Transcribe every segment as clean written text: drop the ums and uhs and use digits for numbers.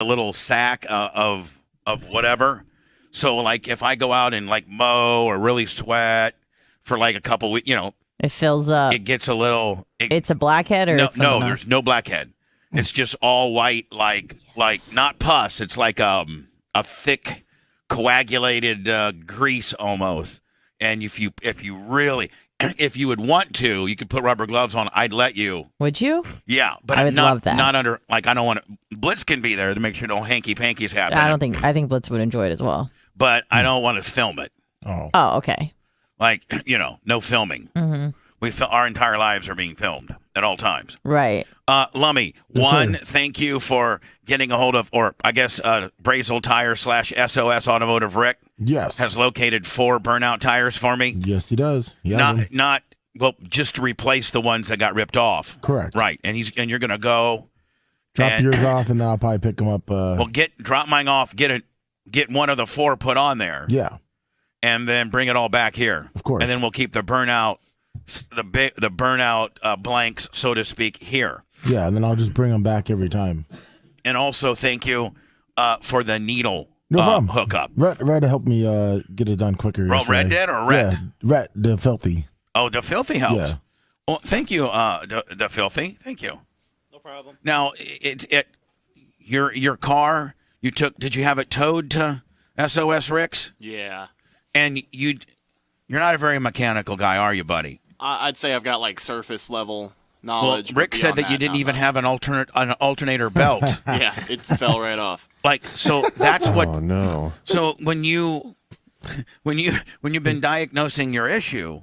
a little sack of whatever. So like if I go out and like mow or really sweat for like a couple weeks, It fills up. it gets a little. It's a blackhead or No, it's something else? there's no blackhead. It's just all white, like not pus. It's like a thick coagulated grease almost. And if you really if you would want to, you could put rubber gloves on. I'd let you. Would you? Yeah, but I would not, love that. Not under like I don't want to. Blitz can be there to make sure no hanky pankies happen. I think Blitz would enjoy it as well. But I don't want to film it. Oh, okay. Like no filming. Mm-hmm. Our entire lives are being filmed at all times. Right. Lummy, thank you for getting a hold of, or I guess Brazel Tire / SOS Automotive Rick. Yes. Has located 4 burnout tires for me. Yes, he does. Just to replace the ones that got ripped off. Correct. Right, and you're gonna go drop yours off, and then I'll probably pick them up. Drop mine off. Get one of the 4 put on there. Yeah. And then bring it all back here. Of course. And then we'll keep the burnout. The burnout blanks, so to speak, here. Yeah, and then I'll just bring them back every time. And also, thank you for the needle hookup. Red helped me get it done quicker. Red did or Red? Yeah, Red, the filthy. Oh, the filthy helped. Yeah. Well, thank you, the filthy. Thank you. No problem. Now, your car, did you have it towed to SOS Rick's? Yeah. And you're not a very mechanical guy, are you, buddy? I'd say I've got like surface level knowledge. Well, Rick said that you didn't even have an alternator belt. Yeah, it fell right off. So that's what. Oh no. So when you've been diagnosing your issue,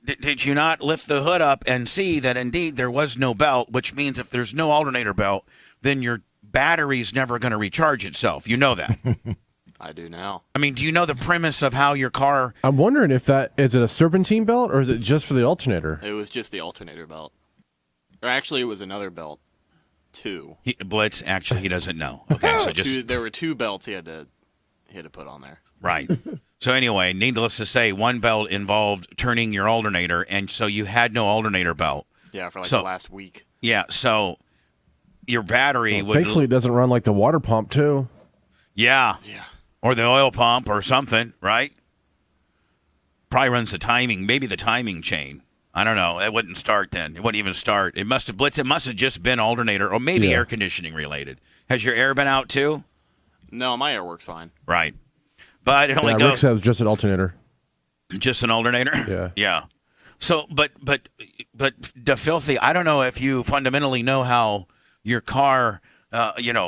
did you not lift the hood up and see that indeed there was no belt? Which means if there's no alternator belt, then your battery's never going to recharge itself. You know that. I do now. I mean, do you know the premise of how your car... I'm wondering if is it a serpentine belt or is it just for the alternator? It was just the alternator belt. Or actually, it was another belt, too. Blitz, actually, he doesn't know. Okay, so there were 2 belts he had to put on there. Right. So anyway, needless to say, one belt involved turning your alternator, and so you had no alternator belt. Yeah, for the last week. Yeah, so your battery would... Thankfully, it doesn't run like the water pump, too. Yeah. Yeah. Or the oil pump or something, right? Probably runs the timing, maybe the timing chain. I don't know. It wouldn't start then. It wouldn't even start. It must have blitzed. It must have just been alternator or maybe air conditioning related. Has your air been out too? No, my air works fine. Right. But it only goes... Rick said it was just an alternator. Just an alternator? Yeah. Yeah. So, but the filthy, I don't know if you fundamentally know how your car...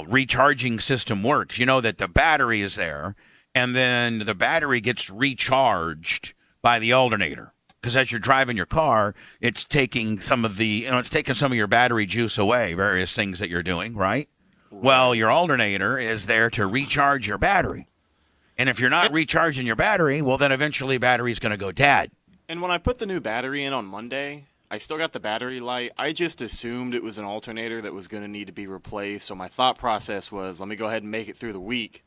recharging system works. You know that the battery is there, and then the battery gets recharged by the alternator. Because as you're driving your car, it's taking some of your battery juice away, various things that you're doing, right? Well, your alternator is there to recharge your battery. And if you're not recharging your battery, well, then eventually battery's going to go dead. And when I put the new battery in on Monday, I still got the battery light. I just assumed it was an alternator that was going to need to be replaced. So my thought process was, let me go ahead and make it through the week.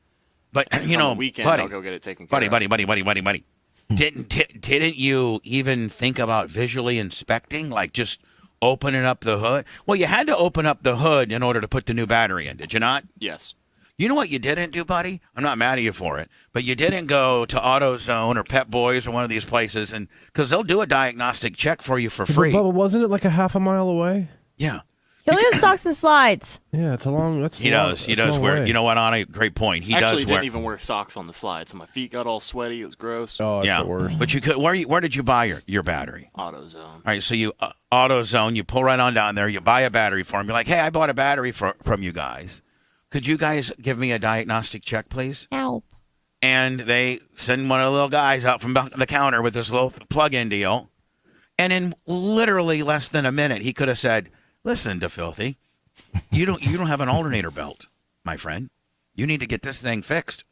But, on the weekend, buddy, I'll go get it taken care of. Buddy. Didn't you even think about visually inspecting, like just opening up the hood? Well, you had to open up the hood in order to put the new battery in, did you not? Yes. You know what you didn't do, buddy? I'm not mad at you for it, but you didn't go to AutoZone or Pep Boys or one of these places, and because they'll do a diagnostic check for you for free. But wasn't it like a half a mile away? Yeah. He only has socks and slides. Yeah, it's a long. He does wear. Way. You know what, Anna? Great point. He actually does wear. Didn't even wear socks on the slide, so my feet got all sweaty. It was gross. Oh, that's the worst. But you could. Where did you buy your battery? AutoZone. All right, so you AutoZone. You pull right on down there. You buy a battery for him. You're like, hey, I bought a battery from you guys. Could you guys give me a diagnostic check, please? Help. And they send one of the little guys out from the counter with this little plug-in deal. And in literally less than a minute, he could have said, listen, DeFilthy, you don't have an alternator belt, my friend. You need to get this thing fixed.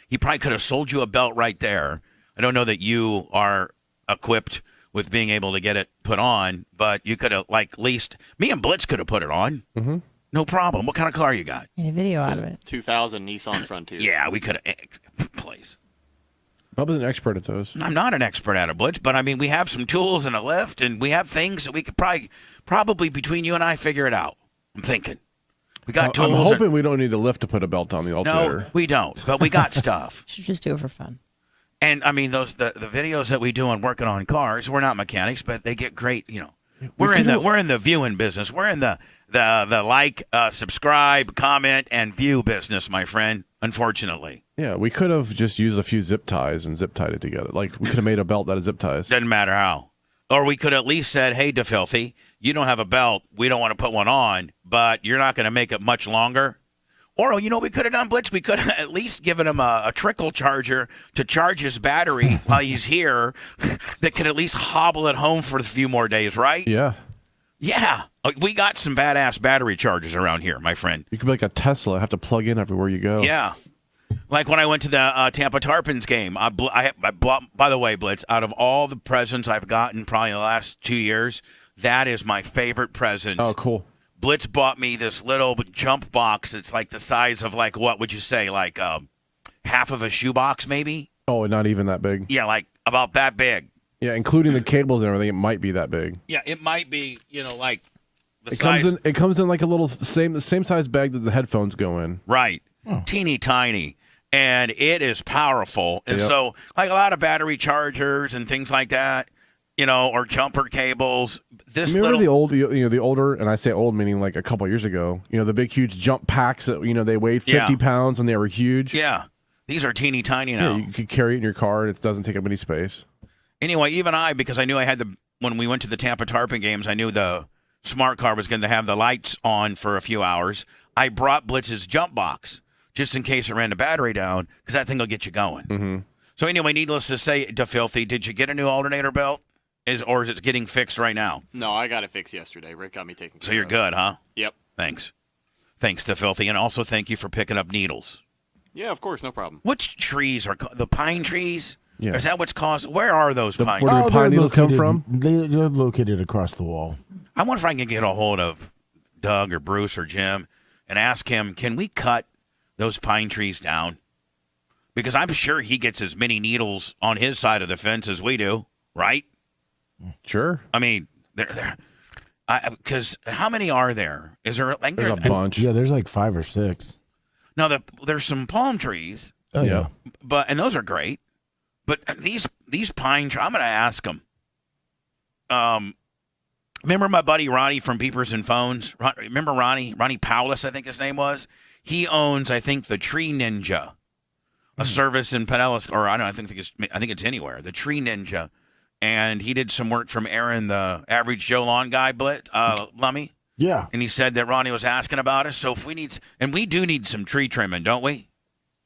He probably could have sold you a belt right there. I don't know that you are equipped with being able to get it put on, but you could have, at least, me and Blitz could have put it on. Mm-hmm. No problem. What kind of car you got? Made a video out of it. 2000 Nissan Frontier. Yeah, we could have. Please. Bubba's an expert at those. I'm not an expert at it, Blitz, but I mean, we have some tools and a lift, and we have things that we could probably between you and I figure it out. I'm thinking. We got I'm tools. hoping we don't need a lift to put a belt on the alternator. No, we don't. But we got stuff. Should just do it for fun. And I mean, the videos that we do on working on cars, we're not mechanics, but they get great. We're in the viewing business. We're in the like, subscribe, comment, and view business, my friend. Unfortunately, Yeah, we could have just used a few zip ties and zip tied it together. Like we could have made a belt out of zip ties. doesn't matter how. Or we could at least said, "Hey, DeFilthy, you don't have a belt. We don't want to put one on, but you're not going to make it much longer." Or, we could have done, Blitz. We could have at least given him a trickle charger to charge his battery while he's here that could at least hobble it home for a few more days, right? Yeah. Yeah. We got some badass battery chargers around here, my friend. You could be like a Tesla, have to plug in everywhere you go. Yeah. Like when I went to the Tampa Tarpons game, I by the way, Blitz, out of all the presents I've gotten probably in the last 2 years, that is my favorite present. Oh, cool. Blitz bought me this little jump box. It's like the size of what would you say, like half of a shoebox maybe? Oh, not even that big. Yeah, like about that big. Yeah, including the cables and everything, it might be that big. Yeah, it might be, like the It size. comes in like a little same size bag that the headphones go in. Right. Teeny tiny. And it is powerful. And Yep. so, like a lot of battery chargers and things like that, or jumper cables. This Remember little the older, and I say old meaning like a couple years ago, the big huge jump packs that, they weighed 50 pounds and they were huge. Yeah. These are teeny tiny now. Yeah, you could carry it in your car and it doesn't take up any space. Anyway, even because I knew I had when we went to the Tampa Tarpon games, I knew the smart car was going to have the lights on for a few hours. I brought Blitz's jump box just in case it ran the battery down, because that thing will get you going. Mm-hmm. So anyway, needless to say, DeFilthy, did you get a new alternator belt? Or is it getting fixed right now? No, I got it fixed yesterday. Rick got me taken care So you're of. good, huh? Yep. Thanks, DeFilthy, and also thank you for picking up needles. Yeah, of course, no problem. Which trees are the pine trees? Yeah. Is that what's caused? Where are those pine where trees? do the pine they're needles come located- from? They're located across the wall. I wonder if I can get a hold of Doug or Bruce or Jim and ask him, can we cut those pine trees down? Because I'm sure he gets as many needles on his side of the fence as we do, right? Sure. I mean, because how many are there? Is there like There's a bunch. Yeah, there's like 5 or 6. Now there's some palm trees, Oh, Yeah. and those are great. But these pine trees, I'm going to ask them. Remember my buddy Ronnie from Beepers and Phones? Remember Ronnie Powless, I think his name was. He owns, I think, the Tree Ninja, a service in Pinellas, or I think it's anywhere. The Tree Ninja, and he did some work from Aaron, the Average Joe Lawn Guy, Lummy. Yeah. And he said that Ronnie was asking about us. So if we need, and we do need some tree trimming, don't we?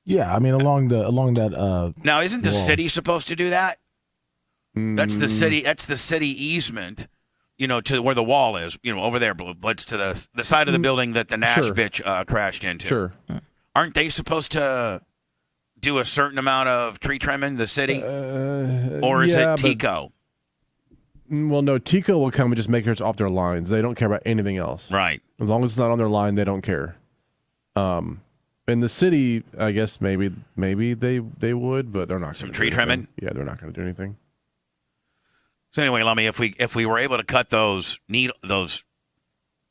Yeah, I mean along that Now, isn't the wall. city supposed to do that? That's the city. That's the city easement. To where the wall is. Over there, Blitz, to the side of the building that the Nash Sure. bitch crashed into. Sure. Aren't they supposed to do a certain amount of tree trimming? The city, or is yeah, it Tico? Well, no, Tico will come and just make sure it's off their lines. They don't care about anything else. Right. As long as it's not on their line, they don't care. In the city, I guess maybe they would, but they're not. Some gonna do tree anything. trimming? Yeah, they're not going to do anything. So anyway, Lummy, if we were able to cut those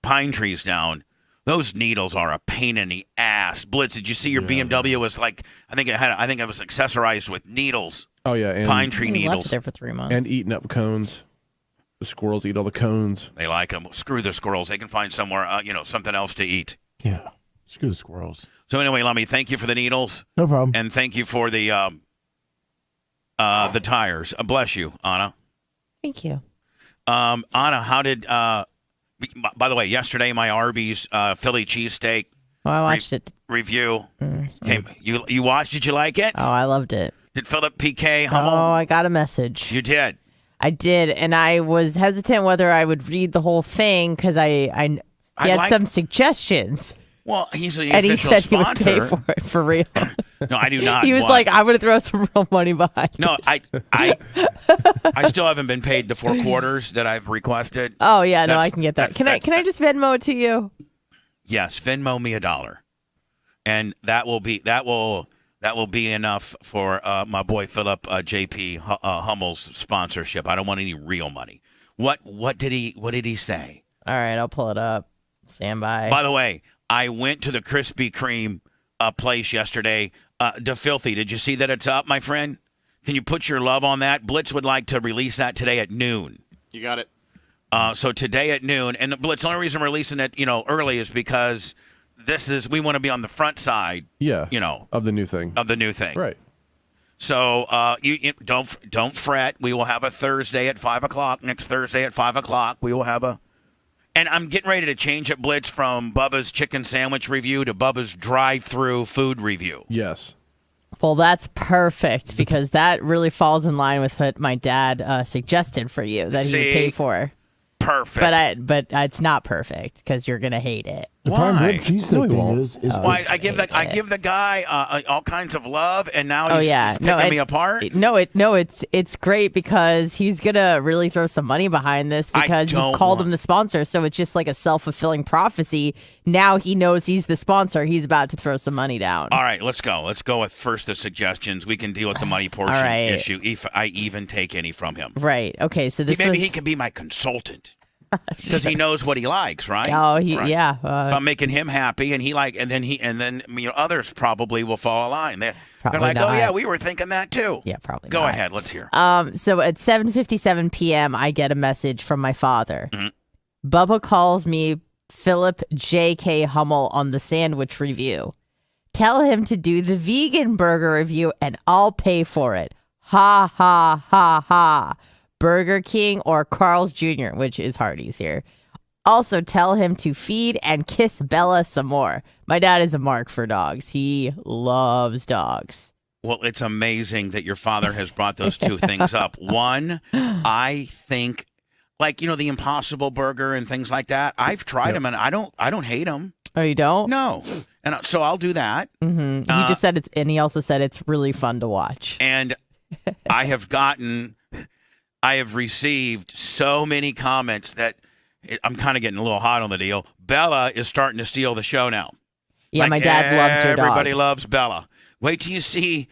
pine trees down, those needles are a pain in the ass. Blitz, did you see your BMW was like? I think it was accessorized with needles, Oh yeah, and pine tree We left needles. it there for 3 months. and eating up cones. The squirrels eat all the cones. They like them. Screw the squirrels. They can find somewhere, something else to eat. Yeah. Screw the squirrels. So anyway, Lummy, thank you for the needles, No problem. and thank you for the tires. Bless you, Anna. Thank you. Anna, how did? By the way, yesterday my Arby's Philly cheesesteak Well, I watched it. review came. You watched? Did you like it? Oh, I loved it. Did Philip PK Hummel? Oh, I got a message. You did. I did, and I was hesitant whether I would read the whole thing because he had like- some suggestions, Well, he's the and he official said sponsor. he would pay for it for real. No, I do not. He was want- like, "I'm going to throw some real money behind." No, this." I still haven't been paid the 4 quarters that I've requested. Oh yeah, no, That's- I can get that. that's- Can I just Venmo it to you? Yes, Venmo me $1, and that will be enough for my boy Philip JP Hummel's sponsorship. I don't want any real money. What did he say? All right, I'll pull it up. Stand by. By the way, I went to the Krispy Kreme place yesterday. DeFilthy, did you see that it's up, my friend? Can you put your love on that? Blitz would like to release that today at noon. You got it. So today at noon, and Blitz, the only reason we're releasing it, early is because we want to be on the front side. Yeah. Of the new thing. Right. So you don't fret. We will have a Thursday at 5 o'clock. Next Thursday at 5 o'clock, we will have a. And I'm getting ready to change it, Blitz, from Bubba's chicken sandwich review to Bubba's drive-through food review. Yes. Well, that's perfect because that really falls in line with what my dad suggested for you that he would pay for. Perfect. But it's not perfect because you're gonna hate it. The prime rib cheese thing is I give the guy all kinds of love, and now he's picking me apart. It's great because he's gonna really throw some money behind this because you've called him the sponsor, so it's just like a self-fulfilling prophecy. Now he knows he's the sponsor. He's about to throw some money down. All right, let's go. Let's go with first the suggestions. We can deal with the money portion issue if I even take any from him. Right. Okay. So maybe he can be my consultant. Because he knows what he likes, right? Oh, yeah. If I'm making him happy, and then others probably will fall in line. They're like, not. oh yeah, we were thinking that too. Yeah, probably. Go not. ahead, let's hear. So at 7:57 p.m., I get a message from my father. Mm-hmm. Bubba calls me Philip J.K. Hummel on the sandwich review. Tell him to do the vegan burger review, and I'll pay for it. Ha ha ha ha. Burger King or Carl's Jr., which is Hardee's here. Also, tell him to feed and kiss Bella some more. My dad is a mark for dogs. He loves dogs. Well, it's amazing that your father has brought those two things up. One, I think, the Impossible Burger and things like that. I've tried them, and I don't hate them. Oh, you don't? No. And so I'll do that. Mm-hmm. He just said and he also said it's really fun to watch. And I have received so many comments that I'm kind of getting a little hot on the deal. Bella is starting to steal the show now. Yeah, my dad loves her dog. Everybody loves Bella. Wait till you see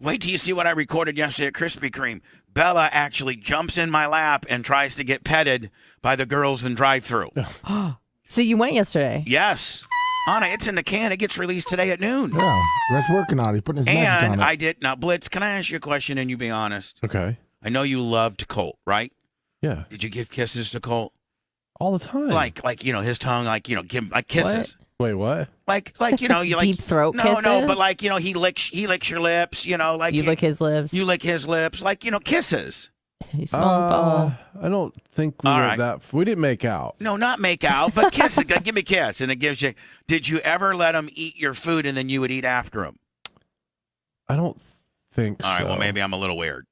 what I recorded yesterday at Krispy Kreme. Bella actually jumps in my lap and tries to get petted by the girls in drive-thru. So you went yesterday? Yes. Anna, it's in the can. It gets released today at noon. Yeah, Red's working on it. He's putting his magic on it. And I did. Now, Blitz, can I ask you a question and you be honest? Okay. I know you loved Colt, right? Yeah. Did you give kisses to Colt? All the time. Like his tongue, give him kisses. What? Wait, what? You like deep throat kisses. No, but he licks your lips. You lick his lips. You lick his lips, kisses. He smells Bubba. I don't think we went that. We didn't make out. No, not make out, but kiss. Give me a kiss, and it gives you. Did you ever let him eat your food and then you would eat after him? I don't think so. All right, well maybe I'm a little weird.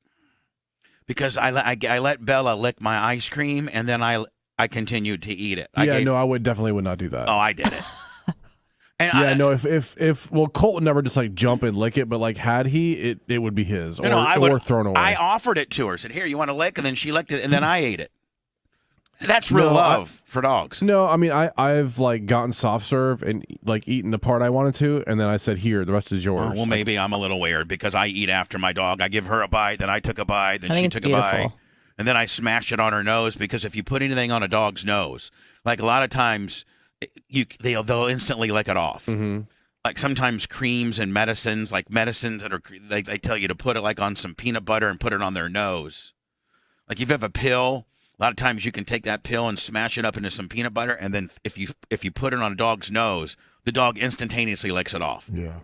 Because I let Bella lick my ice cream, and then I continued to eat it. I would not do that. Oh, I did it. And if Colt would never just jump and lick it, but had he, it would be his or thrown away. I offered it to her. Said, "Here, you want to lick?" And then she licked it, and then I ate it. That's real love for dogs. No, I mean I've gotten soft serve and eaten the part I wanted to, and then I said, "Here, the rest is yours." Well, maybe I'm a little weird because I eat after my dog. I give her a bite, then I took a bite, then she took a bite, and then I smash it on her nose because if you put anything on a dog's nose, a lot of times they'll instantly lick it off. Mm-hmm. Sometimes creams and medicines, medicines that are they tell you to put it on some peanut butter and put it on their nose. If you have a pill. A lot of times you can take that pill and smash it up into some peanut butter, and then if you put it on a dog's nose, the dog instantaneously licks it off. Yeah.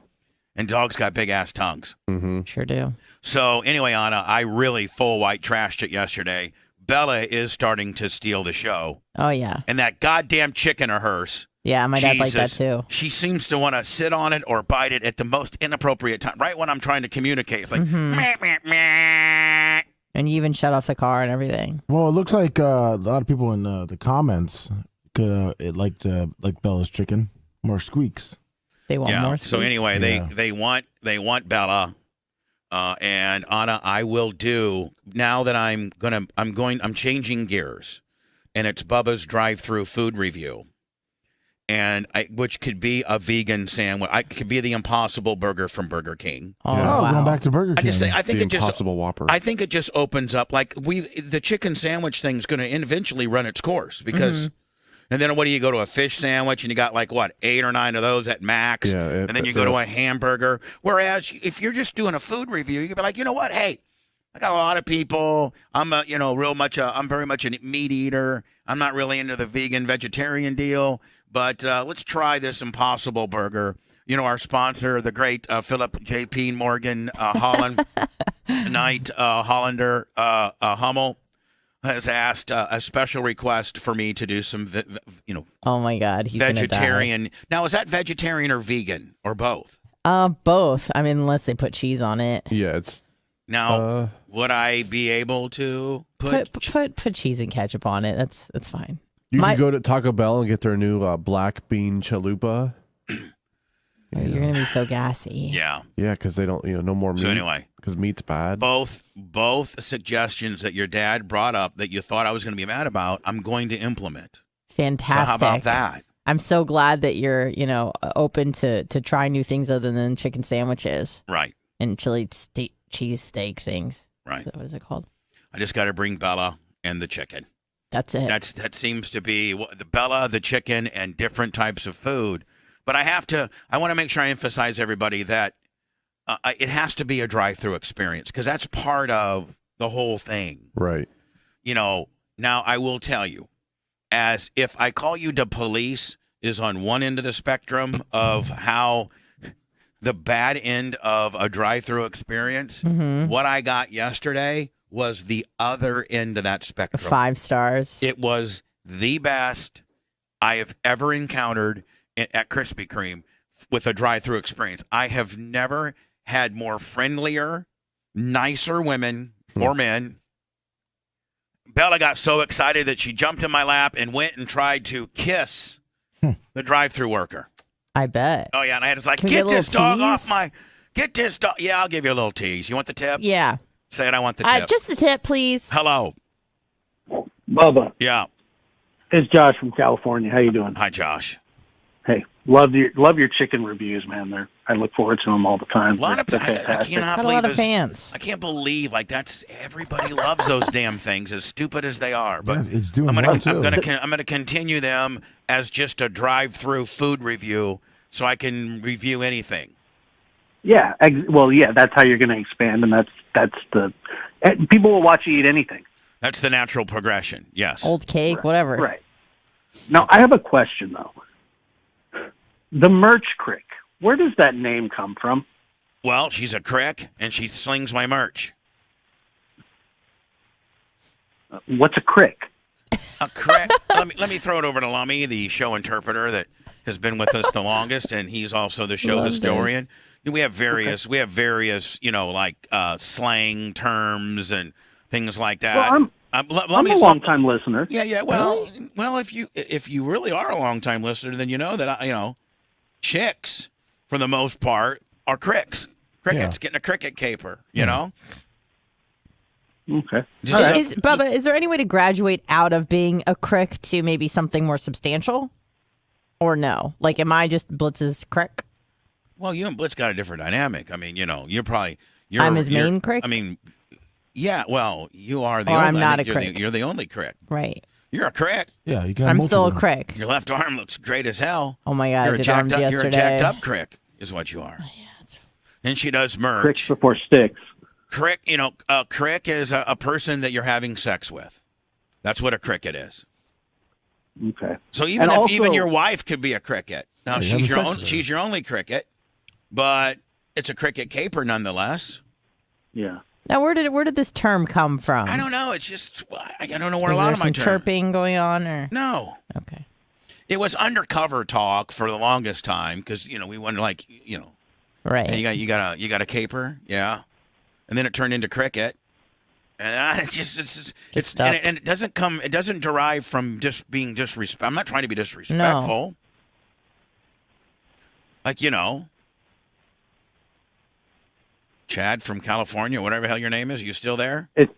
And dogs got big-ass tongues. Mm-hmm. Sure do. So anyway, Anna, I really full white trashed it yesterday. Bella is starting to steal the show. Oh, yeah. And that goddamn chicken of hers. Yeah, my dad liked that too. She seems to want to sit on it or bite it at the most inappropriate time, right when I'm trying to communicate. It's meh, meh, meh. And you even shut off the car and everything. Well, it looks like a lot of people in the comments liked Bella's chicken. More squeaks. They want more squeaks. So anyway, they want Bella, and Anna, I will do now that I'm changing gears, and it's Bubba's drive-through food review. And which could be a vegan sandwich. It could be the Impossible Burger from Burger King. Oh, wow. Going back to Burger King. I think the Impossible Whopper. I think it just opens up the chicken sandwich thing's going to eventually run its course because And then what do you go to a fish sandwich and you got like what 8 or 9 of those at max, Yeah, and then you go to a hamburger. Whereas if you're just doing a food review, you can be like, you know what, hey, I got a lot of people. I'm I'm very much a meat eater. I'm not really into the vegan vegetarian deal, but let's try this Impossible Burger. You know, our sponsor, the great Philip J.P. Morgan Holland Knight Hollander Hummel, has asked a special request for me to do some, Oh my God, he's vegetarian. Now, is that vegetarian or vegan or both? Both. I mean, unless they put cheese on it. Yeah, it's Now, would I be able to Put cheese and ketchup on it. That's fine. you can go to Taco Bell and get their new black bean chalupa. You're gonna be so gassy. Yeah. Yeah, because they don't, no more meat. So anyway, because meat's bad. both suggestions that your dad brought up that you thought I was going to be mad about, I'm going to implement. Fantastic. So how about that? I'm so glad that you're, open to try new things other than chicken sandwiches Right. and chili cheese steak things. Right. What is it called? I just got to bring Bella and the chicken. That's it. That seems to be the Bella, the chicken, and different types of food. But I want to make sure I emphasize everybody that it has to be a drive-through experience because that's part of the whole thing. Right. Now I will tell you, as if I call you the police is on one end of the spectrum of how the bad end of a drive-through experience, what I got yesterday was the other end of that spectrum. 5 stars. It was the best I have ever encountered at Krispy Kreme with a drive-through experience. I have never had more friendlier, nicer women or men. Bella got so excited that she jumped in my lap and went and tried to kiss the drive-through worker. I bet. Oh, yeah, and I had to like, Can we get get a this dog little off tease? get this dog. Yeah, I'll give you a little tease. You want the tip? Yeah. Say it, I want the tip. Just the tip, please. Hello. Bubba, Yeah. it's Josh from California. How you doing? Hi, Josh. Hey, love your chicken reviews, man. I look forward to them all the time. A lot of They're I fantastic. cannot Got a believe lot of this. fans. I can't believe that's everybody loves those damn things, as stupid as they are. But Yeah, it's doing I'm well, too. I'm gonna continue them as just a drive-through food review, so I can review anything. Yeah, that's how you're going to expand, and that's people will watch you eat anything. That's the natural progression. Yes. Old cake, whatever. Right. Now, I have a question though. The Merch Crick, where does that name come from? Well, she's a crick, and she slings my merch. What's a crick? A crick. let me throw it over to Lummy, the show interpreter that has been with us the longest, and he's also the show historian. We have various, slang terms and things like that. Well, I'm a long-time listener. Yeah. Well, if you really are a long-time listener, then you know that chicks, for the most part, are cricks. Crickets, getting a cricket caper. You know. Okay. Bubba, is there any way to graduate out of being a crick to maybe something more substantial? Or no? Like, am I just Blitz's crick? Well, you and Blitz got a different dynamic. I mean, I'm his main crick? I mean, yeah, well, you are the Or only. I'm not I think a crick. You're the only crick. Right. You're a crick. Yeah, you can. I'm still a crick. Your left arm looks great as hell. Oh my God, I did arms yesterday. You're a jacked up crick, is what you are. And she does merch. Cricks before sticks. Crick, a crick is a person that you're having sex with. That's what a cricket is. Okay. So even your wife could be a cricket. Now she's your only cricket, but it's a cricket caper nonetheless. Yeah. Now, where did this term come from? I don't know. It's just I don't know where Was a lot there of my some term. chirping going on, or No. okay? It was undercover talk for the longest time because we wanted Right. hey, you got a caper, yeah, and then it turned into cricket, and it's stuck. and it doesn't derive from just being disrespectful. I'm not trying to be disrespectful. Like Chad from California, whatever the hell your name is, you still there? It's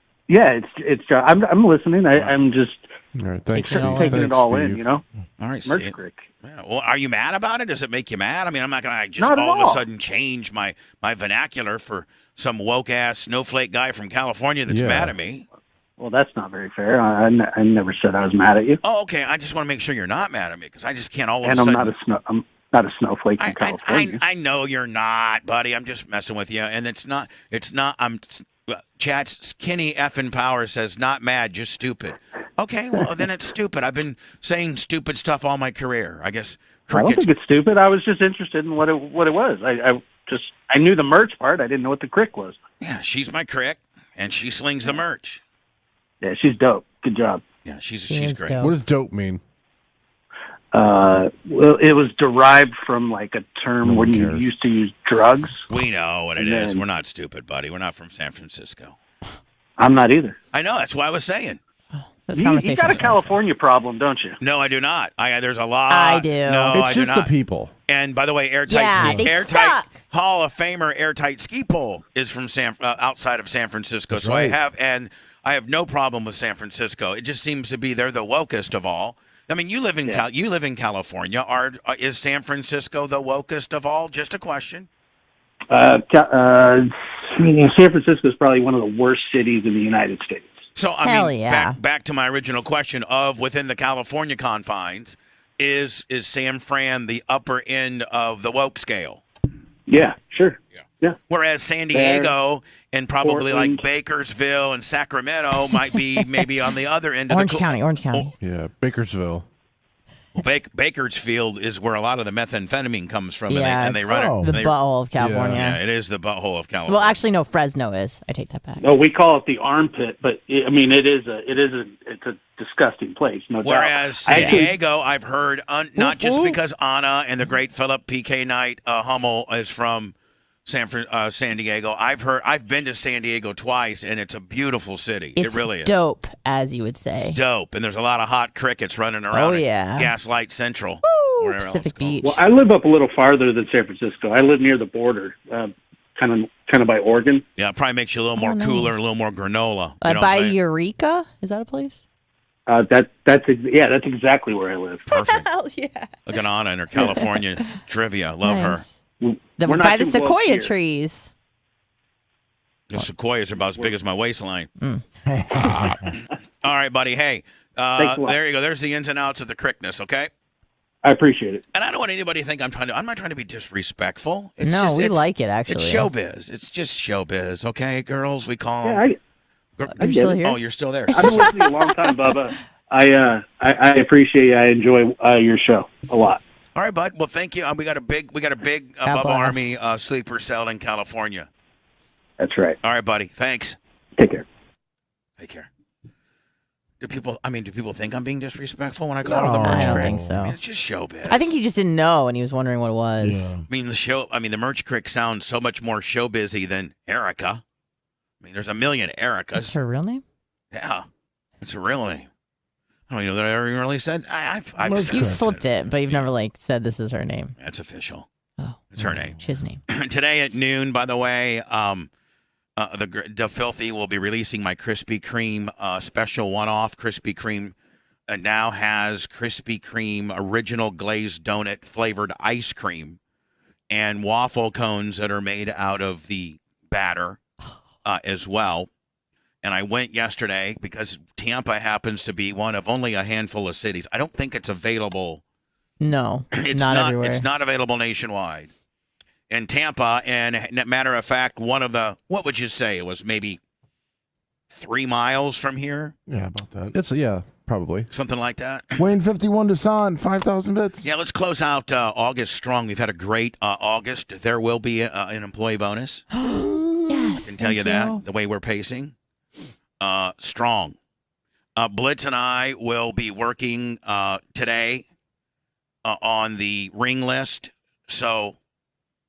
I'm listening. I'm just All right, thanks, Taking Steve. taking it Thanks, all Steve. in, All right, Merch Steve. Crick. Yeah, well, are you mad about it? Does it make you mad? I mean, I'm not gonna just Not at all of a all. sudden change my vernacular for some woke ass snowflake guy from California that's Yeah. mad at me. Well, that's not very fair. I never said I was mad at you, Oh, okay. I just want to make sure you're not mad at me because I just can't all of and a I'm sudden. I'm not a snowflake from California. I know you're not, buddy. I'm just messing with you, and it's not. Chat's Kenny effing Power says not mad, just stupid. Okay, well then it's stupid. I've been saying stupid stuff all my career. I guess I don't cricket. think it's stupid. I was just interested in what it was. I knew the merch part. I didn't know what the crick was. Yeah, she's my crick, and she slings the merch. Yeah, she's dope. Good job. Yeah, she's is great. dope. What does dope mean? Well, it was derived from like a term No one when you cares. used to use drugs. We know what it And is. then- We're not stupid, buddy. We're not from San Francisco. I'm not either. I know. That's what I was saying. This You conversation got a is California problem, don't you? No, I do not. There's a lot. I do. No, It's I do just the not. people. And by the way, Yeah, they airtight suck. Hall of Famer airtight ski pole is from outside of San Francisco. So right. I have no problem with San Francisco. It just seems to be they're the wokest of all. I mean, you live in you live in California. Is San Francisco the wokest of all? Just a question. San Francisco is probably one of the worst cities in the United States. So I Hell mean, yeah. back to my original question of within the California confines, is San Fran the upper end of the woke scale? Yeah, sure. Yeah. Whereas San Diego and probably Portland. like Bakersville and Sacramento might be maybe on the other end of Orange the County, Orange County. Yeah, Bakersville. Bakersfield is where a lot of the methamphetamine comes from, Yeah, and they it's run Oh. it. The they- butthole of California. Yeah, it is the butthole of California. Well, actually, no. Fresno is. I take that back. No, we call it the armpit, but it's a disgusting place, no Whereas doubt. San Diego, I've heard, not just because Anna and the great Philip PK Knight Hummel is from San Diego. I've been to San Diego twice, and it's a beautiful city. It's it really is. dope, as you would say. It's dope, and there's a lot of hot crickets running around. Oh, at yeah. Gaslight Central. Woo, wherever else Pacific it's called. Beach. Well, I live up a little farther than San Francisco. I live near the border, kind of by Oregon. Yeah, it probably makes you a little more nice. cooler, a little more granola. You know what By I'm saying? Eureka? Is that a place? That's exactly where I live. Perfect. Hell yeah. Look at Anna and her California trivia. Love her. Nice. We're not By the too woke sequoia here. trees. The sequoias are about as big as my waistline. Mm. All right, buddy. Hey, Thanks a lot. there you go. There's the ins and outs of the crickness, okay? I appreciate it. And I don't want anybody to think I'm not trying to be disrespectful. It's No, just, we it's- like it, actually. It's showbiz. It's just showbiz, okay, girls? We call Yeah, them. Are you still here? Oh, you're still there. I've been listening a long time, Bubba. I appreciate you. I enjoy your show a lot. All right, bud. Well, thank you. We got a big God Bubba bless. Army sleeper cell in California. That's right. All right, buddy. Thanks. Take care. Take care. Do people think I'm being disrespectful when I call her the No. merch I don't crick? think so. I mean, it's just showbiz. I think he just didn't know, and he was wondering what it was. Yeah. I mean, the merch crick sounds so much more showbizy than Erica. I mean, there's a million That's Ericas. her real name? Yeah, it's a real name. I don't even know that I ever really said. I've Merch said You Correct. slipped it, but you've never said this is her name. That's official. Oh, It's her name. it's his name. Today at noon, by the way, the Filthy will be releasing my Krispy Kreme special one-off. Krispy Kreme now has Krispy Kreme original glazed donut flavored ice cream and waffle cones that are made out of the batter as well. And I went yesterday because Tampa happens to be one of only a handful of cities. I don't think it's available. No, It's not everywhere. It's not available nationwide. In Tampa, and matter of fact, one of the, what would you say? It was maybe 3 miles from here, Yeah, about that. It's probably. something like that. Wayne 51 Desan, 5,000 bits. Yeah, let's close out August strong. We've had a great August. There will be an employee bonus. Yes. I can tell you thank that, the way we're pacing. Strong. Blitz and I will be working today on the ring list. So,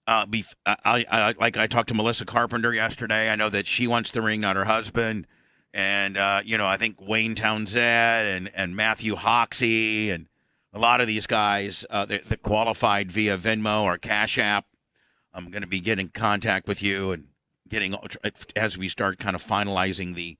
I talked to Melissa Carpenter yesterday. I know that she wants the ring, not her husband. And, I think Wayne Townsend and Matthew Hoxie and a lot of these guys that qualified via Venmo or Cash App. I'm going to be getting in contact with you and as we start kind of finalizing the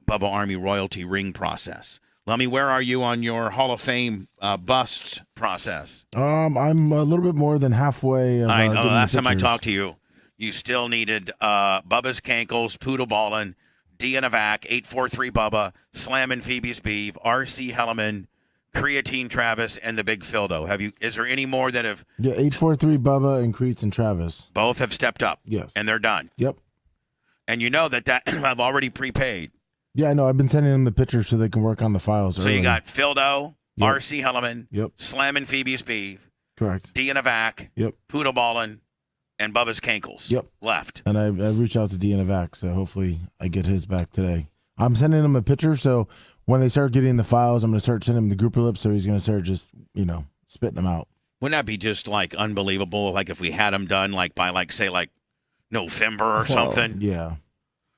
Bubba Army royalty ring process. Lummy, where are you on your Hall of Fame busts process? I'm a little bit more than halfway. Of, I know. getting the Last time I pictures. talked to you, you still needed Bubba's Cankles, Poodle Ballin', D in a vac, 843 Bubba, Slammin' Phoebe's Beef, RC Helleman, Creatine Travis, and the Big Fildo. Is there any more that have? Yeah, 843 Bubba and Creatine Travis. Both have stepped up. Yes. And they're done. Yep. And you know that I've already prepaid. Yeah, I know. I've been sending them the pictures so they can work on the files. So early. you got Fildo, Yep. RC Helleman, Yep. Slammin' Phoebe's Beef, Correct. D in a vac, Yep. Poodle Ballin', and Bubba's Cankles. Yep. Left. And I reached out to D in a vac, so hopefully I get his back today. I'm sending him a picture, so when they start getting the files, I'm going to start sending him the group lips, so he's going to start just, spitting them out. Wouldn't that be just like unbelievable? Like if we had them done like by say November or something. Yeah.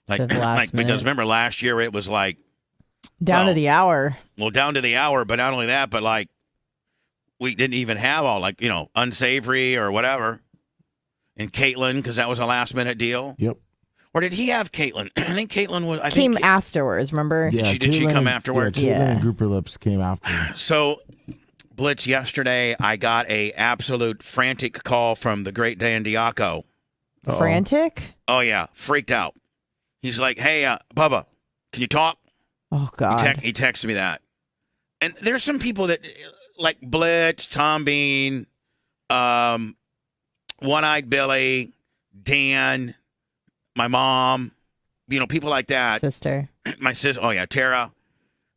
Last minute. Because remember last year it was like down to the hour. Well, down to the hour, but not only that, but like we didn't even have all unsavory or whatever. And Caitlin, because that was a last minute deal. Yep. Or did he have Caitlin? I think Caitlin was. Came afterwards. Remember? Yeah. Did she come afterwards? Yeah. Caitlin Yeah. and Grouper Lips came after. So, Blitz, yesterday I got a absolute frantic call from the great Dan Diaco. Frantic? Oh yeah, freaked out. He's like, "Hey, Bubba, can you talk?" Oh God. He texted me that. And there's some people that like Blitz, Tom Bean, One-Eyed Billy, Dan, my mom, people like that. Sister. My sister. Oh yeah, Tara.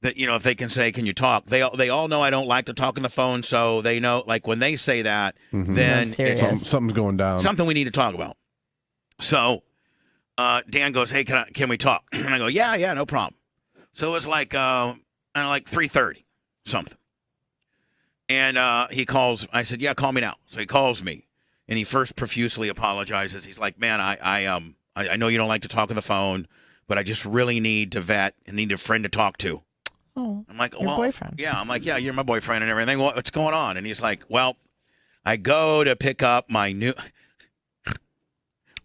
That if they can say, "Can you talk?" They all know I don't like to talk on the phone, so they know like when they say that, then That's serious. it's Something's going down. something we need to talk about. So Dan goes, "Hey, can we talk?" And I go, "Yeah, no problem." So it was like 3:30 something, and he calls. I said, "Yeah, call me now." So he calls me, and he first profusely apologizes. He's like, "Man, I know you don't like to talk on the phone, but I just really need to vet and need a friend to talk to." Oh, I'm like, your "Well, boyfriend." yeah." I'm like, "Yeah, you're my boyfriend and everything. What's going on?" And he's like, "Well, I go to pick up my new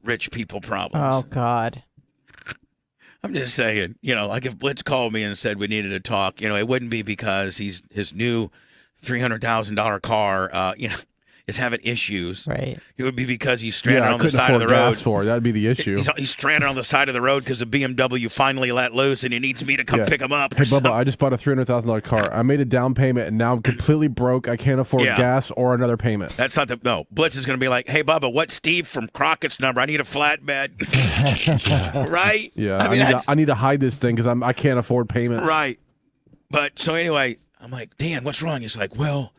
rich people problems." Oh God. I'm just saying, like if Blitz called me and said we needed to talk, it wouldn't be because his new $300,000 car, is having issues. Right. It would be because he's stranded I on the couldn't side of afford the road. gas for it. That'd be the issue. He's stranded on the side of the road because the BMW finally let loose, and he needs me to come pick him up. Hey, Bubba, I just bought a $300,000 car. I made a down payment, and now I'm completely broke. I can't afford gas or another payment. That's not no. Blitz is going to be like, "Hey, Bubba, what's Steve from Crockett's number? I need a flatbed." Right? Yeah, I need to hide this thing because I can't afford payments. Right. But so anyway, I'm like, "Dan, what's wrong?" He's like, "Well."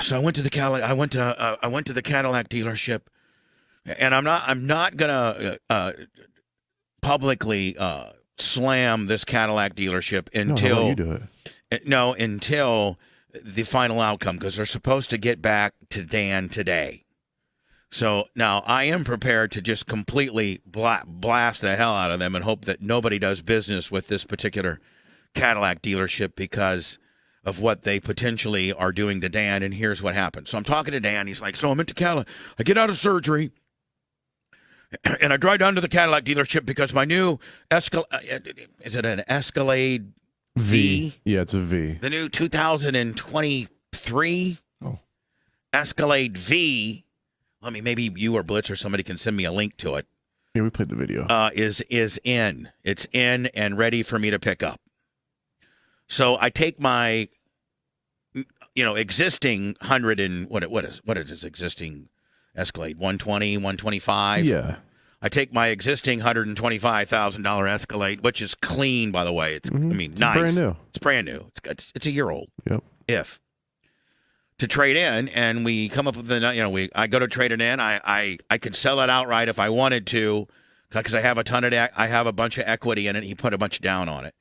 So I went to the Cadillac dealership, and I'm not gonna publicly slam this Cadillac dealership until you do it. Until the final outcome, because they're supposed to get back to Dan today. So now I am prepared to just completely blast the hell out of them and hope that nobody does business with this particular Cadillac dealership because of what they potentially are doing to Dan, and here's what happened. So I'm talking to Dan. He's like, "So I'm into Cadillac. I get out of surgery, and I drive down to the Cadillac dealership because my new is it an Escalade V? Yeah, it's a V. The new 2023 Escalade V. Maybe you or Blitz or somebody can send me a link to it. Yeah, we played the video. Is in. It's in and ready for me to pick up. So I take my existing 100 and what is this existing Escalade 120, 125? Yeah. I take my existing $125,000 Escalade, which is clean, by the way. It's nice. Brand new. It's brand new. It's a year old. Yep. To trade in, and we come up with I go to trade it in. I could sell it outright if I wanted to, because I have a bunch of equity in it. He put a bunch down on it.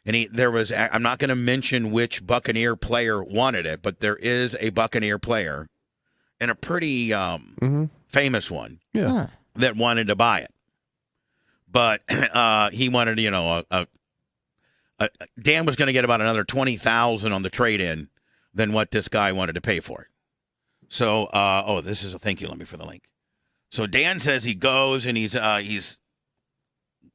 And I'm not going to mention which Buccaneer player wanted it, but there is a Buccaneer player, and a pretty famous one, that wanted to buy it. But he wanted, Dan was going to get about another $20,000 on the trade-in than what this guy wanted to pay for it. So, this is a thank you. Let me for the link. So Dan says he goes and he's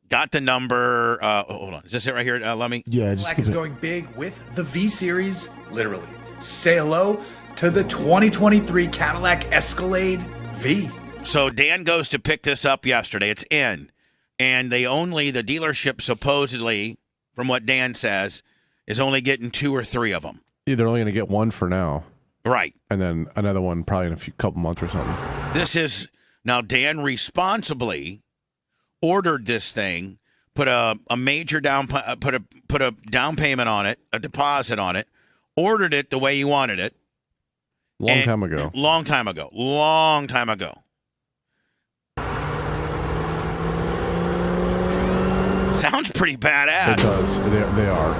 got the number. Hold on. Is this it right here, Lummy? Yeah. Cadillac is going big with the V Series, literally. Say hello to the 2023 Cadillac Escalade V. So Dan goes to pick this up yesterday. It's in. and the dealership supposedly, from what Dan says, is only getting 2 or 3 of them. Yeah, they're only going to get one for now. Right. And then another one probably in a couple months or something. Now Dan responsibly ordered this thing, put a major down down payment on it, a deposit on it, ordered it the way he wanted it. Long time ago. Sounds pretty badass. It does. They are.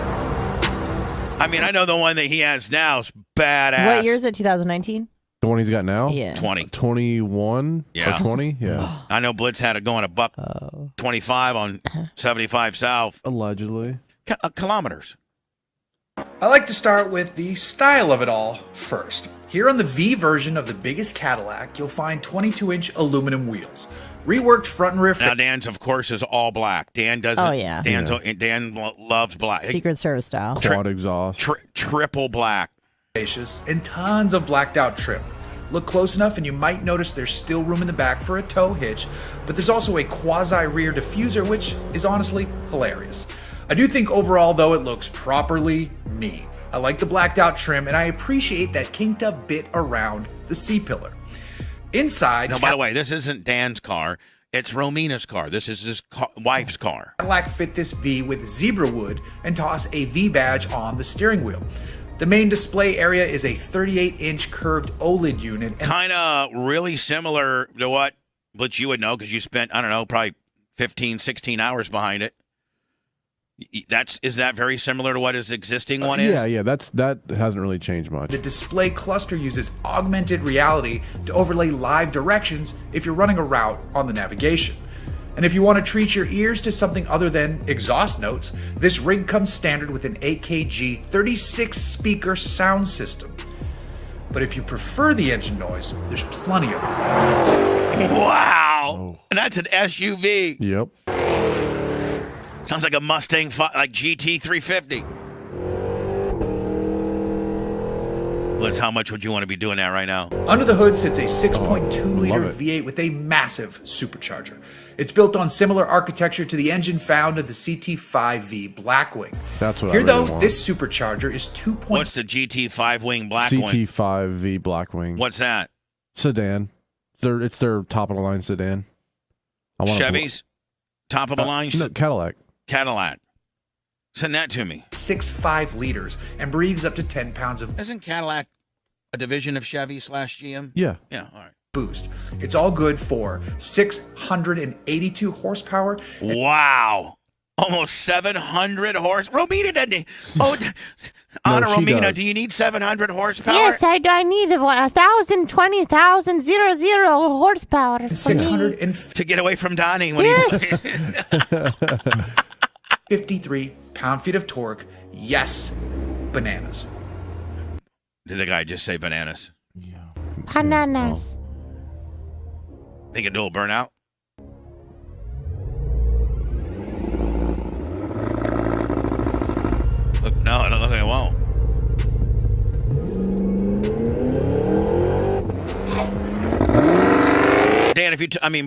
I mean, I know the one that he has now is badass. What year is it? 2019? The one he's got now? Yeah. 20. 21? Yeah. Or 20? Yeah. I know Blitz had it going $1.25 on 75 South. Allegedly. Kilometers. I like to start with the style of it all first. Here on the V version of the biggest Cadillac, you'll find 22-inch aluminum wheels. Reworked front and rear Now, Dan's, of course, is all black. Dan doesn't. Oh, yeah. Dan loves black. Secret Service style. Quad exhaust. Triple black. spacious and tons of blacked out trim. Look close enough and you might notice there's still room in the back for a tow hitch, but there's also a quasi-rear diffuser, which is honestly hilarious. I do think overall, though, it looks properly neat. I like the blacked out trim, and I appreciate that kinked up bit around the C-pillar. Inside... Now, by the way, this isn't Dan's car. It's Romina's car. This is his wife's car. Cadillac fit this V with zebra wood and toss a V badge on the steering wheel. The main display area is a 38-inch curved OLED unit. Kind of really similar to what you would know because you spent, I don't know, probably 15, 16 hours behind it. Is that very similar to what his existing one is? Yeah, that hasn't really changed much. The display cluster uses augmented reality to overlay live directions if you're running a route on the navigation. And if you want to treat your ears to something other than exhaust notes, this rig comes standard with an 8kg 36-speaker sound system. But if you prefer the engine noise, there's plenty of it. Wow! Oh. And that's an SUV. Yep. Sounds like a Mustang, like GT 350. Blitz, how much would you want to be doing that right now? Under the hood sits a 6.2-liter love it. V8 with a massive supercharger. It's built on similar architecture to the engine found in the CT5V Blackwing. That's what Here, I really though, want. this supercharger is 2. What's the GT5 wing Blackwing? CT5V Blackwing. What's that? Sedan. It's their top of the line sedan. I want Chevy's? Top of the line? No, Cadillac. Cadillac. Send that to me. 6.5 liters and breathes up to 10 pounds of Isn't Cadillac a division of Chevy / GM? Yeah. Yeah, all right. boost. It's all good for 682 horsepower. Wow. Almost 700 horse. Romina doesn't. Oh, Anna, she Romina, does. do you need 700 horsepower? Yes, I need 1,020,000 horsepower. for me. 653 To get away from Donnie when Yes. pound-feet of torque. Yes, bananas. Did the guy just say bananas? Bananas. Think it'll burn out? Look, no, I don't think it won't. Dan,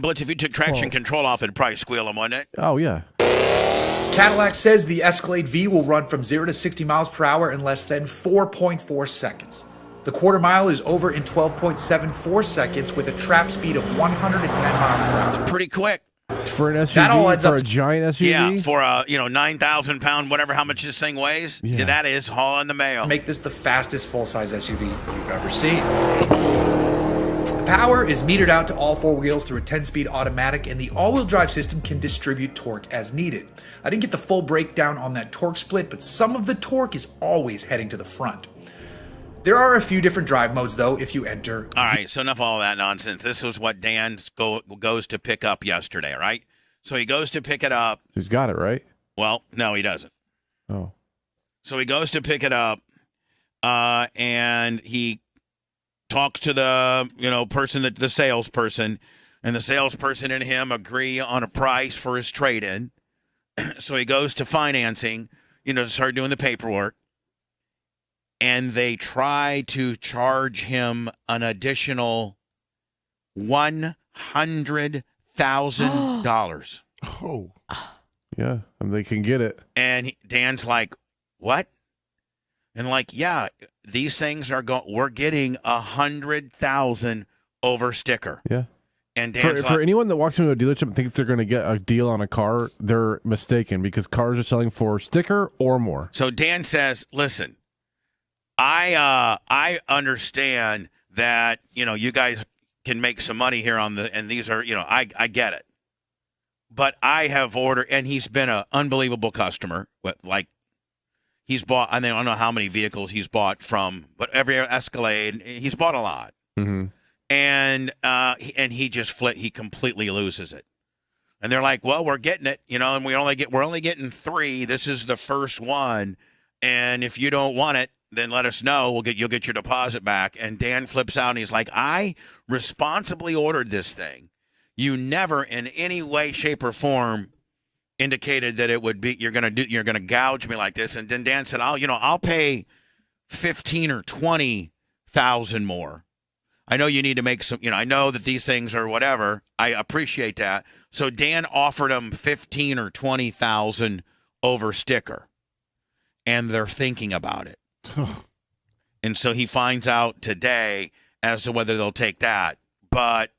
Blitz, if you took traction control off, it'd probably squeal them, wouldn't it? Oh, yeah. Cadillac says the Escalade V will run from 0 to 60 miles per hour in less than 4.4 seconds. The quarter mile is over in 12.74 seconds with a trap speed of 110 miles per hour. Pretty quick. For an SUV, That all adds for up a to- giant SUV? Yeah, for a 9,000 pound, whatever, how much this thing weighs. Yeah. That is hauling the mail. Make this the fastest full-size SUV you've ever seen. The power is metered out to all four wheels through a 10-speed automatic, and the all-wheel drive system can distribute torque as needed. I didn't get the full breakdown on that torque split, but some of the torque is always heading to the front. There are a few different drive modes, though, if you enter. All right, so enough of all that nonsense. This was what Dan goes to pick up yesterday, right? So he goes to pick it up. He's got it, right? Well, no, he doesn't. Oh. So he goes to pick it up, and he talks to the the salesperson, and the salesperson and him agree on a price for his trade-in. So he goes to financing, to start doing the paperwork, and they try to charge him an additional $100,000. Oh. Yeah, and they can get it. And Dan's like, what? And like, yeah, these things are we're getting 100,000 over sticker. Yeah. And Dan's For anyone that walks into a dealership and thinks they're going to get a deal on a car, they're mistaken because cars are selling for sticker or more. So Dan says, listen, I understand that, you guys can make some money here and these are, I get it. But I have ordered, and he's been an unbelievable customer. Like, he's bought, I don't know how many vehicles he's bought from, but every Escalade, he's bought a lot. Mm-hmm. And he just he completely loses it. And they're like, well, we're getting it, and we're only getting 3. This is the first one. And if you don't want it, then let us know. You'll get your deposit back. And Dan flips out and he's like, I responsibly ordered this thing. You never in any way, shape, or form indicated that it would be you're gonna gouge me like this. And then Dan said, I'll pay 15 or 20,000 more. I know you need to make some, I know that these things are whatever. I appreciate that. So Dan offered him 15 or 20,000 over sticker, and they're thinking about it. And so he finds out today as to whether they'll take that. But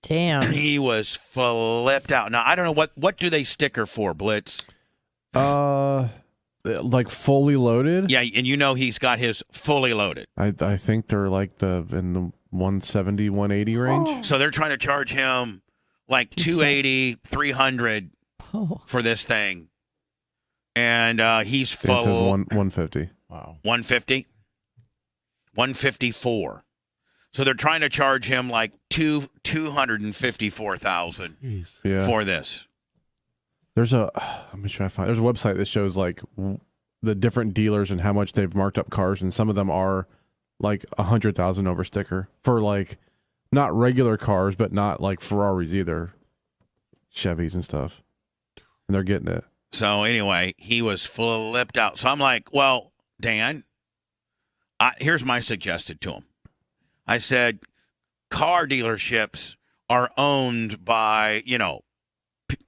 damn, he was flipped out. Now I don't know what do they sticker for, Blitz? Like fully loaded. Yeah, and he's got his fully loaded. I think they're like in the 170, 180 range. So they're trying to charge him like 280, 300 for this thing. And he's full. It says 150. Wow. 150? 154. So they're trying to charge him like 254,000 for this. There's let me try to find. There's a website that shows like the different dealers and how much they've marked up cars, and some of them are like 100,000 over sticker for like not regular cars, but not like Ferraris either, Chevys and stuff, and they're getting it. So anyway, he was flipped out. So I'm like, well, Dan, here's my suggestion to him. I said, car dealerships are owned by,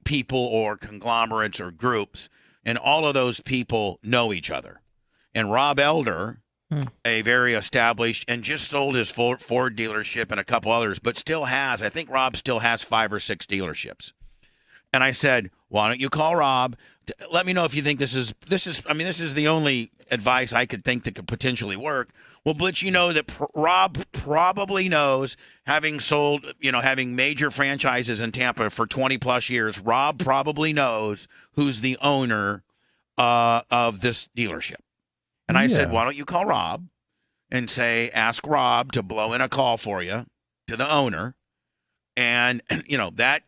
people or conglomerates or groups, and all of those people know each other. And Rob Elder, a very established, and just sold his Ford dealership and a couple others, but still has, I think Rob still has 5 or 6 dealerships. And I said, why don't you call Rob? Let me know if you think this is the only advice I could think that could potentially work. Well, Blitz, that Rob probably knows, having sold, having major franchises in Tampa for 20 plus years, Rob probably knows who's the owner of this dealership. And I said, why don't you call Rob and ask Rob to blow in a call for you to the owner. And, that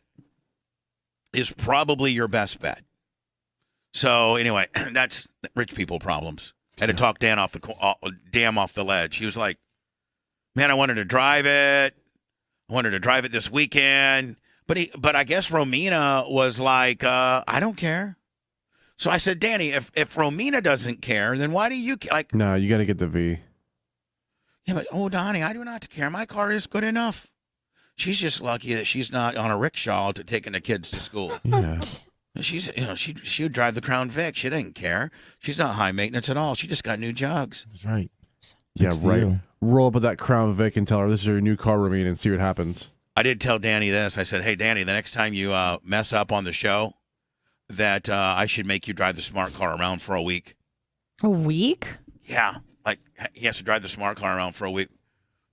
is probably your best bet. So anyway, that's rich people problems. I had to talk Dan off the ledge. He was like, man, I wanted to drive it. I wanted to drive it this weekend. But I guess Romina was like, I don't care. So I said, Danny, if Romina doesn't care, then why do you care? No, you got to get the V. Yeah, but Donnie, I do not care. My car is good enough. She's just lucky that she's not on a rickshaw taking the kids to school. Yeah. She's, she would drive the Crown Vic. She didn't care. She's not high maintenance at all. She just got new jugs. That's right. Yeah, Next right. deal. Roll up with that Crown Vic and tell her this is your new car, Ramin, and see what happens. I did tell Danny this. I said, hey, Danny, the next time you mess up on the show, that I should make you drive the smart car around for a week. A week? Yeah. Like, he has to drive the smart car around for a week.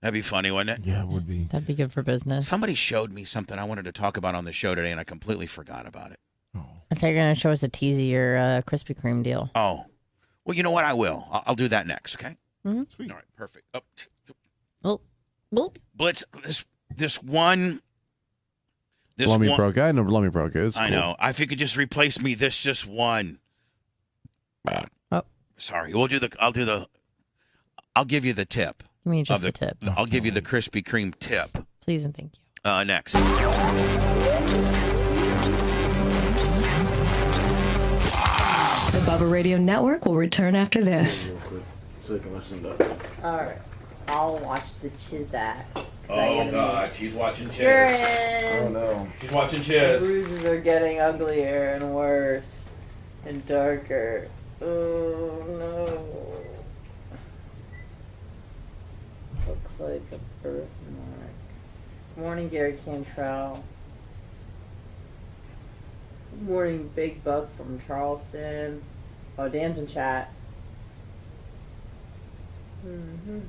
That'd be funny, wouldn't it? Yeah, it would be. That'd be good for business. Somebody showed me something I wanted to talk about on the show today, and I completely forgot about it. Oh. I thought you were going to show us a tease of your Krispy Kreme deal. Oh. Well, you know what? I will. I'll do that next, okay? Mm-hmm. Sweet. All right, perfect. Oh. Oh. Blitz, this one... Lummy broke. I know Lummy broke it. I know. If you could just replace me, just one. Sorry. I'll give you the tip. Give me just the tip. I'll give you the Krispy Kreme tip. Please and thank you. Next. The Bubba Radio Network will return after this. So they can listen to. All right. I'll watch the Chizat. Oh God, she's watching You're Chiz. Oh in. no. She's watching The Chiz. bruises are getting uglier and worse and darker. Oh no. Looks like a birthmark. Good morning, Gary Cantrell. Good morning, Big Buck from Charleston. Oh, Dan's in chat. Mm-hmm.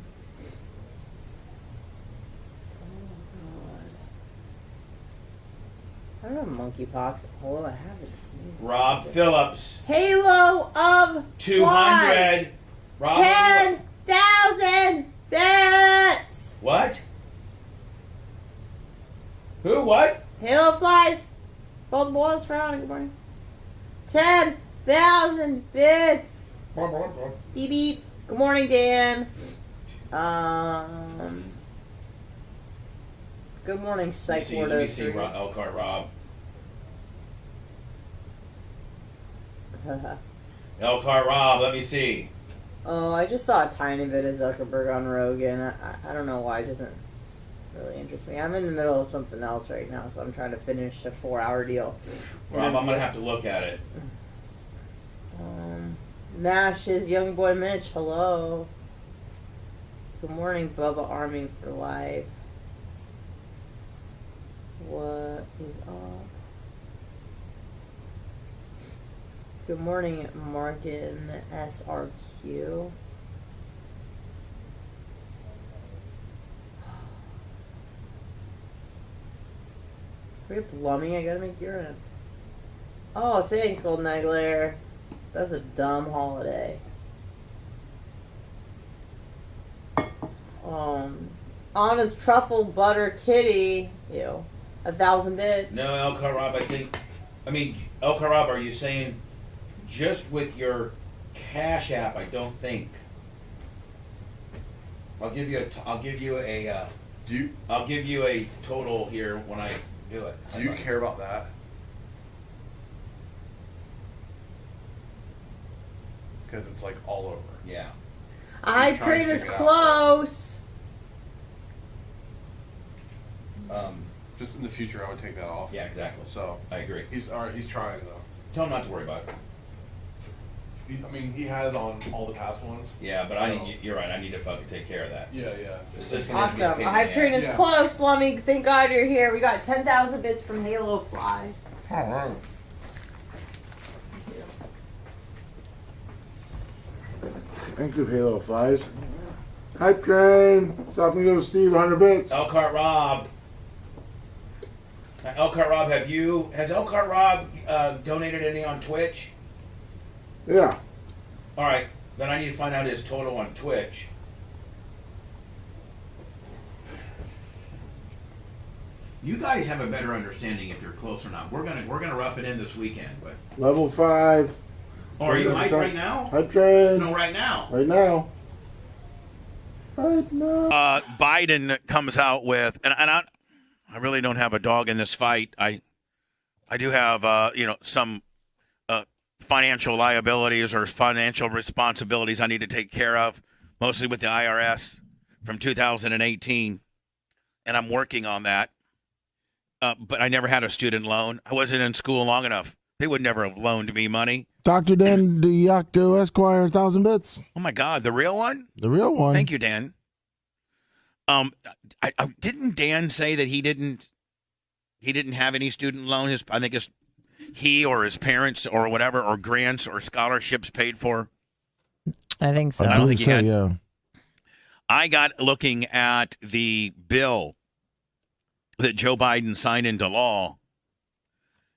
I don't have monkeypox. Although I haven't sneezed. Rob Phillips. Halo of 200. Rob. 10,000 bits. What? Who? What? Halo flies. Both boys frowning. Good morning. 10,000 bits. Beep beep. Good morning, Dan. Good morning, Psych Ward. Let me see Elkhart Rob. Elkhart Rob, let me see. Oh, I just saw a tiny bit of Zuckerberg on Rogan. I don't know why it doesn't really interest me. I'm in the middle of something else right now, so I'm trying to finish a 4-hour deal. Rob, I'm going to have to look at it. Nash's young boy Mitch, hello. Good morning, Bubba Army for life. What is up? Good morning, Morgan SRQ. Hurry up, Lummy, I gotta make urine. Oh, thanks, Golden Egg Lair. That's a dumb holiday. Honest Truffle Butter Kitty. Ew. 1,000 bits. No, Elkhart Rob, Elkhart Rob, are you saying just with your Cash App? I don't think. I'll give you a total here when I do it. Do you care about that? Because it's like all over. Yeah. I trade is close. Just in the future, I would take that off. Yeah, exactly. So I agree. He's all right. He's trying though. Tell him not to worry about it. He has on all the past ones. Yeah, but you're right. I need to fucking take care of that. Yeah, yeah. It's just gonna be a Awesome. pain in Hive the train ass. is close, Lummy. Thank God you're here. We got 10,000 bits from Halo Flies. All right. Thank you, Halo Flies. Hype train. Stop and go, Steve. 100 bits. Elkhart Rob. Elkhart Rob, has Elkhart Rob donated any on Twitch? Yeah. All right, then I need to find out his total on Twitch. You guys have a better understanding if you're close or not. We're gonna rough it in this weekend, but. Level 5. Oh, are you hyped right now? Hype train. No, right now. Right now. Right now. Biden comes out with, and I really don't have a dog in this fight. I do have some financial liabilities or financial responsibilities I need to take care of, mostly with the IRS from 2018, and I'm working on that. But I never had a student loan. I wasn't in school long enough. They would never have loaned me money. Dr. Dan Diaco Esquire, 1,000 bits. Oh my God, the real one? The real one. Thank you, Dan. Didn't Dan say that he didn't have any student loan? I think he or his parents or whatever, or grants or scholarships paid for. I think so. I don't think he had. Yeah. I got looking at the bill that Joe Biden signed into law,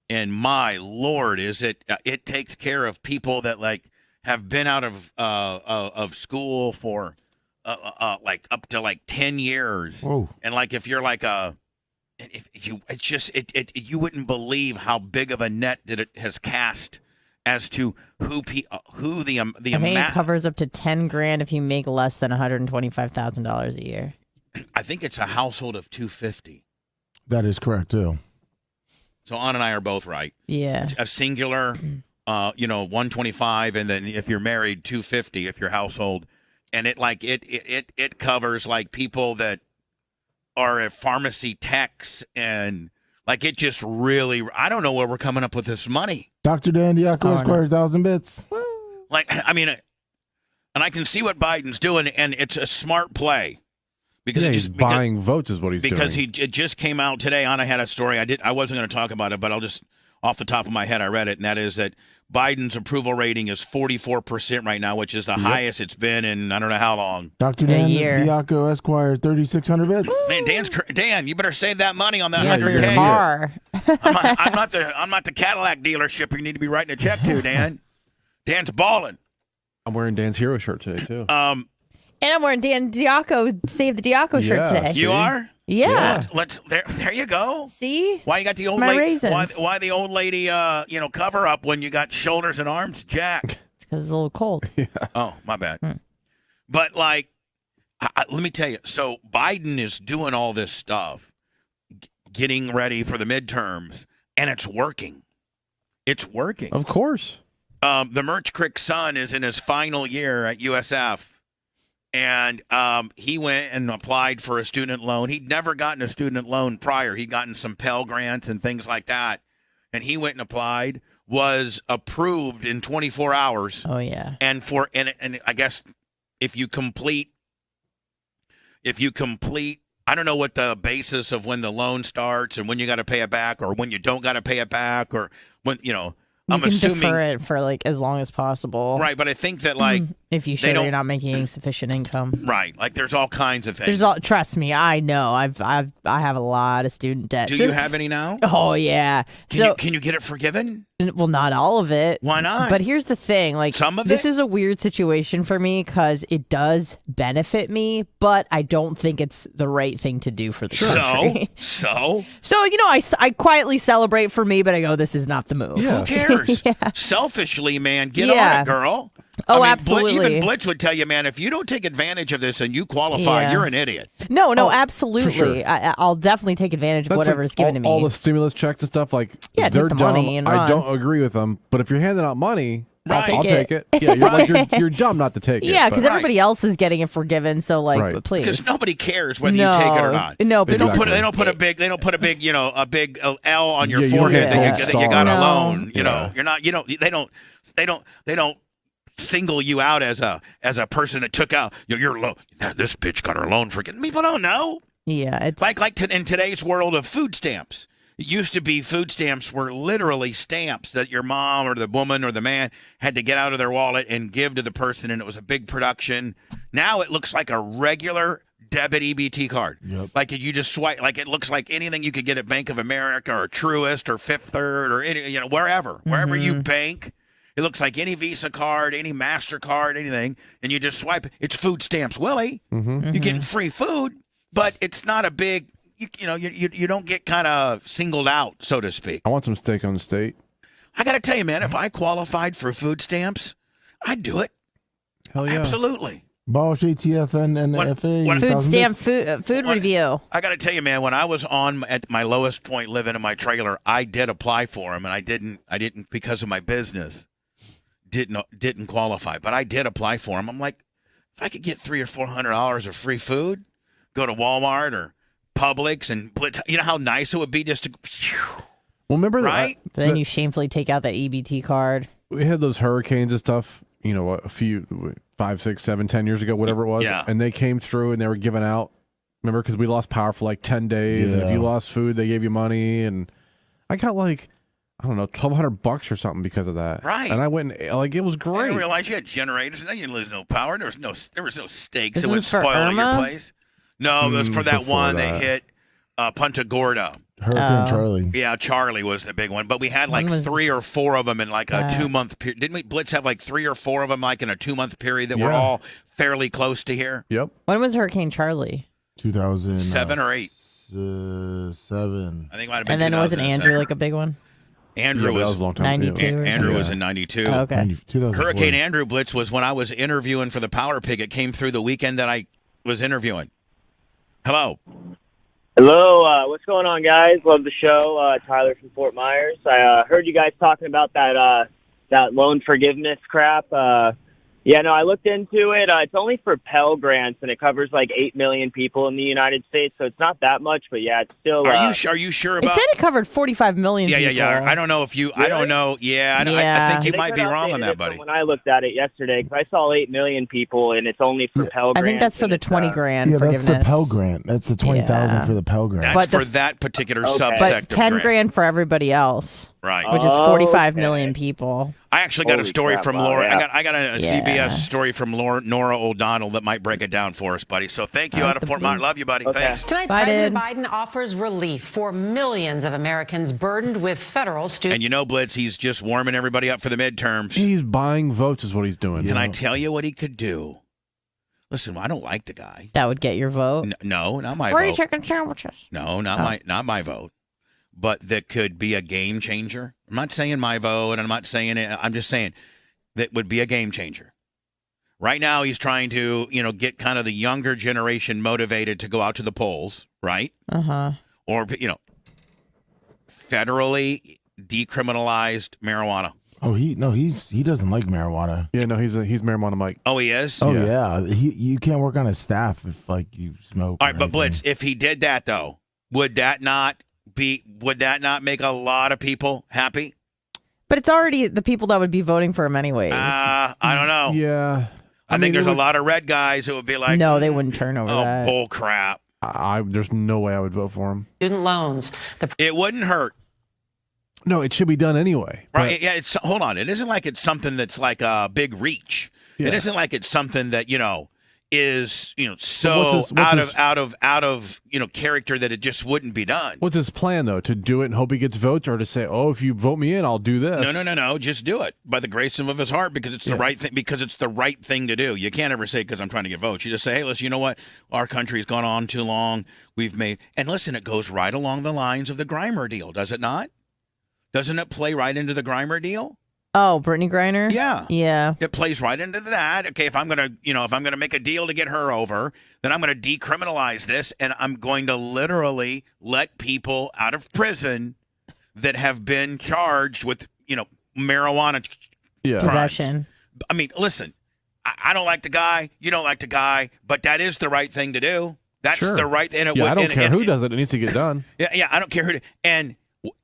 and my Lord, it takes care of people that have been out of school for up to 10 years. Whoa. And if you're you wouldn't believe how big of a net that it has cast as to who the I think it covers up to $10,000 if you make less than $125,000 a year. I think it's a household of 250. That is correct, too. So Ann and I are both right. Yeah. A singular, 125, and then if you're married, 250 if your household, and it covers people that are pharmacy techs, and like it just really, I don't know where we're coming up with this money. Dr. Dan Diaco Esquire, 1,000 bits. Like, I mean, and I can see what Biden's doing, and it's a smart play. Because he's buying votes is what he's doing. Because it just came out today. Anna had a story. I wasn't going to talk about it, but I'll just, off the top of my head, I read it, and that is that Biden's approval rating is 44% right now, which is the highest it's been in I don't know how long. Dr. Dan Diaco Esquire, 3,600 bits. Man, Dan, you better save that money on that for your 100K. car. I'm not the Cadillac dealership you need to be writing a check to, Dan. Dan's balling. I'm wearing Dan's hero shirt today too. And I'm wearing Dan Diaco, Save the Diaco shirt today. You are? Yeah. Let's there you go. See? Why you got the old my lady? raisins. Why the old lady? Cover up when you got shoulders and arms, Jack. It's because it's a little cold. Oh, my bad. But like, let me tell you. So Biden is doing all this stuff, getting ready for the midterms, and it's working. It's working. Of course. The Merch Crick son is in his final year at USF. And he went and applied for a student loan. He'd never gotten a student loan prior. He'd gotten some Pell Grants and things like that. And he went and applied, was approved in 24 hours. Oh, yeah. And I guess if you complete, I don't know what the basis of when the loan starts and when you got to pay it back or when you don't got to pay it back or when, I'm assuming defer it for like as long as possible. Right, but I think that like if you show you're not making sufficient income. Right, like there's all kinds of things. Trust me, I know. I have a lot of student debt. Do you have any now? Oh yeah. Can you get it forgiven? Well, not all of it. Why not? But here's the thing, like some of this is a weird situation for me because it does benefit me, but I don't think it's the right thing to do for the country. So I quietly celebrate for me, but I go, this is not the move. Yeah. Who cares? Selfishly, man, get on it, girl. Oh, absolutely. Even Blitz would tell you, man, if you don't take advantage of this and you qualify, you're an idiot. No, absolutely. Sure. I'll definitely take advantage of whatever is given to me. All the stimulus checks and stuff, like they're take the dumb. money and I don't agree with them, but if you're handing out money, right. I'll take it. Yeah, you're dumb not to take it. Yeah, because everybody else is getting it forgiven. So but please, because nobody cares whether you take it or not. No, they don't put a big L on your forehead that you got a loan. You're not. They don't single you out as a person that took out your loan. This bitch got her loan forgiven. People don't know. Yeah, it's like in today's world of food stamps. It used to be food stamps were literally stamps that your mom or the woman or the man had to get out of their wallet and give to the person, and it was a big production. Now it looks like a regular debit EBT card. Yep. Like you just swipe, like it looks like anything you could get at Bank of America or Truist or Fifth Third or any, wherever you bank. It looks like any Visa card, any MasterCard, anything, and you just swipe it. It's food stamps, Willie. You're getting free food, but it's not a big, you don't get kind of singled out, so to speak. I want some steak on the state. I got to tell you, man, if I qualified for food stamps, I'd do it. Hell yeah. Absolutely. Bosch, ATF, and FA. Food stamp food review. I got to tell you, man, when I was at my lowest point living in my trailer, I did apply for them, and I didn't because of my business. Didn't qualify, but I did apply for them. I'm like, if I could get $300 or $400 of free food, go to Walmart or Publix and Blitz, you know how nice it would be just to. Well, remember right? Then you shamefully take out that EBT card. We had those hurricanes and stuff. A few 5, 6, 7, 10 years ago, whatever it was, and they came through and they were giving out. Remember, because we lost power for like 10 days, and if you lost food, they gave you money, and I got like. I don't know, $1,200 or something because of that. Right. And I went, it was great. I didn't realize you had generators, and then you lose no power. There was no stakes that would spoil your place. No, it was for that one that hit Punta Gorda. Hurricane Charlie. Yeah, Charlie was the big one. But we had like 3 or 4 of them in like a 2-month period. Didn't we, Blitz, have like 3 or 4 of them like in a 2-month period that were all fairly close to here? Yep. When was Hurricane Charlie? 2007 or 8? 7. I think it might have been. And then wasn't Andrew like a big one? Andrew was a long time. 92. Andrew was in 92. Oh, okay. Hurricane Andrew, Blitz, was when I was interviewing for the Power Pig. It came through the weekend that I was interviewing. Hello. Hello. What's going on, guys? Love the show. Tyler from Fort Myers. I heard you guys talking about that loan forgiveness crap. Yeah, no, I looked into it. It's only for Pell Grants, and it covers like 8 million people in the United States, so it's not that much. But yeah, it's still. Are you sure It about? said it covered 45 million Yeah, people. I don't know if you. I don't know. Yeah, I Yeah. think you They might could be wrong update on it that, from buddy. When I looked at it yesterday, because I saw 8 million people, and it's only for Pell Grants. I think that's for the 20 grand Yeah, forgiveness. that's the Pell Grant. That's the 20,000 Yeah. for the Pell Grant. That's But for that particular subsect But of 10 grant. grand for everybody else, Right. which is 45 Okay. million people. I actually got a Holy story crap, from wow, Laura. yeah. I got a Yeah. CBS story from Nora O'Donnell that might break it down for us, buddy. So thank you out of Fort Mont. Love you, buddy. Okay. Thanks. Tonight, Biden. President Biden offers relief for millions of Americans burdened with federal student. And you know, Blitz, he's just warming everybody up for the midterms. He's buying votes is what he's doing. Can I tell you what he could do? Listen, I don't like the guy. That would get your vote. No, not my Free vote. chicken sandwiches. No, not my vote. But that could be a game changer. I'm not saying my vote, and I'm not saying it. I'm just saying that would be a game changer. Right now, he's trying to, get kind of the younger generation motivated to go out to the polls, right? Or, federally decriminalized marijuana. Oh, he doesn't like marijuana. Yeah, no, he's marijuana Mike. Oh, he is? Oh yeah, you can't work on his staff if you smoke. All right, but Blitz, if he did that though, would that not make a lot of people happy? But it's already the people that would be voting for him anyways. I don't know. Yeah. I think there's a lot of red guys who would be like, no, they wouldn't turn over that. bull crap. There's no way I would vote for him. Student loans. It wouldn't hurt. No, it should be done anyway. Right. Yeah. Hold on. It isn't like it's something that's like a big reach. Yeah. It isn't like it's something that, is, so what's out of character that it just wouldn't be done. What's his plan, though? To do it and hope he gets votes, or to say, oh, if you vote me in, I'll do this? No. Just do it by the grace of his heart because it's the right thing. Because it's the right thing to do. You can't ever say because I'm trying to get votes. You just say, hey, listen, you know what? Our country's gone on too long. And listen, it goes right along the lines of the Grimer deal, does it not? Doesn't it play right into the Grimer deal? Oh, Brittany Griner? Yeah. Yeah. It plays right into that. Okay, if I'm gonna make a deal to get her over, then I'm gonna decriminalize this, and I'm going to literally let people out of prison that have been charged with, marijuana crimes. Possession. I mean, listen, I don't like the guy. You don't like the guy, but that is the right thing to do. That's the right thing. I don't care who does it. It needs to get done. Yeah, I don't care who. And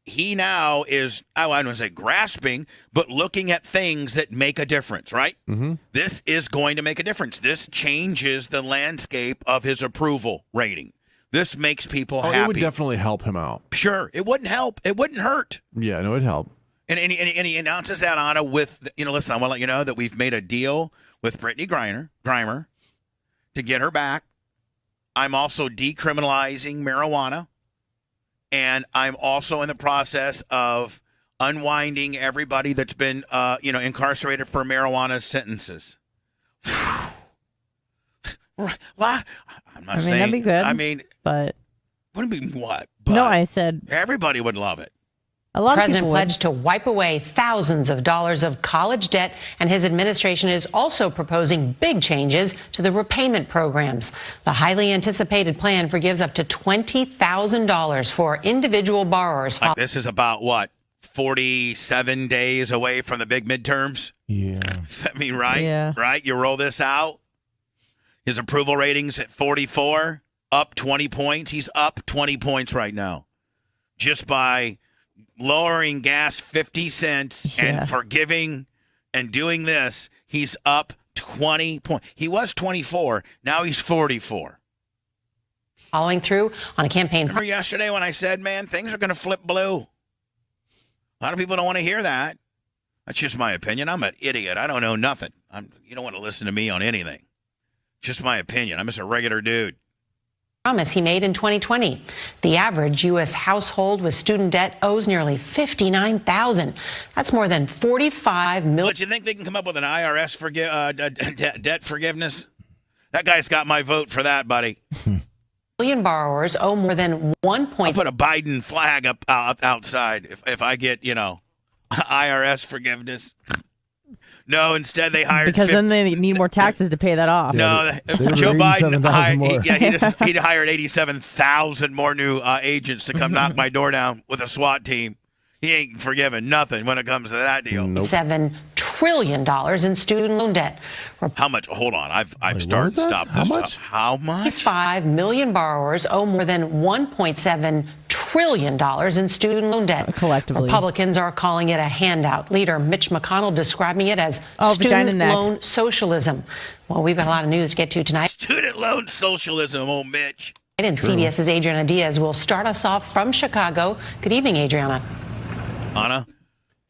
he now is, I don't want to say grasping, but looking at things that make a difference, right? Mm-hmm. This is going to make a difference. This changes the landscape of his approval rating. This makes people happy. It would definitely help him out. Sure. It wouldn't help. It wouldn't hurt. Yeah, no, it'd help. And he announces that on it with, listen, I want to let you know that we've made a deal with Brittany Grimer to get her back. I'm also decriminalizing marijuana. And I'm also in the process of unwinding everybody that's been, incarcerated for marijuana sentences. I'm not saying that'd be good. But wouldn't be what? But no, I said everybody would love it. A lot The president of people pledged to wipe away thousands of dollars of college debt, and his administration is also proposing big changes to the repayment programs. The highly anticipated plan forgives up to $20,000 for individual borrowers. This is about what? 47 days away from the big midterms? Yeah. I mean, right? Yeah. Right? You roll this out. His approval rating's at 44, up 20 points. He's up 20 points right now just by lowering gas 50 cents and forgiving and doing this. He's up 20 points. He was 24. Now he's 44. Following through on a campaign. Remember yesterday when I said, man, things are going to flip blue? A lot of people don't want to hear that. That's just my opinion. I'm an idiot. I don't know nothing. You don't want to listen to me on anything. Just my opinion. I'm just a regular dude. Promise he made in 2020. The average U.S. household with student debt owes nearly $59,000. That's more than $45 million. But you think they can come up with an IRS debt forgiveness? That guy's got my vote for that, buddy. Million borrowers owe more than I'll put a Biden flag up outside if I get, IRS forgiveness. No, instead they hired because then they need more taxes to pay that off. No, Joe Biden hired, he hired 87,000 more new agents to come knock my door down with a SWAT team. He ain't forgiving nothing when it comes to that deal. $7 trillion in student loan debt. How much? Hold on. I've Wait, started what is that? stopped How this much? stuff. How much? 5 million borrowers owe more than $1.7 trillion in student loan debt. Collectively. Republicans are calling it a handout. Leader Mitch McConnell describing it as vagina student neck. loan socialism. Well, we've got a lot of news to get to tonight. Student loan socialism, old Mitch. And CBS's Adriana Diaz will start us off from Chicago. Good evening, Adriana. Anna,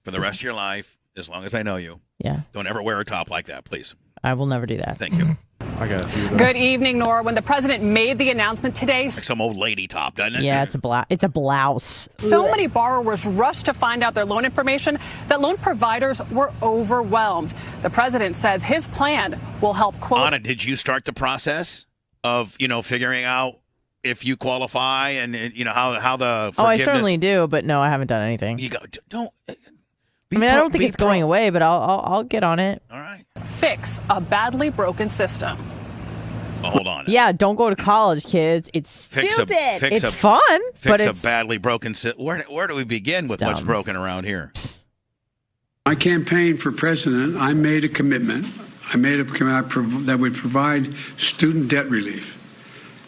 for the rest of your life, as long as I know you, Yeah, don't ever wear a top like that, please. I will never do that. Thank you. I got a few. Though. Good evening, Nora. When the president made the announcement today, Like some old lady top, doesn't it? Yeah, it's a blouse. so many borrowers rushed to find out their loan information that loan providers were overwhelmed. The president says his plan will help quote. Anna, did you start the process of, figuring out if you qualify and, how the forgiveness... Oh, I certainly do, but no, I haven't done anything. You go, don't... I mean, I don't think it's going away, but I'll get on it. All right. Fix a badly broken system. Oh, hold on. Yeah, don't go to college, kids. It's stupid. It's fun, but Fix it's a badly broken... Where do we begin with what's dumb. broken around here? My campaign for president, I made a commitment. I made a commitment that would provide student debt relief.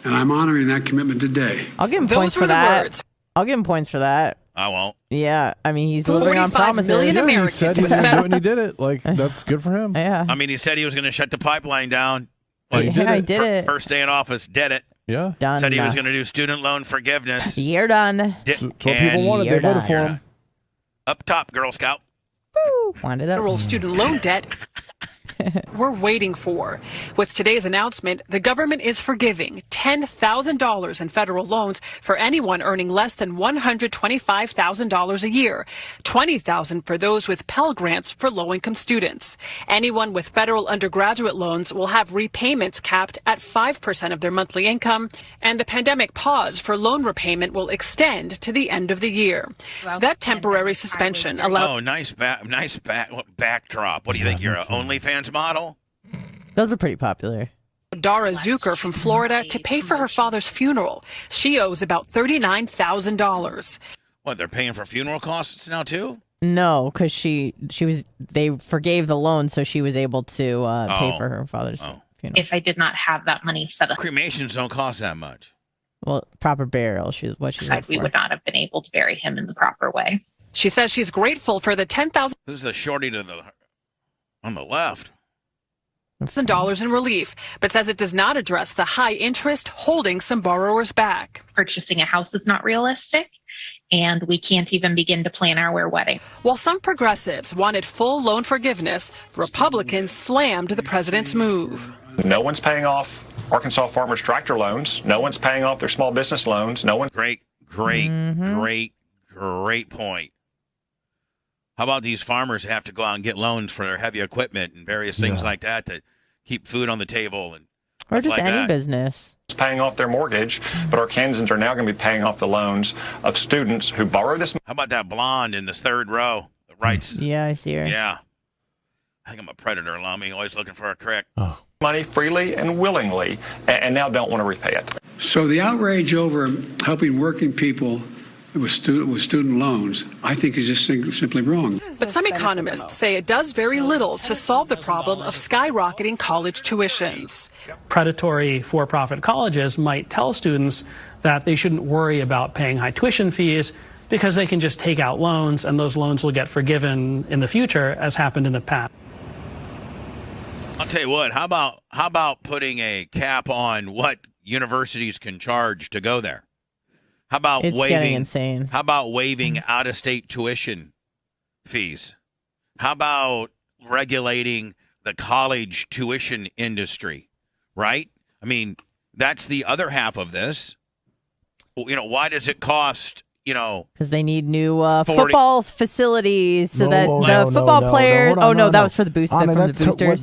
And I'm honoring that commitment today. I'll give him Those points were for the that. words. I'll give him points for that. I won't. Yeah, I mean, he's delivering on 45 promises. million He Americans said he was with going to do it, federal. and he did it. Like, that's good for him. Yeah. I mean, he said he was going to shut the pipeline down. Well, he did I it. did it. First day in office, did it. Yeah. Done. Said he was going to do student loan forgiveness. You're done. Did, That's what people wanted. They You're voted done. for him. Up top, Girl Scout. Woo, wind it up. Federal student loan debt we're waiting for. With today's announcement, the government is forgiving $10,000 in federal loans for anyone earning less than $125,000 a year, $20,000 for those with Pell Grants for low-income students. Anyone with federal undergraduate loans will have repayments capped at 5% of their monthly income, and the pandemic pause for loan repayment will extend to the end of the year. That temporary suspension allows... Oh, nice backdrop. What do you think? You're an OnlyFans model? Those are pretty popular. Dara Zucker from Florida to pay for her father's funeral. She owes about $39,000. What, they're paying for funeral costs now, too? No, because they forgave the loan, so she was able to pay for her father's funeral. If I did not have that money set up, cremations don't cost that much. Well, proper burial, we would not have been able to bury him in the proper way. She says she's grateful for the $10,000 Who's the shorty on the left? in relief, but says it does not address the high interest holding some borrowers back. Purchasing a house is not realistic, and we can't even begin to plan our wedding. While some progressives wanted full loan forgiveness, Republicans slammed the president's move. No one's paying off Arkansas farmers' tractor loans. No one's paying off their small business loans. No one. Great point. How about these farmers have to go out and get loans for their heavy equipment and various things like that to keep food on the table and or just like any that. business. It's paying off their mortgage, but Arkansans are now going to be paying off the loans of students who borrow this. How about that blonde in this third row that writes? Yeah, I see her. Yeah. I think I'm a predator, Lummy, always looking for a crick. Money freely and willingly, and now don't want to repay it. So the outrage over helping working people with student loans, I think is just simply wrong. But some economists say it does very little to solve the problem of skyrocketing college tuitions. Predatory for-profit colleges might tell students that they shouldn't worry about paying high tuition fees because they can just take out loans and those loans will get forgiven in the future, as happened in the past. I'll tell you what, how about putting a cap on what universities can charge to go there? How about It's getting insane. How about waiving out-of-state tuition fees? How about regulating the college tuition industry, right? I mean, that's the other half of this. Why does it cost, Because they need new football facilities so that the football players... that was for the boost from the boosters.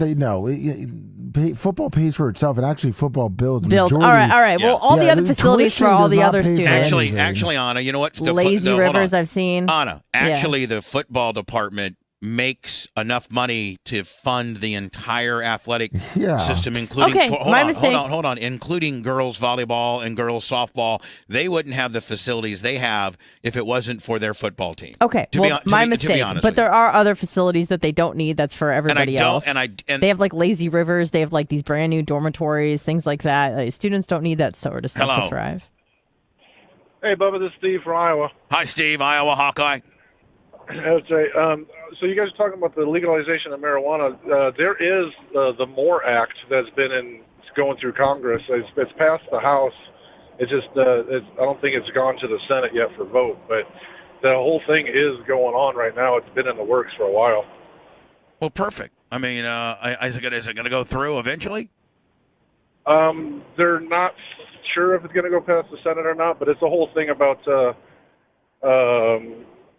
Football pays for itself, and actually football builds. All right. Well, all the other facilities for all the other students. Actually, Anna, you know what? Lazy Rivers I've seen. Anna, actually, the football department makes enough money to fund the entire athletic Yeah. system, including Okay, my mistake. hold on, including girls volleyball and girls softball. They wouldn't have the facilities they have if it wasn't for their football team. Okay, my mistake. To be honest But with you. there are other facilities that they don't need. That's for everybody else. And they have like lazy rivers. They have like these brand new dormitories, things like that. Students don't need that sort of stuff Hello. to thrive. Hey, Bubba, this is Steve from Iowa. Hi, Steve, Iowa Hawkeye. That's right. So you guys are talking about the legalization of marijuana. There is the MORE Act that's been going through Congress. It's passed the House. It's just I don't think it's gone to the Senate yet for vote. But the whole thing is going on right now. It's been in the works for a while. Well, perfect. I mean, is it going to go through eventually? They're not sure if it's going to go past the Senate or not, but it's a whole thing about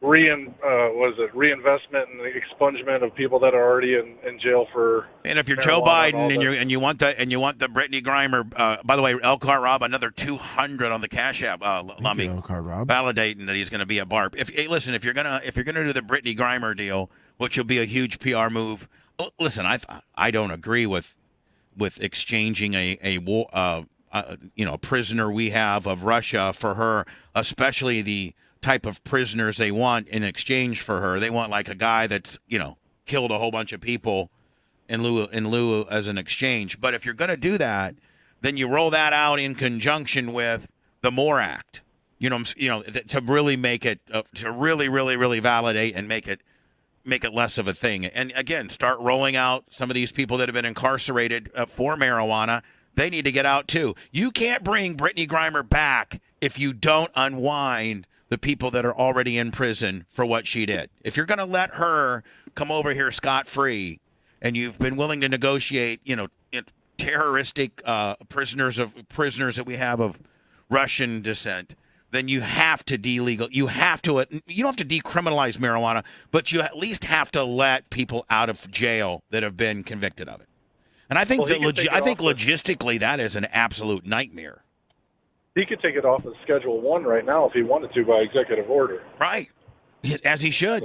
reinvestment and the expungement of people that are already in jail for. And if you're Joe Biden and you want the Brittany Grimer, by the way, Elkhart Rob, another 200 on the Cash App. Lummy, Elkhart Rob, validating that he's going to be at BARP. Listen, if you're gonna do the Brittany Grimer deal, which will be a huge PR move. Listen, I don't agree with exchanging a prisoner we have of Russia for her, especially the type of prisoners they want in exchange for her. They want like a guy that's, killed a whole bunch of people in lieu as an exchange. But if you're going to do that, then you roll that out in conjunction with the MORE Act. To really make it to really validate and make it less of a thing. And again, start rolling out some of these people that have been incarcerated for marijuana. They need to get out too. You can't bring Brittany Grimer back if you don't unwind the people that are already in prison for what she did. If you're going to let her come over here scot-free, and you've been willing to negotiate, terroristic prisoners that we have of Russian descent, then you have to you don't have to decriminalize marijuana, but you at least have to let people out of jail that have been convicted of it. And I think logistically that is an absolute nightmare. He could take it off of Schedule 1 right now if he wanted to by executive order. Right. As he should.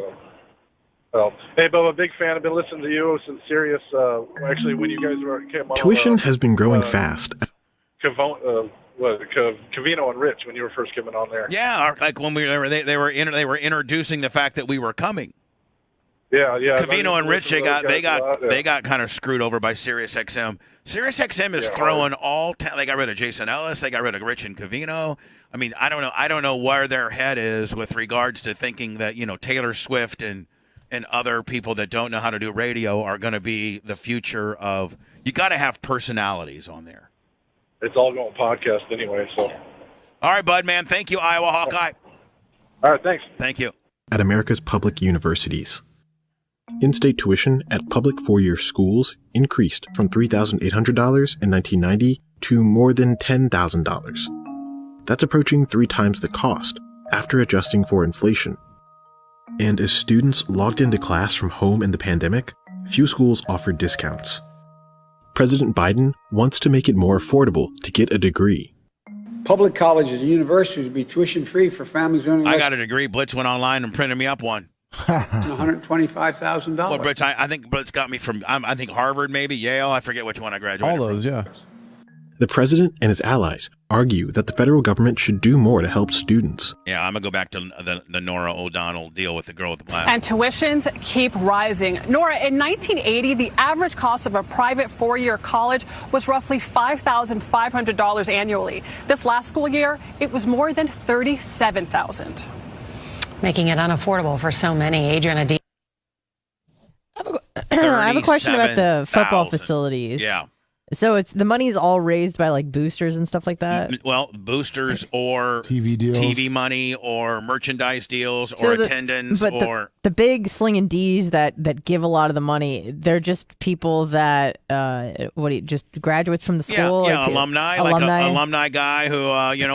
Hey, Bubba, big fan. I've been listening to you since Sirius. Actually, when you guys came on. Tuition has been growing fast. Cavino and Rich, when you were first coming on there. Yeah, like when they were introducing the fact that we were coming. Yeah. Cavino and Rich, they got kind of screwed over by Sirius XM. Sirius XM is throwing they got rid of Jason Ellis. They got rid of Rich and Cavino. I mean, I don't know where their head is with regards to thinking that Taylor Swift and other people that don't know how to do radio are going to be the future of. You got to have personalities on there. It's all going podcast anyway. So. All right, bud, man. Thank you, Iowa Hawkeye. All right, thanks. Thank you. At America's public universities. In-state tuition at public four-year schools increased from $3,800 in 1990 to more than $10,000. That's approaching 3 times the cost after adjusting for inflation. And as students logged into class from home in the pandemic, few schools offered discounts. President Biden wants to make it more affordable to get a degree. Public colleges and universities will be tuition-free for families earning less I got a degree. Blitz went online and printed me up one. $125,000. Well, Blitz, I think Blitz got me from, I think Harvard, maybe, Yale. I forget which one I graduated All those, from. yeah. The president and his allies argue that the federal government should do more to help students. Yeah, I'm going to go back to the Nora O'Donnell deal with the girl with the black. And tuitions keep rising. Nora, in 1980, the average cost of a private four-year college was roughly $5,500 annually. This last school year, it was more than $37,000. Making it unaffordable for so many. Adrian, I have a question about the football facilities. Yeah. So the money's all raised by like boosters and stuff like that? Well, boosters or TV deals, TV money or merchandise deals or attendance or the big sling and D's that give a lot of the money. They're just people that just graduates from the school. Yeah, alumni, like an alumni guy who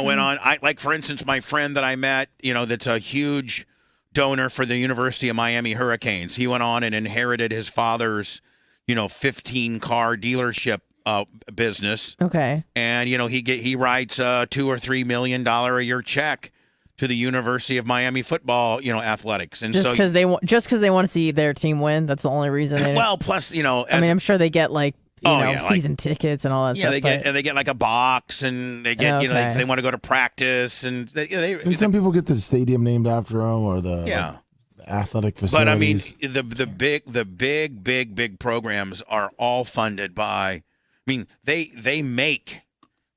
went on. For instance, my friend that I met, that's a huge donor for the University of Miami Hurricanes. He went on and inherited his father's 15-car dealership business. Okay. And he writes a $2 or $3 million a year check to the University of Miami football, athletics. And just because they want to see their team win. That's the only reason. Well, plus, I'm sure they get season tickets and all that stuff. They get like a box, and they get if they want to go to practice, and and some people get the stadium named after them or the athletic facilities. But I mean, the big programs are all funded by. I mean, they make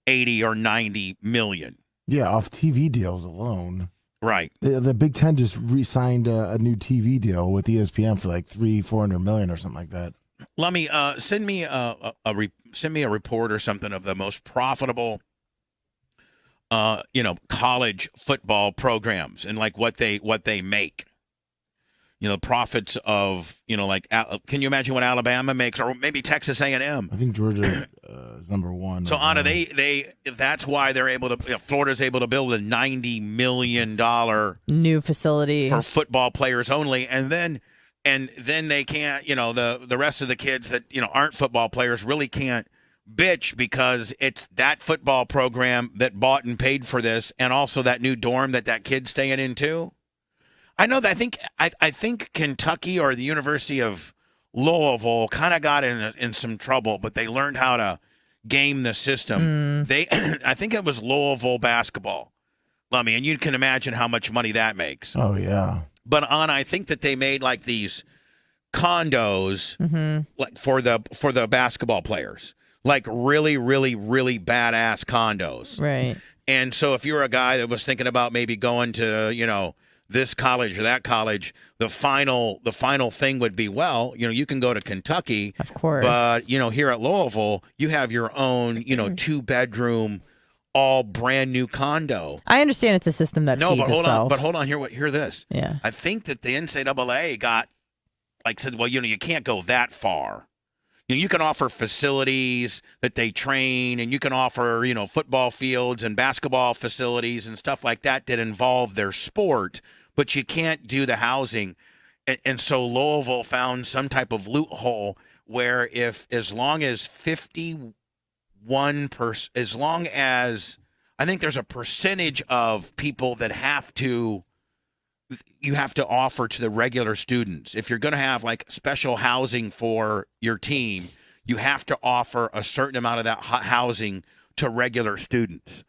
80 or 90 million. Yeah, off TV deals alone. Right. The Big Ten just re-signed a new TV deal with ESPN for like $300-400 million or something like that. Let me send me a report or something of the most profitable, college football programs and like what they make. Profits of can you imagine what Alabama makes, or maybe Texas A&M? I think Georgia is number one. So Anna, that's why they're able to. Florida's able to build a $90 million new facility for football players only, and then they can't. The rest of the kids that aren't football players really can't bitch because it's that football program that bought and paid for this, and also that new dorm that kid's staying in too. I know that I think Kentucky or the University of Louisville kind of got in some trouble, but they learned how to game the system. I think it was Louisville basketball, Lummy, and you can imagine how much money that makes. Oh yeah. But I think that they made like these condos like for the basketball players, like really, really, really badass condos. Right. And so if you're a guy that was thinking about maybe going to this college or that college, the final thing would be, you can go to Kentucky, of course, but here at Louisville, you have your own 2-bedroom, all brand new condo. I understand it's a system that feeds itself. But hold on, hear this. Yeah, I think that the NCAA said, well, you can't go that far. You can offer facilities that they train, and you can offer, football fields and basketball facilities and stuff like that involve their sport, but you can't do the housing. And so Louisville found some type of loophole where as long as I think there's a percentage of people that you have to offer to the regular students. If you're going to have like special housing for your team, you have to offer a certain amount of that housing to regular students.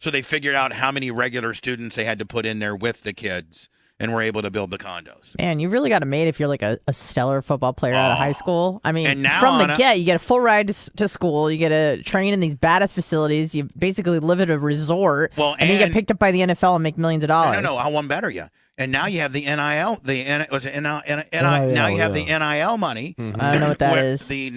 So they figured out how many regular students they had to put in there with the kids, and were able to build the condos. Man, you really got it made if you're like a stellar football player out of high school. I mean, now, from the get, you get a full ride to school. You get to train in these badass facilities. You basically live at a resort. Well, and you get picked up by the NFL and make millions of dollars. No, I want better you. And now you have the NIL. Now you have the NIL money. Mm-hmm. I don't know what that is. The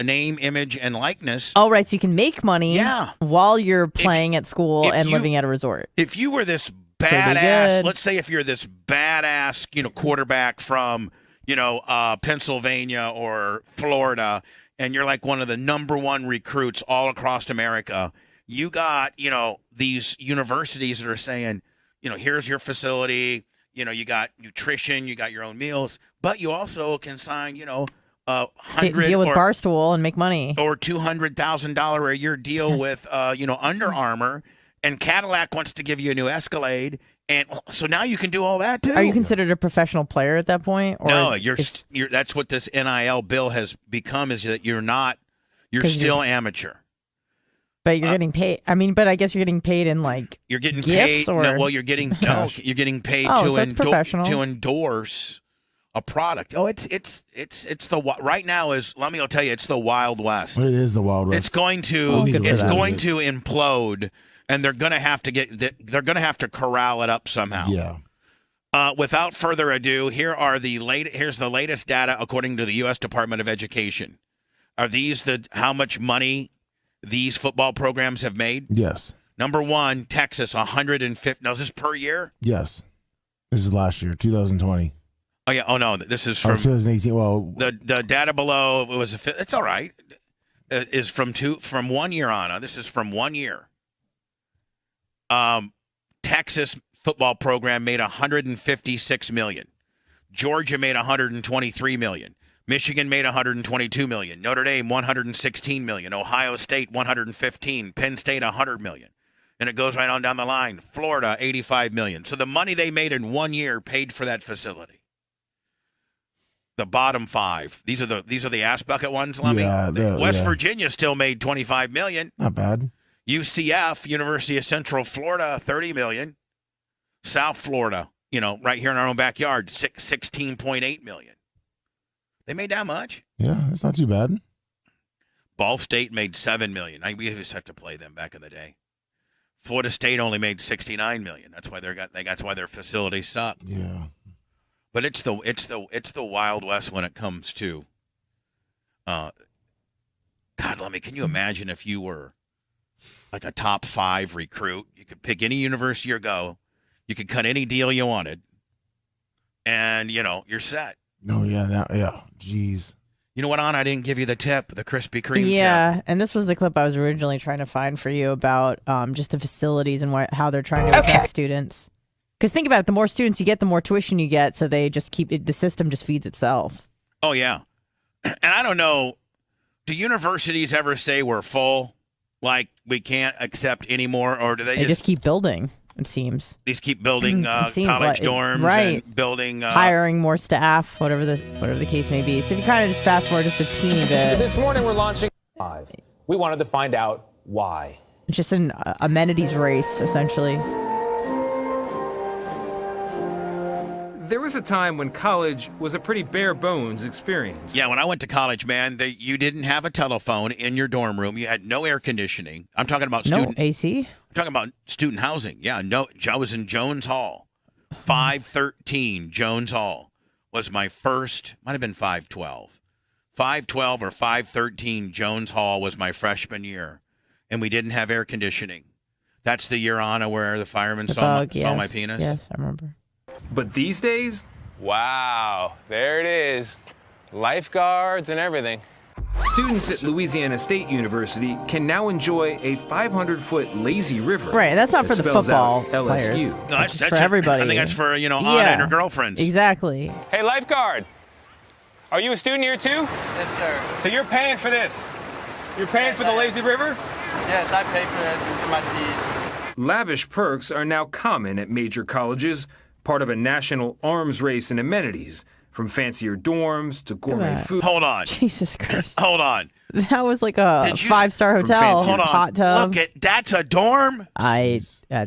name, image, and likeness. Oh, right. So you can make money while you're playing at school and living at a resort. If you were this badass, let's say if you're this badass, quarterback from, Pennsylvania or Florida, and you're like one of the number one recruits all across America, you got, these universities that are saying, here's your facility, you got nutrition, you got your own meals, but you also can sign, deal with Barstool and make money, or $200,000 a year deal with, Under Armour, and Cadillac wants to give you a new Escalade, and so now you can do all that too. Are you considered a professional player at that point? Or no, you're that's what this NIL bill has become, is that you're still amateur. But you're getting paid. I mean, but I guess you're getting paid in like you're getting gifts paid. or you're getting you're getting paid to endorse a product. Oh, it's the right now is. I'll tell you, it's the Wild West. It is the Wild West. It's going to implode, and they're going to have to corral it up somehow. Yeah. Without further ado, here's the latest data according to the U.S. Department of Education. Are these how much money these football programs have made? Yes. Number one, Texas, 150. No, is this per year? Yes. This is last year, 2020. Oh yeah. Oh no, this is from 2018. Well, the data below it's all right. Is from 1 year on. This is from 1 year. Texas football program made $156 million. Georgia made $123 million. Michigan made $122 million. Notre Dame $116 million. Ohio State $115 million. Penn State $100 million. And it goes right on down the line. Florida, $85 million. So the money they made in 1 year paid for that facility. The bottom 5. These are the ass bucket ones, Lummy. Yeah, West Virginia still made $25 million. Not bad. UCF, University of Central Florida, $30 million. South Florida, right here in our own backyard, $16.8 million. They made that much. Yeah, that's not too bad. Ball State made $7 million. We used to have to play them back in the day. Florida State only made $69 million. That's why that's why their facilities suck. Yeah. But it's the Wild West when it comes to God, Lemmy, can you imagine if you were like a top 5 recruit? You could pick any university or go. You could cut any deal you wanted. And, you're set. Oh, yeah. Jeez. You know what, Anna? I didn't give you the tip, the Krispy Kreme tip. Yeah, and this was the clip I was originally trying to find for you about just the facilities and how they're trying to attract students. Because think about it, the more students you get, the more tuition you get, so they just keep it, the system just feeds itself. Oh, yeah. And I don't know, do universities ever say we're full, like we can't accept anymore, or do they just keep building, it seems. They just keep building college dorms right. and building... hiring more staff, whatever the case may be. So if you kind of just fast forward just a teeny bit. This morning we're launching live. We wanted to find out why. It's just an amenities race, essentially. There was a time when college was a pretty bare bones experience. Yeah, when I went to college, man, you didn't have a telephone in your dorm room. You had no air conditioning. I'm talking about no AC. I'm talking about student housing. Yeah, no. I was in Jones Hall, 513 Jones Hall was my first. Might have been 512, 512 or 513 Jones Hall was my freshman year, and we didn't have air conditioning. That's the year, Anna, where the fireman saw my penis. Yes, I remember. But these days, wow, there it is. Lifeguards and everything. Students at Louisiana State University can now enjoy a 500-foot lazy river. Right, that's not for the football players. LSU. No, that's for everybody. I think that's for, Anna and her girlfriends. Exactly. Hey, lifeguard, are you a student here too? Yes, sir. So you're paying for this? You're paying for the lazy river? Yes, I pay for this. It's in my fees. Lavish perks are now common at major colleges, part of a national arms race in amenities, from fancier dorms to gourmet food. Hold on. Jesus Christ. Hold on. That was like a 5-star hotel. Hold on. Hot tub. Look, that's a dorm? That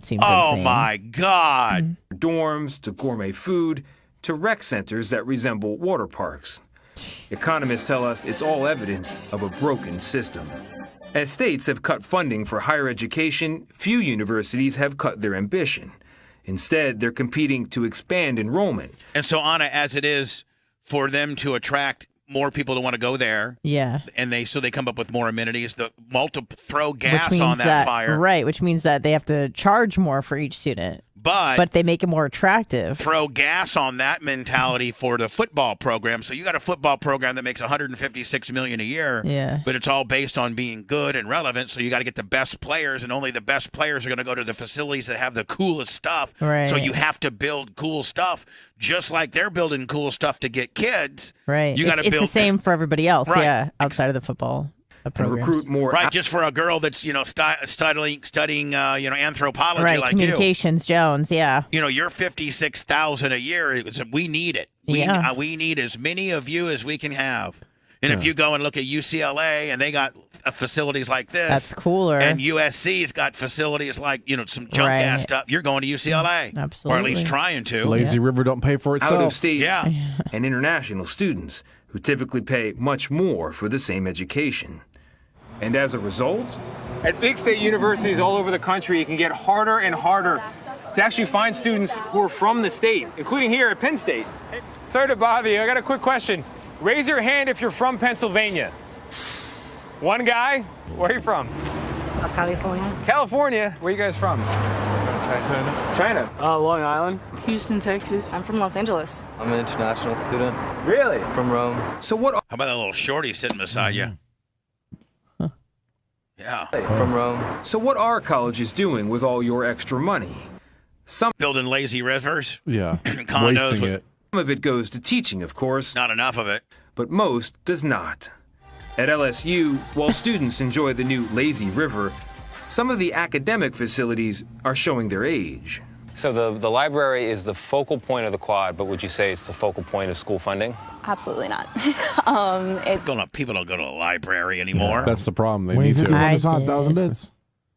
seems insane. Oh, my God. Dorms to gourmet food to rec centers that resemble water parks. Economists tell us it's all evidence of a broken system. As states have cut funding for higher education, few universities have cut their ambition. Instead, they're competing to expand enrollment. And so, Anna, as it is for them to attract more people to want to go there, and they come up with more amenities, throw gas on that fire. Right, which means that they have to charge more for each student. But they make it more attractive. Throw gas on that mentality for the football program. So you got a football program that makes $156 million a year, but it's all based on being good and relevant. So you got to get the best players, and only the best players are going to go to the facilities that have the coolest stuff. Right. So you have to build cool stuff, just like they're building cool stuff to get kids. Right. You got to build. It's the same for everybody else. Right. Yeah, outside of the football. Recruit more. Right, just for a girl that's studying anthropology right, like Communications Jones, yeah. You're $56,000 a year. We need it. We need as many of you as we can have. And if you go and look at UCLA and they got facilities like this, that's cooler. And USC's got facilities like some junk ass stuff. You're going to UCLA, absolutely, or at least trying to. Lazy River don't pay for itself. Out of state, and international students who typically pay much more for the same education. And as a result, at big state universities all over the country, it can get harder and harder to actually find students who are from the state, including here at Penn State. Hey, sorry to bother you. I got a quick question. Raise your hand if you're from Pennsylvania. One guy? Where are you from? California. California? Where are you guys from? China. Long Island. Houston, Texas. I'm from Los Angeles. I'm an international student. Really? From Rome. So what? How about that little shorty sitting beside you? Yeah. From Rome. So what are colleges doing with all your extra money? Some building lazy rivers. Yeah. Condos. Wasting it. Some of it goes to teaching, of course. Not enough of it. But most does not. At LSU, while students enjoy the new lazy river, Some of the academic facilities are showing their age. So the library is the focal point of the quad, but would you say it's the focal point of school funding? Absolutely not. People don't go to the library anymore. That's the problem. They need to. 1,000 bits.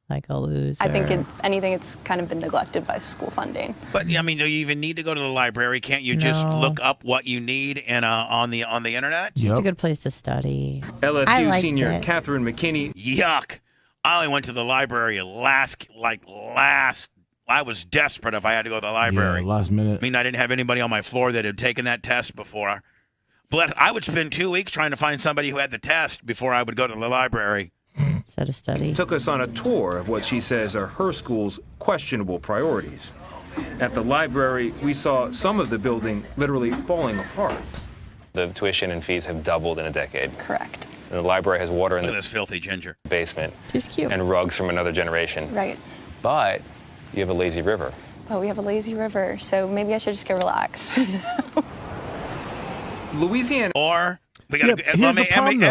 Like a loser. I think if anything, it's kind of been neglected by school funding. But I mean, do you even need to go to the library? Can't you just look up what you need on the internet? Just a good place to study. LSU senior Catherine McKinney. Yuck! I only went to the library last. I was desperate if I had to go to the library. Yeah, last minute. I mean, I didn't have anybody on my floor that had taken that test before. But I would spend 2 weeks trying to find somebody who had the test before I would go to the library. Set a study. Took us on a tour of what she says are her school's questionable priorities. At the library, we saw some of the building literally falling apart. The tuition and fees have doubled in a decade. Correct. And the library has water in Look the at this filthy ginger basement. She's cute. And rugs from another generation. Right. But you have a lazy river. Oh, we have a lazy river, so maybe I should just go relax. Louisiana. Or we got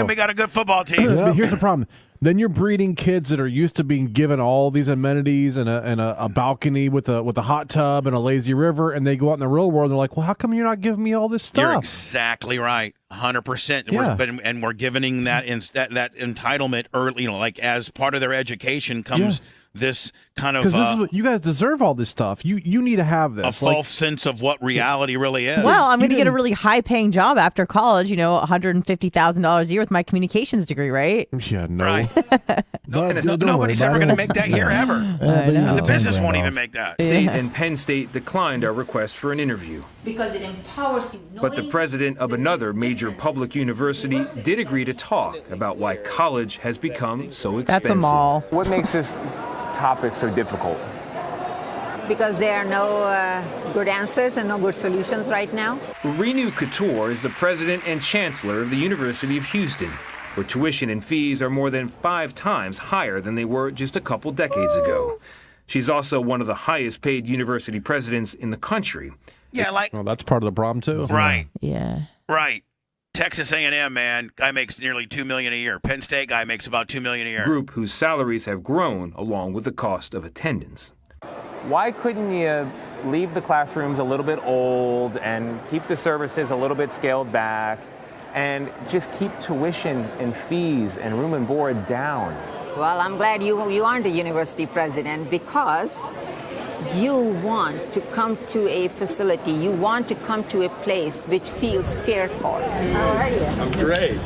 we got a good football team. But here's the problem. Then you're breeding kids that are used to being given all these amenities and a balcony with a hot tub and a lazy river, and they go out in the real world and they're like, well, how come you're not giving me all this stuff? You're exactly right, 100%. Yeah. And we're giving that that entitlement early, like as part of their education comes. Yeah. This kind of because this is what you guys deserve all this stuff. You need to have this a false sense of what reality really is. Well, I'm going to get a really high-paying job after college. $150,000 a year with my communications degree, right? Yeah, no. Right. Nobody's ever going to make that here ever. The business won't even make that. State and Penn State declined our request for an interview. Because it empowers you. But the president of another major public university did agree to talk about why college has become so expensive. That's a mall. What makes this topic so difficult? Because there are no good answers and no good solutions right now. Renu Couture is the president and chancellor of the University of Houston, where tuition and fees are more than 5 times higher than they were just a couple decades ago. She's also one of the highest paid university presidents in the country. Yeah, well, that's part of the problem too. Right. Yeah. Right. Texas A&M, man, guy makes nearly $2 million a year. Penn State guy makes about $2 million a year. Group whose salaries have grown along with the cost of attendance. Why couldn't you leave the classrooms a little bit old and keep the services a little bit scaled back and just keep tuition and fees and room and board down? Well, I'm glad you aren't a university president because you want to come to a facility, you want to come to a place which feels cared for. How are you? I'm great.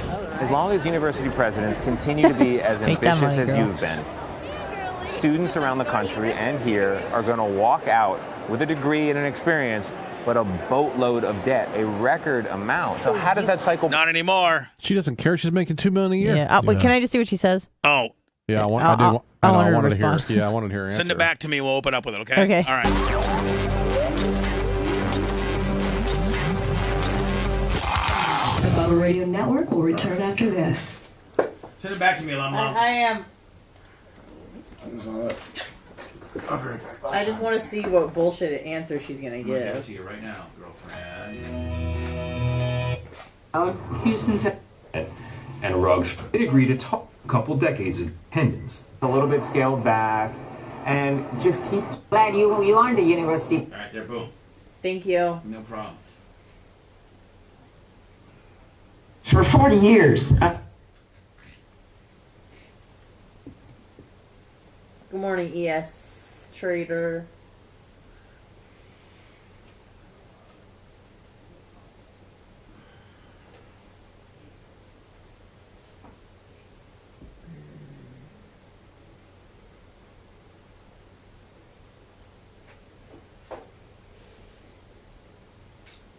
As long as university presidents continue to be as ambitious as you've been, students around the country and here are going to walk out with a degree and an experience, but a boatload of debt, a record amount. So how does that cycle? Not anymore. She doesn't care. She's making $2 million a year. Yeah. Wait, can I just see what she says? Oh. Yeah, I wanted to hear. Yeah, I wanted to hear her answer. Send it back to me. We'll open up with it. Okay. Okay. All right. The Bubba Radio Network will return after this. Send it back to me, Mom. I am. I'll be right back. I just want to see what bullshit answer she's gonna give. I'll give it to you right now, girlfriend. Houston, And rugs. It agreed to talk a couple decades of attendance. A little bit scaled back and just keep. Glad you aren't a university. All right, there, boom. Thank you. No problem. For 40 years. Good morning, ES Trader.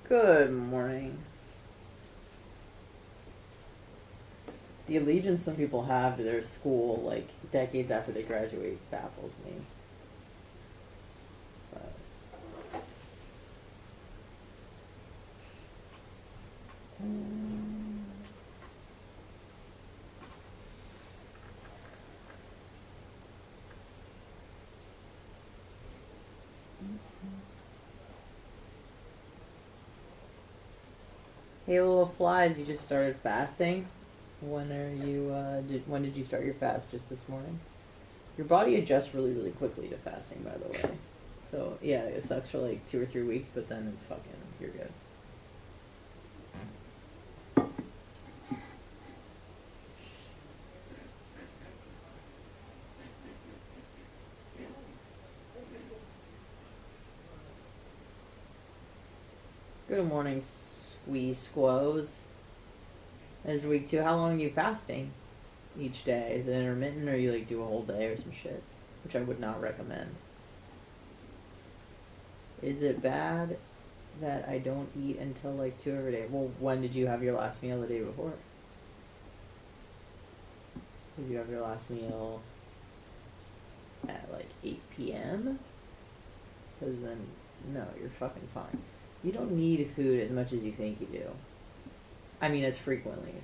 Good morning. The allegiance some people have to their school, like decades after they graduate, baffles me. But... Hey, little flies! You just started fasting. When are you? When did you start your fast? Just this morning? Your body adjusts really, really quickly to fasting, by the way. So, yeah, it sucks for like 2 or 3 weeks, but then it's fucking, you're good. Good morning, squeeze squoze. It's week 2. How long are you fasting each day? Is it intermittent or you like do a whole day or some shit? Which I would not recommend. Is it bad that I don't eat until like 2 every day? Well, when did you have your last meal the day before? Did you have your last meal at like 8 p.m.? Because then, no, you're fucking fine. You don't need food as much as you think you do. I mean, as frequently.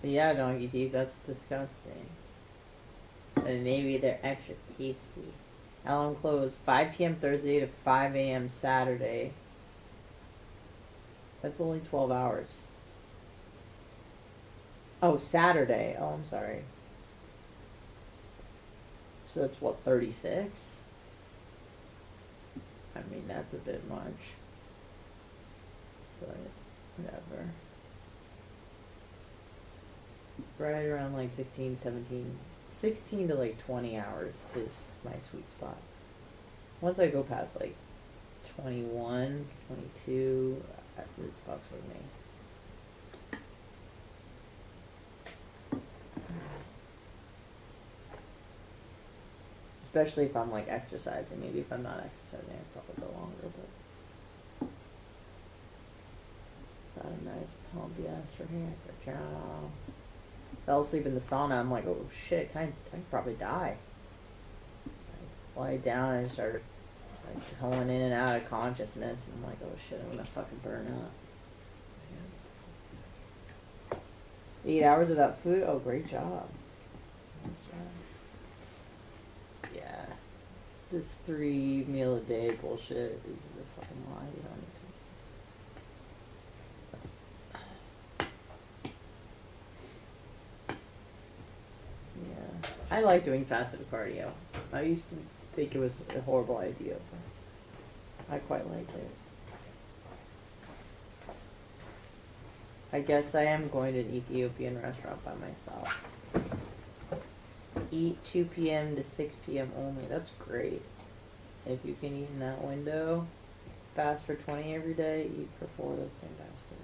But yeah, donkey teeth, that's disgusting. And maybe they're extra tasty. Alum closed 5 p.m. Thursday to 5 a.m. Saturday. That's only 12 hours. Oh, Saturday. Oh, I'm sorry. So that's what, 36? I mean, that's a bit much. But, whatever. Right around like 16, 17, 16 to like 20 hours is my sweet spot. Once I go past like 21, 22, that really fucks with me. Especially if I'm like exercising. Maybe if I'm not exercising, I'd probably go longer, but got a nice pump yesterday for job. Fell asleep in the sauna. I'm like, oh shit, I could probably die. I lie down and I started like going in and out of consciousness, and I'm like, oh shit, I'm gonna fucking burn up. 8 hours without food? Oh, great job. Nice job. Yeah. This 3 meal a day bullshit is a fucking lie. You don't need to. Yeah. I like doing fasted cardio. I used to think it was a horrible idea, but I quite like it. I guess I am going to an Ethiopian restaurant by myself. Eat 2 p.m. to 6 p.m. only. That's great. If you can eat in that window, fast for 20 every day, eat for 4, that's fantastic.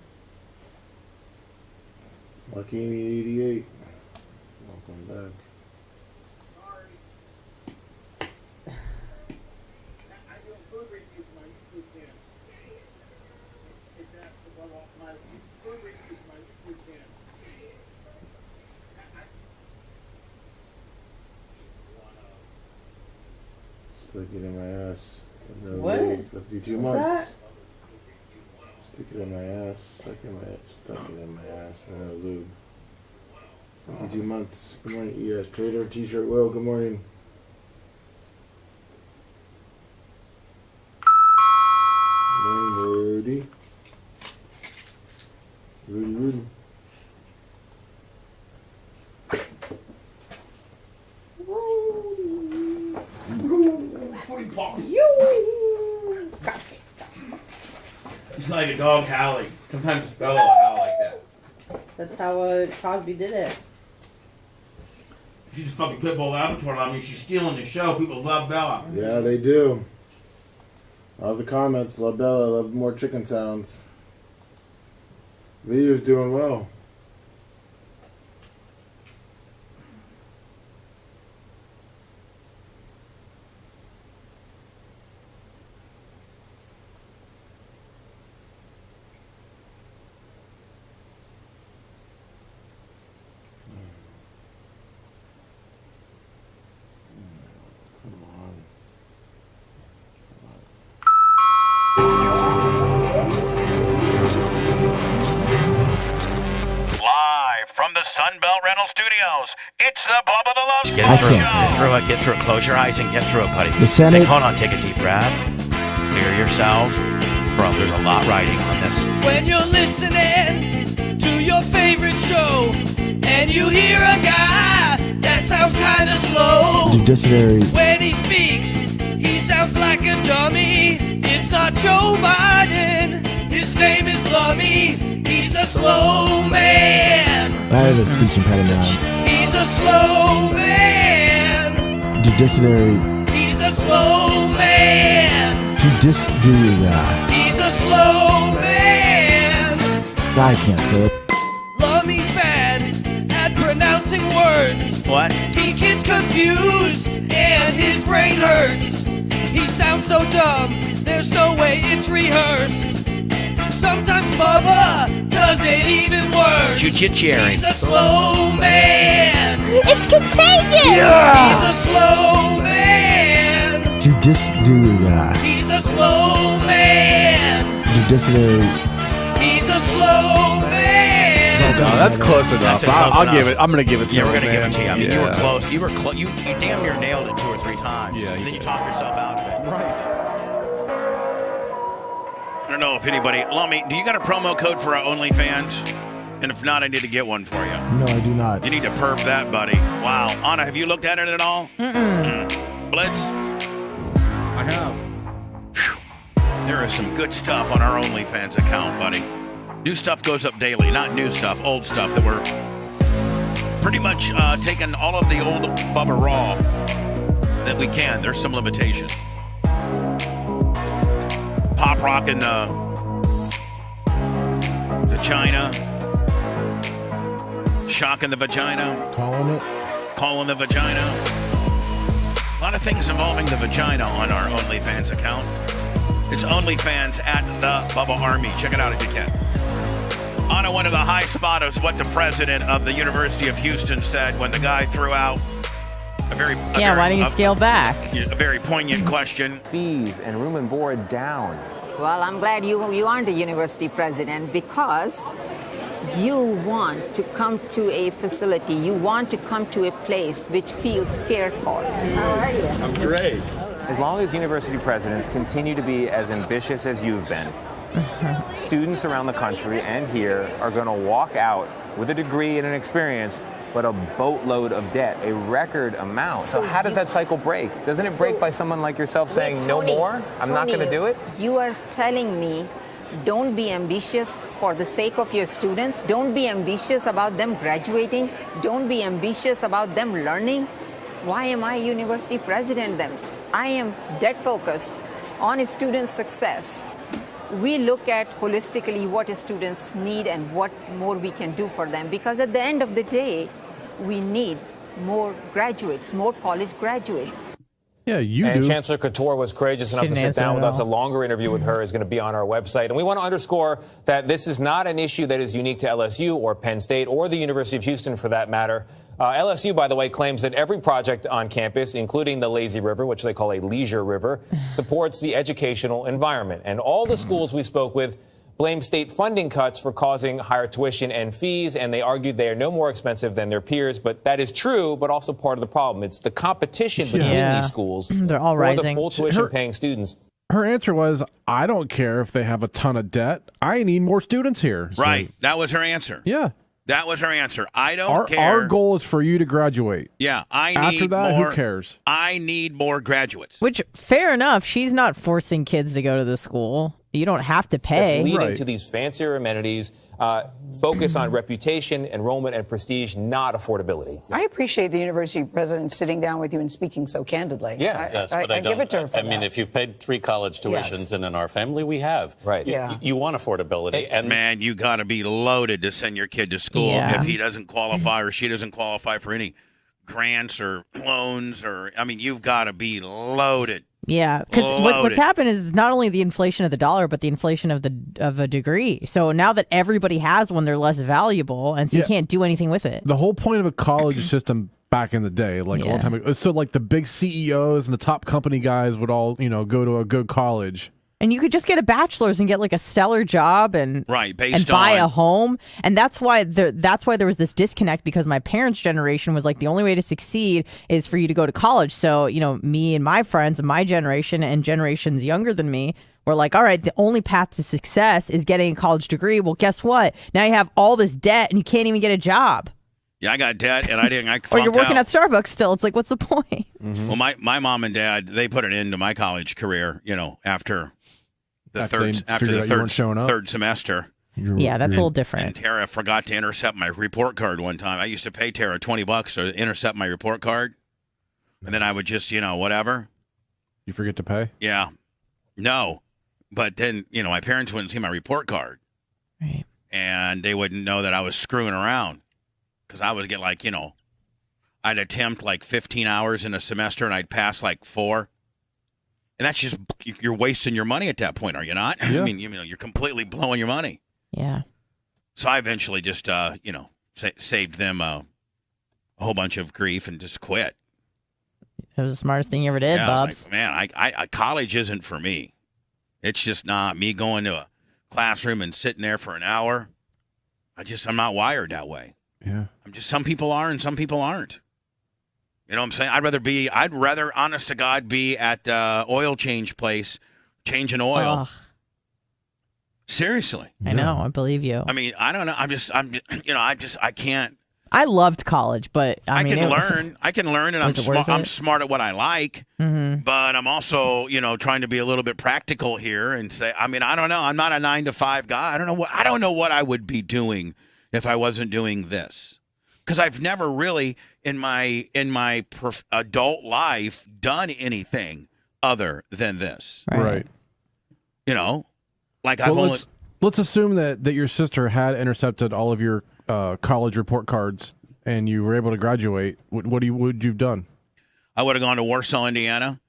Lucky 88. Welcome back. Stick it in my ass. No what? Lube. 52 months. Stick it in my ass. Stuck it in my ass for no lube. 52 months. Good morning, ES Trader. T-shirt Will. Good morning. Good morning, Rudy. Rudy. He's like a dog howling. Sometimes Bella will howl like that. That's how Cosby did it. She's fucking Pitbull Laboratory. I mean, she's stealing the show. People love Bella. Yeah, they do. Love the comments. Love Bella. Love more chicken sounds. Video's doing well. Sunbelt Rental Studios. It's the Bubba the Love Show. Get through it. Close your eyes and get through it, buddy. The Senate. Hold on. Take a deep breath. Clear yourself. There's a lot riding on this. When you're listening to your favorite show and you hear a guy that sounds kind of slow. Judiciary. When he speaks, he sounds like a dummy. It's not Joe Biden. His name is Lummy. He's a slow man. I have a speech impediment. He's a slow man. Judiciary. He's a slow man. Judiciary. He's a slow man. I can't say it. Lummy's bad at pronouncing words. What? He gets confused and his brain hurts. He sounds so dumb, there's no way it's rehearsed. Sometimes Bubba does it even worse. Judiciary. He's a slow man. It's contagious. He's a slow man. Judiciary. He's a slow man. Judiciary. He's a slow man. No, that's close enough. I'll give it. I'm going to give it to Yeah, him. we're going to give man. it to you. I mean, you were Yeah. close. You damn near nailed it 2 or 3 times. Yeah, And you then you did. talk yourself out of it. Right. I don't know if anybody. Lummy, do you got a promo code for our OnlyFans? And if not, I need to get one for you. No, I do not. You need to perp that, buddy. Wow. Anna, have you looked at it at all? Blitz? I have. There is some good stuff on our OnlyFans account, buddy. New stuff goes up daily, not new stuff, old stuff that we're pretty much taking all of the old Bubba Raw that we can. There's some limitations. Pop rock in the vagina. Shock in the vagina. Calling the vagina. A lot of things involving the vagina on our OnlyFans account. It's OnlyFans at the Bubba Army. Check it out if you can. Anna, one of the high spot is what the president of the University of Houston said when the guy threw out why didn't you scale back? A very poignant question. Fees and room and board down. Well, I'm glad you aren't a university president because you want to come to a facility, you want to come to a place which feels cared for. How are you? I'm great. As long as university presidents continue to be as ambitious as you've been, students around the country and here are going to walk out with a degree and an experience, but a boatload of debt, a record amount. So how does that cycle break? Doesn't it break by someone like yourself saying, Tony, no more? I'm not going to do it? You are telling me don't be ambitious for the sake of your students. Don't be ambitious about them graduating. Don't be ambitious about them learning. Why am I university president then? I am dead focused on a student's success. We look at holistically what students need and what more we can do for them, because at the end of the day, we need more graduates, more college graduates. Yeah, you and do. Chancellor Couture was courageous enough to Didn't sit answer down at with us. A all. longer interview with her is going to be on our website. And we want to underscore that this is not an issue that is unique to LSU or Penn State or the University of Houston for that matter. LSU, by the way, claims that every project on campus, including the lazy river, which they call a leisure river, supports the educational environment. And all the schools we spoke with blame state funding cuts for causing higher tuition and fees, and they argued they are no more expensive than their peers. But that is true, but also part of the problem. It's the competition between these schools They're all for rising. the full tuition-paying students. Her answer was, I don't care if they have a ton of debt. I need more students here. So, Right. That was her answer. Yeah. That was her answer. I don't care. Our goal is for you to graduate. Yeah, I need After that, more. who cares? I need more graduates. Which, fair enough. She's not forcing kids to go to the school. You don't have to pay. That's leading to these fancier amenities, focus on reputation, enrollment, and prestige, not affordability. I appreciate the university president sitting down with you and speaking so candidly. Yes, but I give it to her for I mean, that. if you've paid 3 college tuitions, Yes. and in our family we have, right? You want affordability, and Man, you got to be loaded to send your kid to school Yeah. if he doesn't qualify or she doesn't qualify for any grants or loans you've got to be loaded. Yeah, because what's Loaded. happened is not only the inflation of the dollar, but the inflation of a degree. So now that everybody has one, they're less valuable, and so you can't do anything with it. The whole point of a college system back in the day, like a long time ago, so like the big CEOs and the top company guys would all, go to a good college. And you could just get a bachelor's and get like a stellar job and based buy on a home. And that's why there was this disconnect, because my parents' generation was like, the only way to succeed is for you to go to college. So, me and my friends and my generation and generations younger than me were like, all right, the only path to success is getting a college degree. Well, guess what? Now you have all this debt and you can't even get a job. Yeah, I got debt and I didn't. Or you're working at Starbucks still. It's like, what's the point? Mm-hmm. Well, my mom and dad, they put an end to my college career, after the third semester. Yeah, that's a little different. And Tara forgot to intercept my report card one time. I used to pay Tara $20 to intercept my report card. And then I would just, whatever. You forget to pay? Yeah. No. But then, my parents wouldn't see my report card. Right. And they wouldn't know that I was screwing around. Because I would get I'd attempt 15 hours in a semester and I'd pass 4. And that's just, you're wasting your money at that point, are you not? Yeah. I mean, you're completely blowing your money. Yeah. So I eventually just, saved them a whole bunch of grief and just quit. It was the smartest thing you ever did, Yeah, Bubs. Man, I college isn't for me. It's just not me going to a classroom and sitting there for an hour. I'm not wired that way. Yeah. Some people are and some people aren't. You know what I'm saying? I'd rather, honest to God, be at oil change place, changing oil. Ugh. Seriously. I know. I believe you. I mean, I don't know. I can't. I loved college, but I can learn, and I'm smart at what I like. Mm-hmm. But I'm also, trying to be a little bit practical here and say, I don't know. I'm not a 9-to-5 guy. I don't know what I would be doing if I wasn't doing this. Because I've never really in my adult life done anything other than this. Right. Let's assume that your sister had intercepted all of your college report cards and you were able to graduate. What would you have done? I would have gone to Warsaw, Indiana,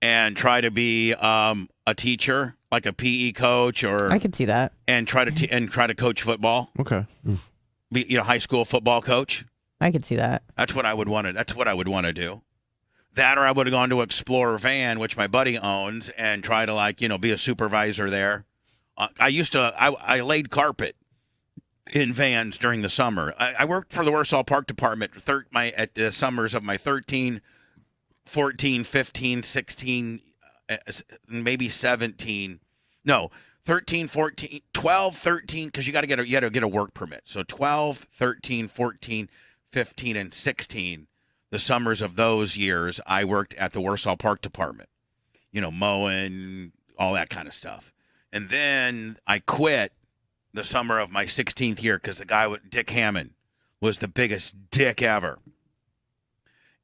and try to be a teacher, like a PE coach, or I could see that, and try to coach football. Okay. Be high school football coach. I could see that. That's what I would want to. That's what I would want to do. That, or I would have gone to Explorer Van, which my buddy owns, and try to be a supervisor there. I laid carpet in vans during the summer. I worked for the Warsaw Park Department at the summers of my 13, 14, 15, 16, maybe 17. No, 13, 14, 12, 13, because you had to get a work permit. So 12, 13, 14, 15, and 16, the summers of those years, I worked at the Warsaw Park Department, mowing, all that kind of stuff. And then I quit the summer of my 16th year because the guy, Dick Hammond, was the biggest dick ever.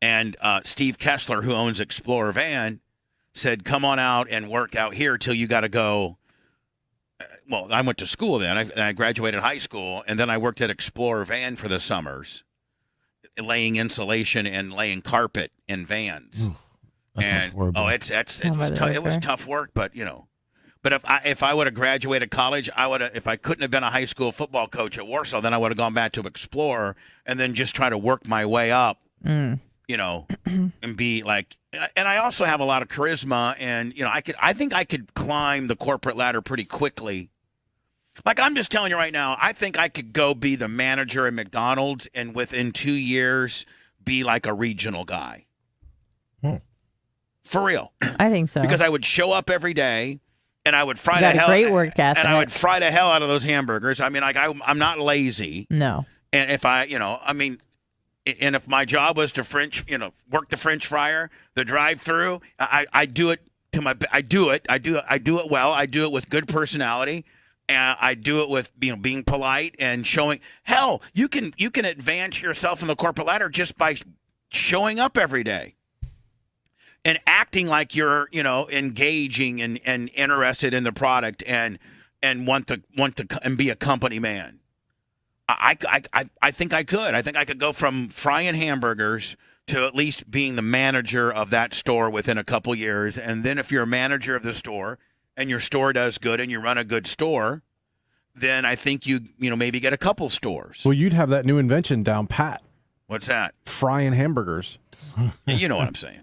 And Steve Kessler, who owns Explorer Van, said, come on out and work out here till you got to go. Well, I went to school then. I graduated high school, and then I worked at Explorer Van for the summers, laying insulation and laying carpet in vans. That sounds horrible. It was tough work, but But if I would have graduated college, if I couldn't have been a high school football coach at Warsaw, then I would have gone back to Explorer and then just try to work my way up. And be like, and I also have a lot of charisma, and I think I could climb the corporate ladder pretty quickly. Like, I'm just telling you right now, I think I could go be the manager at McDonald's and within 2 years be like a regional guy. For real. I think so. Because I would show up every day and I would fry you got the hell great work ethic. And I would fry the hell out of those hamburgers. I mean, like, I'm not lazy. No. And if and if my job was to work the French fryer, the drive-through, I do it I do it well. I do it with good personality, and I do it with being polite and showing. Hell, you can advance yourself in the corporate ladder just by showing up every day and acting like you're engaging and interested in the product and want to and be a company man. I think I could. I think I could go from frying hamburgers to at least being the manager of that store within a couple years. And then if you're a manager of the store and your store does good and you run a good store, then I think you maybe get a couple stores. Well, you'd have that new invention down pat. What's that? Frying hamburgers. You know what I'm saying.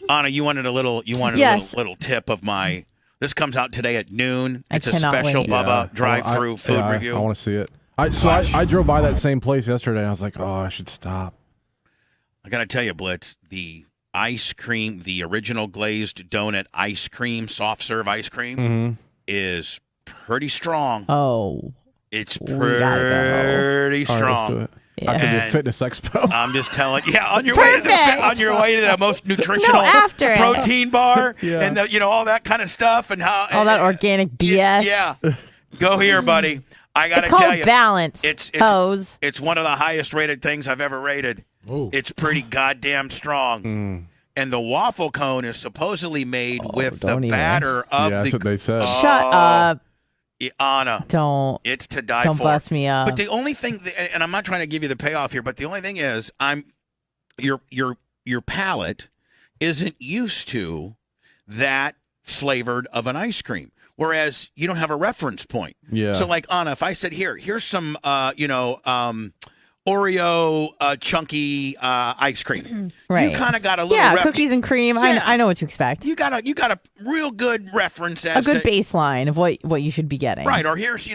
Anna, you wanted a little yes. little tip of my This comes out today at noon. It's a cannot special wait. Bubba drive-through food review. I want to see it. I drove by that same place yesterday, and I was like, oh, I should stop. I got to tell you, Blitz, the ice cream, the original glazed donut ice cream, soft serve ice cream, is pretty strong. Oh. It's pretty strong. All right, let's do it. Yeah. After the fitness expo. I'm just telling you, on your way to the most nutritional after protein bar Yeah. and all that kind of stuff and how All that organic BS. Yeah. Go here, buddy. I got to It's called tell you. balance. It's one of the highest rated things I've ever rated. Ooh. It's pretty goddamn strong. And the waffle cone is supposedly made with the don't even. batter of That's what they said. Shut up. Anna. Don't. It's to die Don't for. bust me up. But the only thing, and I'm not trying to give you the payoff here, but the only thing is, your palate isn't used to that flavored of an ice cream, whereas you don't have a reference point. Yeah. So, like Anna, if I said, here's some, Oreo chunky ice cream. Right. You kind of got a little cookies and cream. Yeah. I know what to expect. You got a real good reference A as good to, baseline of what you should be getting. right? Or here's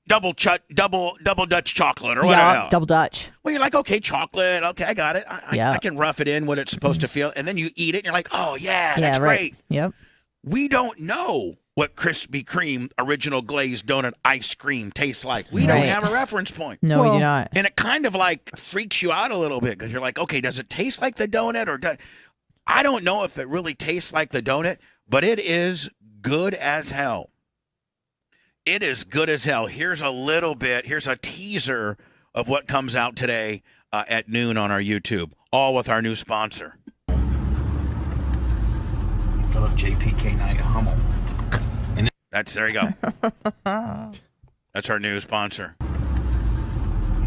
double Dutch chocolate or whatever. Yeah, double Dutch. Well, you're like, okay, chocolate. Okay, I got it. I can rough it in what it's supposed to feel, and then you eat it, and you're like, oh yeah, that's right. great. Yep. We don't know what Krispy Kreme original glazed donut ice cream tastes like. We don't have a reference point. No, we do not. And it kind of like freaks you out a little bit because you're like, okay, does it taste like the donut or I don't know if it really tastes like the donut, but it is good as hell. It is good as hell. Here's a teaser of what comes out today at noon on our YouTube, all with our new sponsor. Fill up JPK Night Hummel. There you go. That's our new sponsor.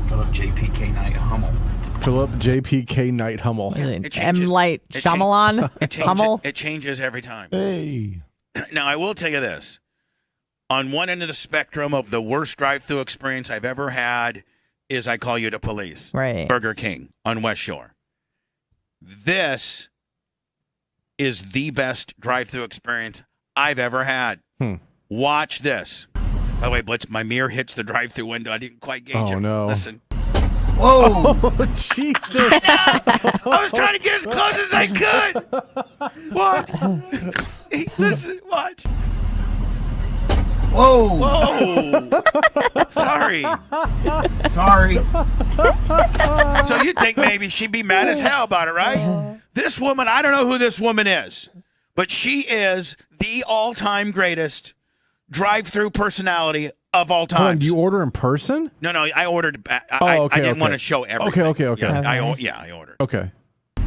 Fill up JPK Night Hummel. Philip JPK Night Hummel. M. Light Shyamalan Hummel. It changes every time. Hey. Now, I will tell you this. On one end of the spectrum of the worst drive-thru experience I've ever had is I Call You the Police. Right. Burger King on West Shore. This is the best drive-thru experience I've ever had. Watch this. By the way, Blitz, my mirror hits the drive-thru window. I didn't quite gauge it. Oh, no. Listen. Whoa! Oh, Jesus. I was trying to get as close as I could. Watch. Listen, watch. Whoa! Sorry. So you think maybe she'd be mad as hell about it, right? This woman, I don't know who this woman is, but she is the all-time greatest drive-through personality of all time. Hold on, do you order in person? No, I ordered. I Okay, didn't okay. want to show everything. Okay. Yeah, I ordered. Okay.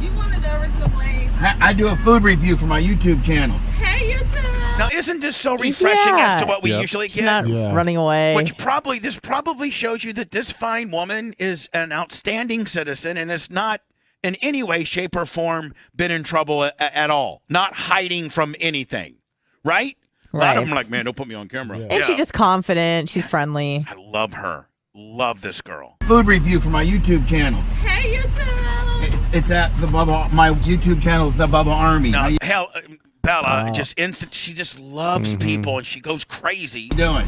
You wanted the original glaze. I do a food review for my YouTube channel. Hey, YouTube. Now, isn't this so refreshing as to what we usually She's get? not running away. Which this probably shows you that this fine woman is an outstanding citizen and is not in any way, shape, or form been in trouble at all. Not hiding from anything, right? A lot of them are like, man, don't put me on camera. And she's just confident. She's friendly. I love her. Love this girl. Food review for my YouTube channel. Hey, YouTube. It's at the Bubba. My YouTube channel is the Bubba Army. Now, hell, Bella, she just loves people and she goes crazy. Doing.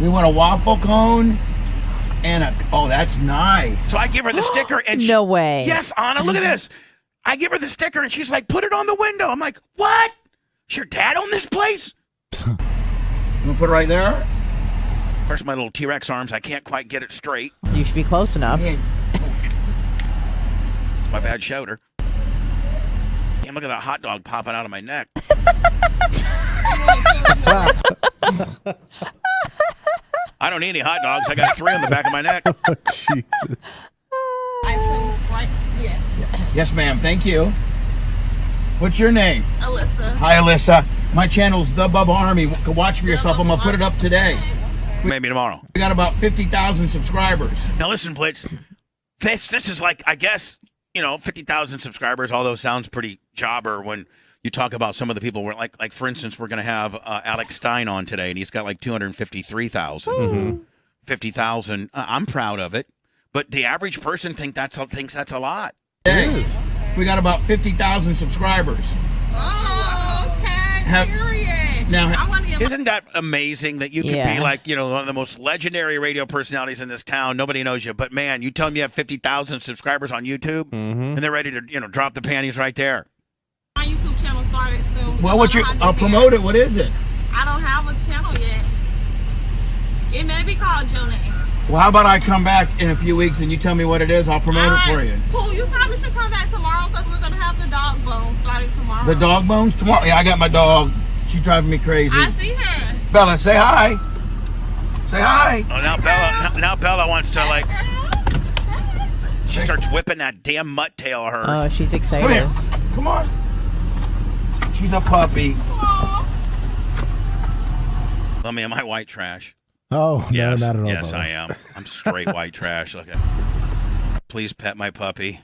We want a waffle cone and that's nice. So I give her the sticker and No way. Yes, Anna, look at this. I give her the sticker and she's like, put it on the window. I'm like, what? Is your dad on this place? You want to put it right there? First, my little T-Rex arms, I can't quite get it straight. You should be close enough. My bad shoulder. Damn, look at that hot dog popping out of my neck. I don't need any hot dogs. I got 3 on the back of my neck. Oh, Jesus. Yes, ma'am. Thank you. What's your name? Alyssa. Hi, Alyssa. My channel's The Bubba Army. Watch for yourself. I'm going to put it up today. Maybe tomorrow. We got about 50,000 subscribers. Now listen, Blitz. This is like, I guess, 50,000 subscribers, although sounds pretty jobber when you talk about some of the people. Like for instance, we're going to have Alex Stein on today, and he's got like 253,000. 50,000. I'm proud of it. But the average person thinks that's a lot. Hey, we got about 50,000 subscribers. Oh, okay. Period. Now, isn't that amazing that you could Yeah. be like, one of the most legendary radio personalities in this town? Nobody knows you, but man, you tell them you have 50,000 subscribers on YouTube, and they're ready to, drop the panties right there. My YouTube channel started soon. Well, I'll promote it. What is it? I don't have a channel yet. It may be called your name. Well, how about I come back in a few weeks and you tell me what it is? I'll promote it for you. Cool. You probably should come back tomorrow because we're going to have the dog bone starting tomorrow. The dog bones tomorrow? Yeah, I got my dog. She's driving me crazy. I see her. Bella, say hi. Say hi. Oh, now Bella wants to she starts whipping that damn mutt tail of hers. Oh, she's excited. Come here. Come on. She's a puppy. Let me, am I white trash? Oh, yes, no, not at all. yes, Bubba. I am. I'm straight white trash. Look at. Please pet my puppy.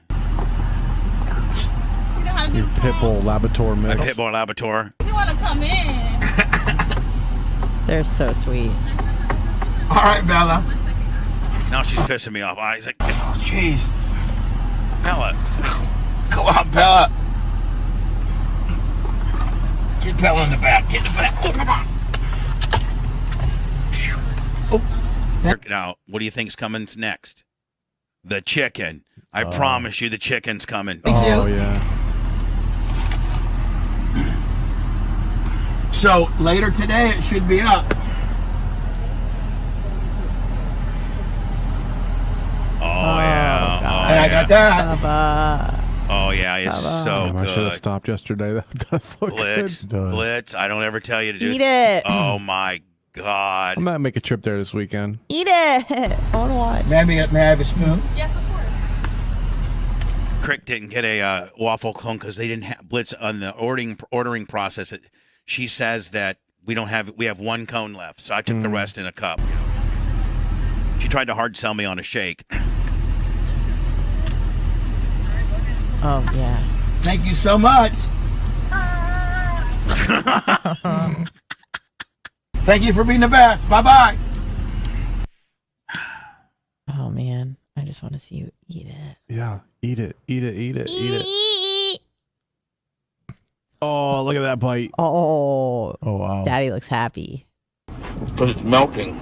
Your pit bull Labrador My mix. pit bull Labrador. You want to come in? They're so sweet. All right, Bella. Now she's pissing me off. He's like, oh, jeez. Bella. Come on, Bella. Get Bella in the back. Get in the back. Get in the back. Now, what do you think's coming next? The chicken. I promise you the chicken's coming. Oh, yeah. So, later today, it should be up. Oh, yeah. And I got that. Oh, yeah. It's so Damn, I should have good. stopped yesterday. That does look Blitz. good. Blitz. I don't ever tell you to do Eat it. Oh, my God. I might make a trip there this weekend. Eat it. I want to watch. May I have a spoon? Yes, of course. Crick didn't get a waffle cone because they didn't have Blitz on the ordering process. She says that we have one cone left, so I took the rest in a cup. She tried to hard sell me on a shake. Oh, yeah. Thank you so much. Thank you for being the best. Bye-bye. Oh, man. I just want to see you eat it. Yeah, eat it, eat it, eat it, eat it. Oh, look at that bite. Oh. Oh, wow. Daddy looks happy. Because it's melting.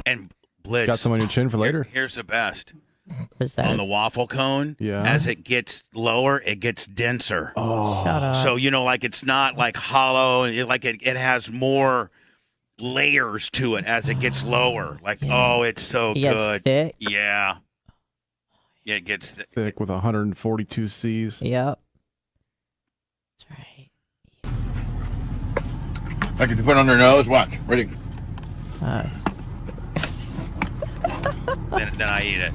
And Blitz. Got some on your chin for later? Here's the best. What's that? On the waffle cone, as it gets lower, it gets denser. Oh. Shut up. So, it's not like hollow. It has more layers to it as it gets lower. It's so It gets good. thick? Yeah. Yeah, it gets thick with 142 C's. Yep. I can put it on their nose. Watch. Ready? Then I eat it.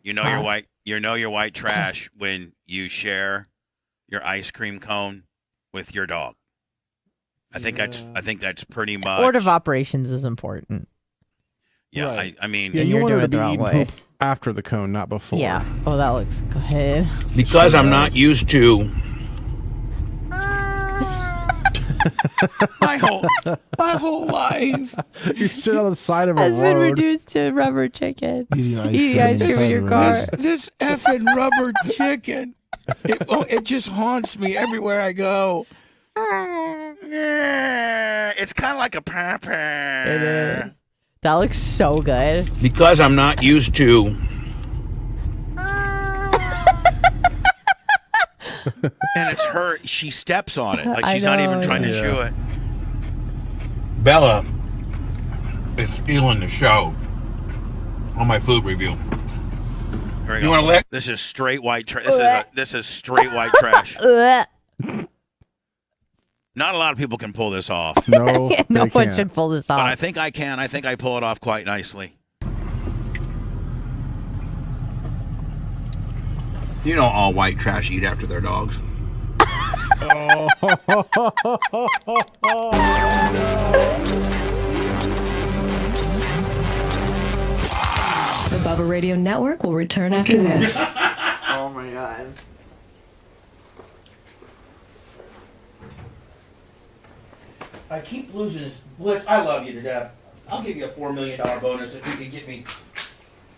You're white. You're white trash when you share your ice cream cone with your dog. I think that's pretty much. Order of operations is important. Yeah, Right. I mean, Yeah, And you you're want her doing to it the be wrong eating way. poop after the cone, not before. Yeah. Oh, that looks good. Because I'm not used to. my whole life. You sit on the side of a Has been road. reduced to rubber chicken. Eating Eating ice cream in your car. This effing rubber chicken. It just haunts me everywhere I go. It's kind of like a papa. It is. That looks so good. Because I'm not used to. And it's her. She steps on it. Like I she's not even know. trying to chew it. Bella is stealing the show on my food review. Here we You go. want to lick? This is straight white trash. This is straight white trash. Not a lot of people can pull this off. No, No they one can't. should pull this But off. I think I can. I think I pull it off quite nicely. You know all white trash eat after their dogs. The Bubba Radio Network will return after this. Oh my god. I keep losing this. Blitz, I love you to death. I'll give you a $4 million bonus if you can get me.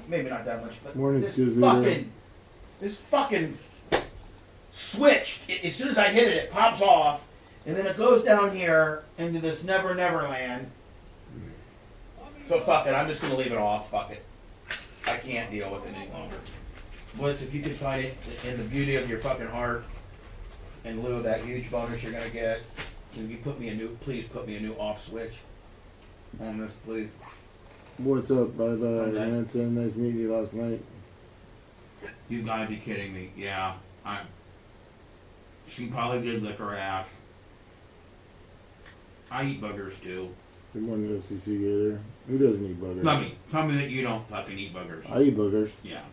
Maybe not that much, but Morning, this Susie. fucking switch. As soon as I hit it, it pops off, and then it goes down here into this never land. So fuck it, I'm just gonna leave it off. Fuck it. I can't deal with it any longer. Blitz, if you could find it in the beauty of your fucking heart, in lieu of that huge bonus you're gonna get, can you please put me a new off switch on this, please? What's up? Bye-bye. Hanson, nice meeting you last night. You gotta be kidding me. Yeah. She probably did lick her ass. I eat boogers too. Good morning, FCC Gator. Who doesn't eat boogers? Tell me that you don't fucking eat boogers. I eat boogers. Yeah.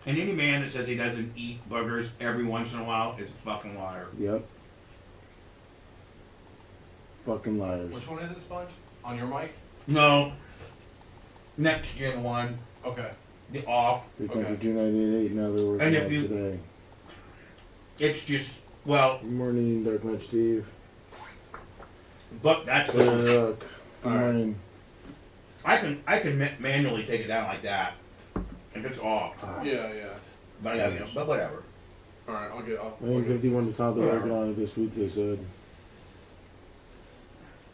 And any man that says he doesn't eat boogers every once in a while is a fucking liar. Yep. Fucking liars. Which one is it, Sponge? On your mic? No. Next gen one. Okay. The off. 3.298, now they're working out today. It's just, well. Good morning, Dark Knight Steve. But that's Good morning. I can manually take it down like that if it's off. Yeah. But but whatever. All right, I'll get off. I think 51 to South, they're working on it this week, they said.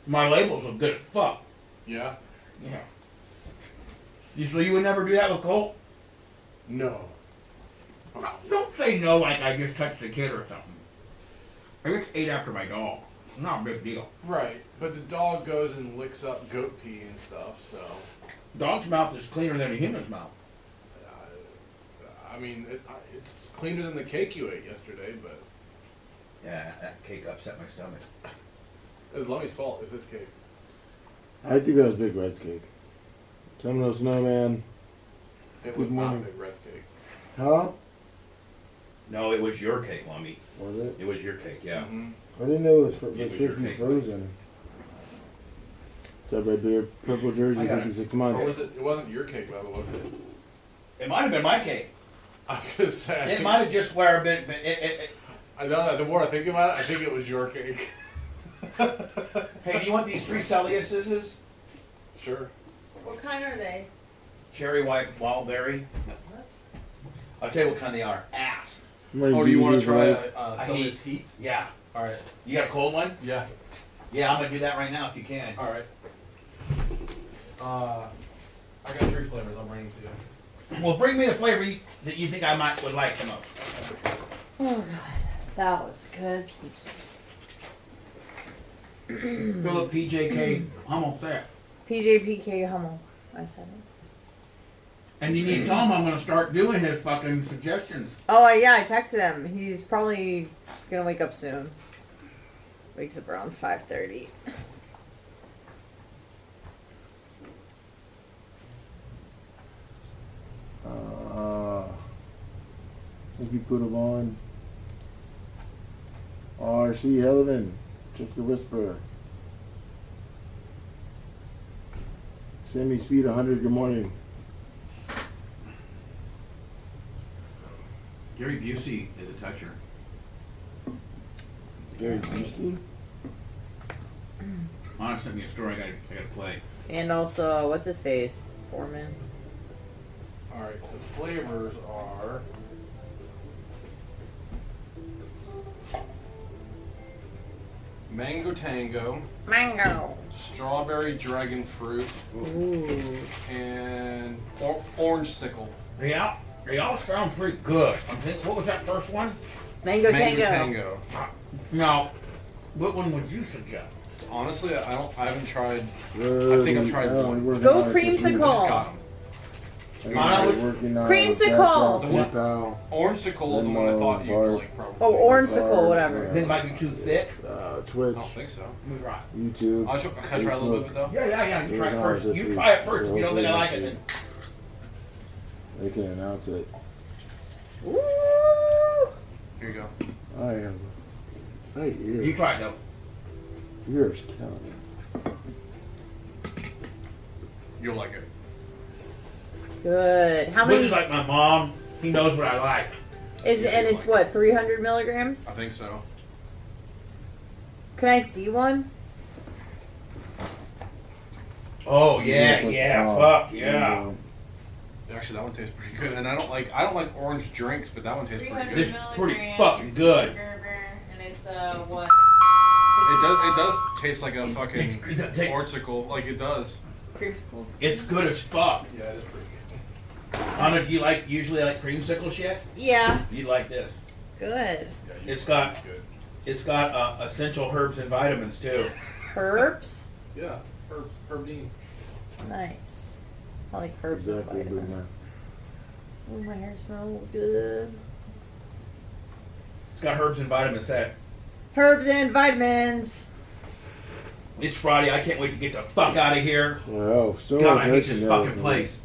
My labels look good as fuck. Yeah? Yeah. So you would never do that with Colt? No. Don't say no like I just touched a kid or something. I just ate after my dog. Not a big deal. Right, but the dog goes and licks up goat pee and stuff, so. Dog's mouth is cleaner than a human's mouth. I mean, it's cleaner than the cake you ate yesterday, but. Yeah, that cake upset my stomach. It was Lummy's fault. It was his cake. I think that was Big Red's cake. Seminole Snowman. It was not Big Red's cake. Huh? No, it was your cake, Lummy. Was it? It was your cake, yeah. Mm-hmm. I didn't know it was supposed your to be cake. frozen. What's up, Red Beard? Purple jersey, 56 months. Or was it? It wasn't your cake, Bubba, was it? It might have been my cake. I was gonna say. It might have just where been. I know that. The more I think about it, I think it was your cake. Hey, do you want these 3 Celiuses? Sure. What kind are they? Cherry white wildberry. I'll tell you what kind they are. Ass. Oh, do you want to try some of this heat? Yeah. All right. You got a cold one? Yeah. Yeah, I'm gonna do that right now if you can. All right. I got 3 flavors. I'm bringing to you. Well, bring me the flavor that you think I would like the most. Oh god, that was a good pizza. Philip PJK Hummel there. PJPK Hummel. I said it. And you need to tell him I'm gonna start doing his fucking suggestions. Oh yeah, I texted him. He's probably gonna wake up soon. Wakes up around 5:30. I think you put them on. RC Hellivan, check your whisper. Sammy Speed 100, good morning. Gary Busey is a toucher. Gary Busey? Anna sent me a story I gotta play. And also, what's his face? Foreman. All right. The flavors are. Mango Tango. Mango. Strawberry Dragon Fruit. Ooh. And Orange Sickle. They all sound pretty good. I'm thinking, what was that first one? Mango Tango. Now, what one would you suggest? Honestly, I haven't tried. I think I've tried one. Go creamsicle. Creamsicle. The one, Orangesicle is the one I thought you would like probably. Oh, Orangesicle, whatever. Think it might be too thick? Twitch. I don't think so. Right. YouTube. Can I try a little bit though? Yeah. You try it first. You try it first. If you don't think I like it, then. They can announce it. Woo! Here you go. I am. Hey, ears. You try it though. Yours count. You'll like it. Good. How Which many? is like my mom. He knows what I like. And it's what, 300 milligrams? I think so. Can I see one? Oh yeah, fuck yeah. Actually, that one tastes pretty good, and I don't like orange drinks, but that one tastes pretty good. It's pretty fucking good. And it's what? It does taste like a fucking orcicle, like it does. Creamsicle. It's good as fuck. Yeah, it is pretty good. Anna, do you usually like creamsicle shit? Yeah. You like this? Good. It's got essential herbs and vitamins too. Herbs? Yeah, herb dean. Nice. I like herbs and Exactly, vitamins. Oh, my hair smells good. It's got herbs and vitamins. Herbs and vitamins. It's Friday. I can't wait to get the fuck out of here. Wow, so God, I hate this fucking place.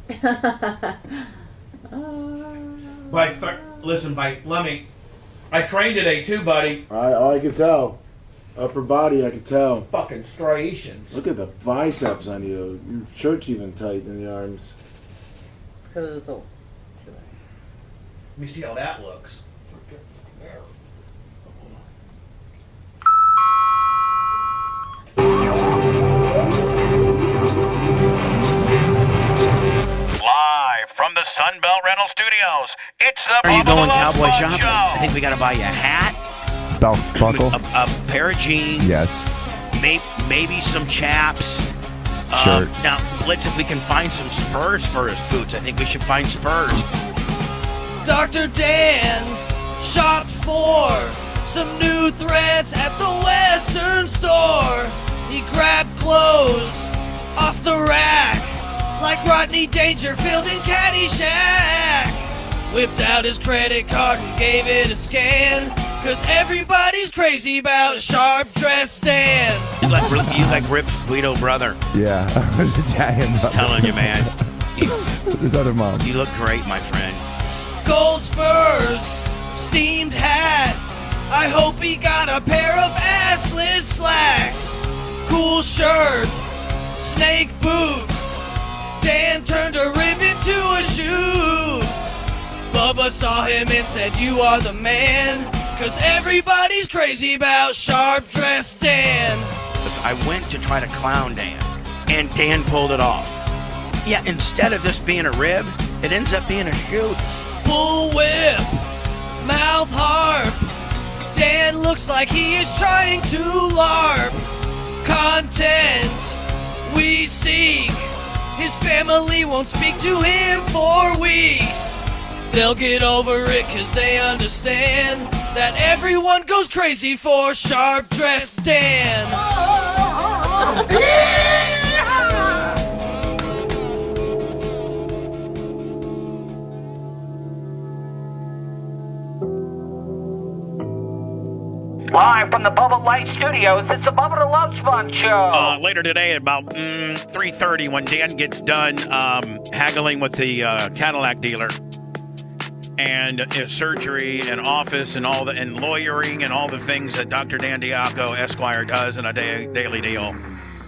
Listen, Lemmy, I trained today too, buddy. I could tell. Upper body, I could tell. Fucking striations. Look at the biceps on you. Your shirt's even tight in the arms. Because it's all too nice. Let me see how that looks. Live from the Sunbelt Rental Studios, it's the Are you Bubba going the Love cowboy Sponge shopping? Show. I think we got to buy you a hat, Belt buckle. a pair of jeans. Yes. Maybe some chaps. Shirt. Now, Blitz, if we can find some spurs for his boots, I think we should find spurs. Dr. Dan shopped for some new threads at the Western store. He grabbed clothes off the rack like Rodney Dangerfield in Caddyshack. Whipped out his credit card and gave it a scan, 'cause everybody's crazy about sharp-dressed Dan. You like Rip's Guido brother. Yeah, I was Italian. Just telling you, man. His other mom. You look great, my friend. Gold spurs, steamed hat. I hope he got a pair of assless slacks. Cool shirt, snake boots. Dan turned a rib into a shoe. Bubba saw him and said, "You are the man," 'cause everybody's crazy about sharp-dressed Dan. I went to try to clown Dan, and Dan pulled it off. Yeah, instead of this being a rib, it ends up being a shoe. Bull whip, mouth harp. Dan looks like he is trying to LARP. Content we seek. His family won't speak to him for weeks. They'll get over it 'cause they understand that everyone goes crazy for sharp-dressed Dan. Live from the Bubba Light Studios, it's the Bubba the Love Sponge Show. Later today at about 3:30, when Dan gets done haggling with the Cadillac dealer, and surgery and office and all and lawyering and all the things that Dr. Dan Diaco Esquire does in a daily deal.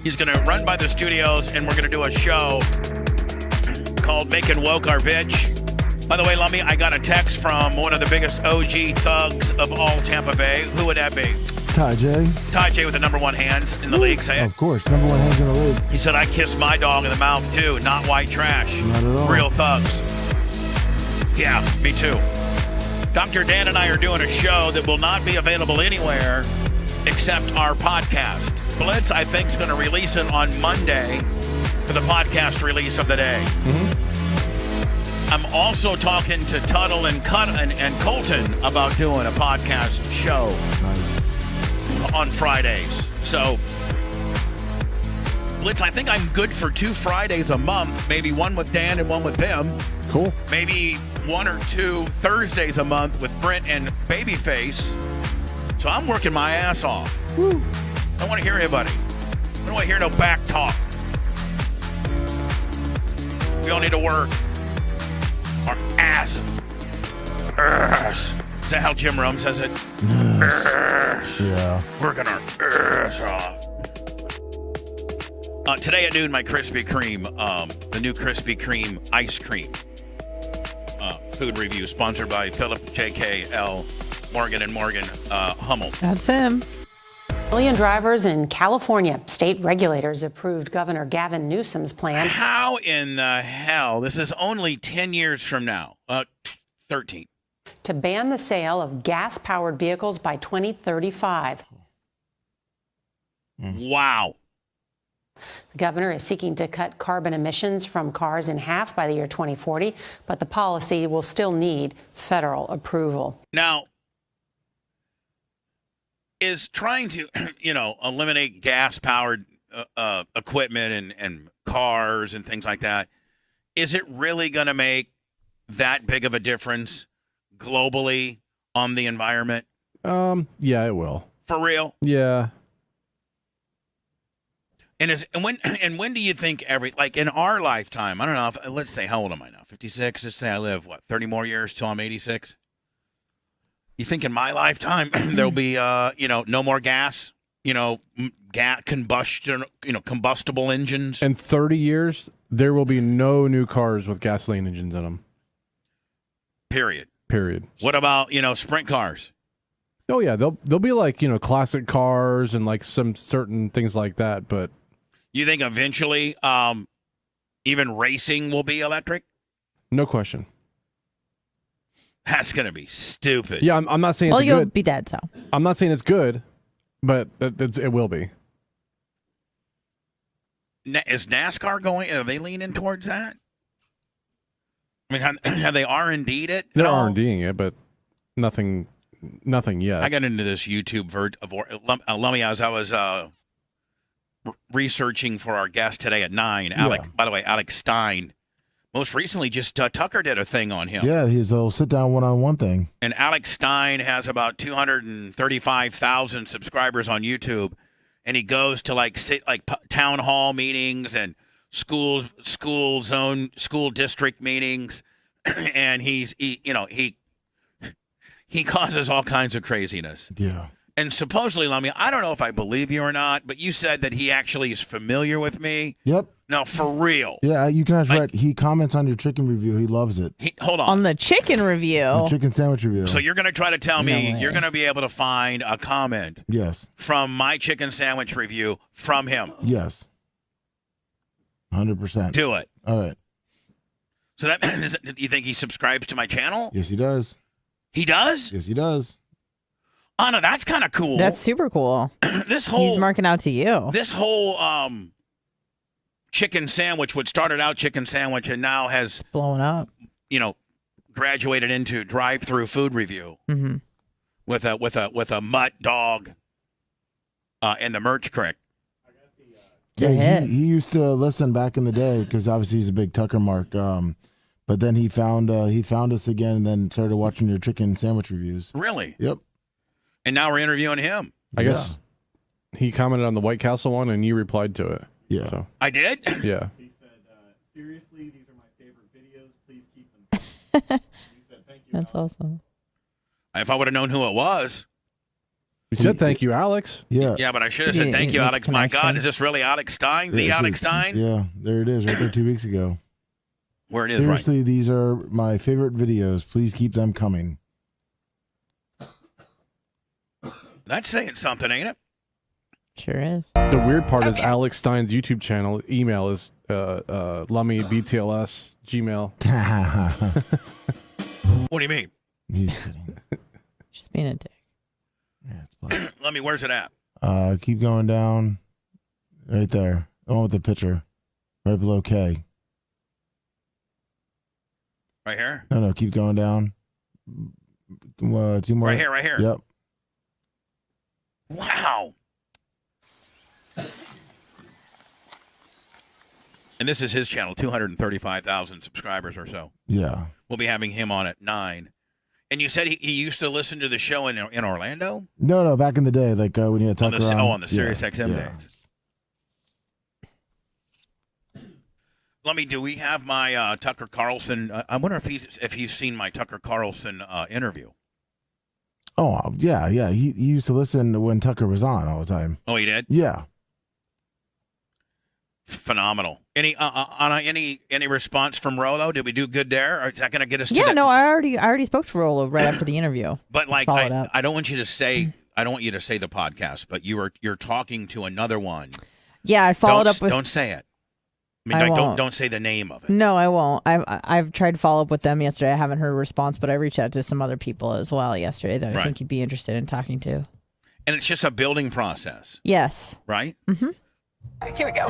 He's going to run by the studios, and we're going to do a show called Making Woke Our Bitch. By the way, Lummy, I got a text from one of the biggest OG thugs of all Tampa Bay. Who would that be? Ty J. Ty J with the number one hands in the league. Say it. Of course, number one hands in the league. He said, I kissed my dog in the mouth, too. Not white trash. Not at all. Real thugs. Yeah, me too. Dr. Dan and I are doing a show that will not be available anywhere except our podcast. Blitz, I think, is going to release it on Monday for the podcast release of the day. Mm-hmm. I'm also talking to Tuttle and Colton about doing a podcast show on Fridays. So, Blitz, I think I'm good for 2 Fridays a month, maybe one with Dan and one with them. Cool. Maybe 1 or 2 Thursdays a month with Brent and Babyface. So I'm working my ass off. Woo. I don't want to hear anybody. I don't want to hear no back talk. We all need to work our ass. Is that how Jim Rome says it? Yes. Yeah. Working our ass off. Today at noon, my Krispy Kreme, the new Krispy Kreme ice cream food review, sponsored by Philip J.K.L. Morgan & Morgan Hummel. That's him. Million drivers in California. State regulators approved Governor Gavin Newsom's plan. How in the hell? This is only 10 years from now. 13. To ban the sale of gas-powered vehicles by 2035. Wow. The governor is seeking to cut carbon emissions from cars in half by the year 2040, but the policy will still need federal approval. Now, is trying to, eliminate gas-powered equipment and cars and things like that, is it really going to make that big of a difference globally on the environment? Yeah, it will. For real? Yeah. And when do you think in our lifetime, I don't know, let's say, how old am I now? 56? Let's say I live, 30 more years till I'm 86? You think in my lifetime there'll be, no more gas, combustible engines? In 30 years, there will be no new cars with gasoline engines in them. Period. What about, sprint cars? Oh, yeah. They'll be like, classic cars and like some certain things like that. But you think eventually even racing will be electric? No question. That's going to be stupid. Yeah, I'm not saying it's good. Well, you'll be dead, so. I'm not saying it's good, but it will be. Is NASCAR going? Are they leaning towards that? I mean, have they R&D'd it? They're R&D'ing it, but nothing yet. I got into this YouTube Lummy, as I was researching for our guest today at 9. By the way, Alex Stein. Most recently, just Tucker did a thing on him. Yeah, his little sit-down one-on-one thing. And Alex Stein has about 235,000 subscribers on YouTube, and he goes to town hall meetings and school district meetings, and he causes all kinds of craziness. Yeah. And supposedly, Lummy, I don't know if I believe you or not, but you said that he actually is familiar with me. Yep. No, for real. Yeah, you can ask Rhett. He comments on your chicken review. He loves it. Hold on. On the chicken review. The chicken sandwich review. So you're going to try to tell me you're going to be able to find a comment Yes. from my chicken sandwich review from him? Yes. 100%. Do it. All right. So do you think he subscribes to my channel? Yes, he does. He does? Yes, he does. Anna, that's kind of cool. That's super cool. He's marking out to you. This whole chicken sandwich, what started out chicken sandwich and now has blown up. Graduated into drive-through food review with a mutt dog in the merch crick. Yeah, he used to listen back in the day because obviously he's a big Tucker mark. But then he found us again and then started watching your chicken sandwich reviews. Really? Yep. And now we're interviewing him. I guess he commented on the White Castle one and you replied to it. Yeah. So. I did? Yeah. He said, seriously, these are my favorite videos. Please keep them. He said, thank you. That's awesome. If I would have known who it was. You said thank you, Alex. Yeah. Yeah, but I should have said thank you, Alex. My God, is this really Alex Stein? The Alex Stein? Yeah, there it is right there 2 weeks ago. Where it is, Seriously, these are my favorite videos. Please keep them coming. That's saying something, ain't it? Sure is. The weird part is Alex Stein's YouTube channel email is Lummy BTLS Gmail. What do you mean? He's kidding. Just being a dick. Yeah, it's fine. Let me. Where's it at? Keep going down. Right there. The one with the picture. Right below K. Right here? No, keep going down. 2 more. Right here. Yep. Wow. And this is his channel, 235,000 subscribers or so. Yeah. We'll be having him on at 9. And you said he used to listen to the show in Orlando? No, back in the day, like when you had Tucker on. On the Sirius XM days. Do we have my Tucker Carlson? I wonder if he's seen my Tucker Carlson interview. Oh, yeah. He used to listen when Tucker was on all the time. Oh, he did? Yeah. Phenomenal. Any response from Rolo? Did we do good there? Or is that going to get us to I already spoke to Rolo right after the interview. But I don't want you to say I don't want you to say the podcast, but you're talking to another one. Yeah, I followed up with. Don't say it. I mean, don't say the name of it. No, I won't. I've tried to follow up with them yesterday. I haven't heard a response, but I reached out to some other people as well yesterday that I think you'd be interested in talking to. And it's just a building process. Yes. Right? Mm-hmm. Here we go.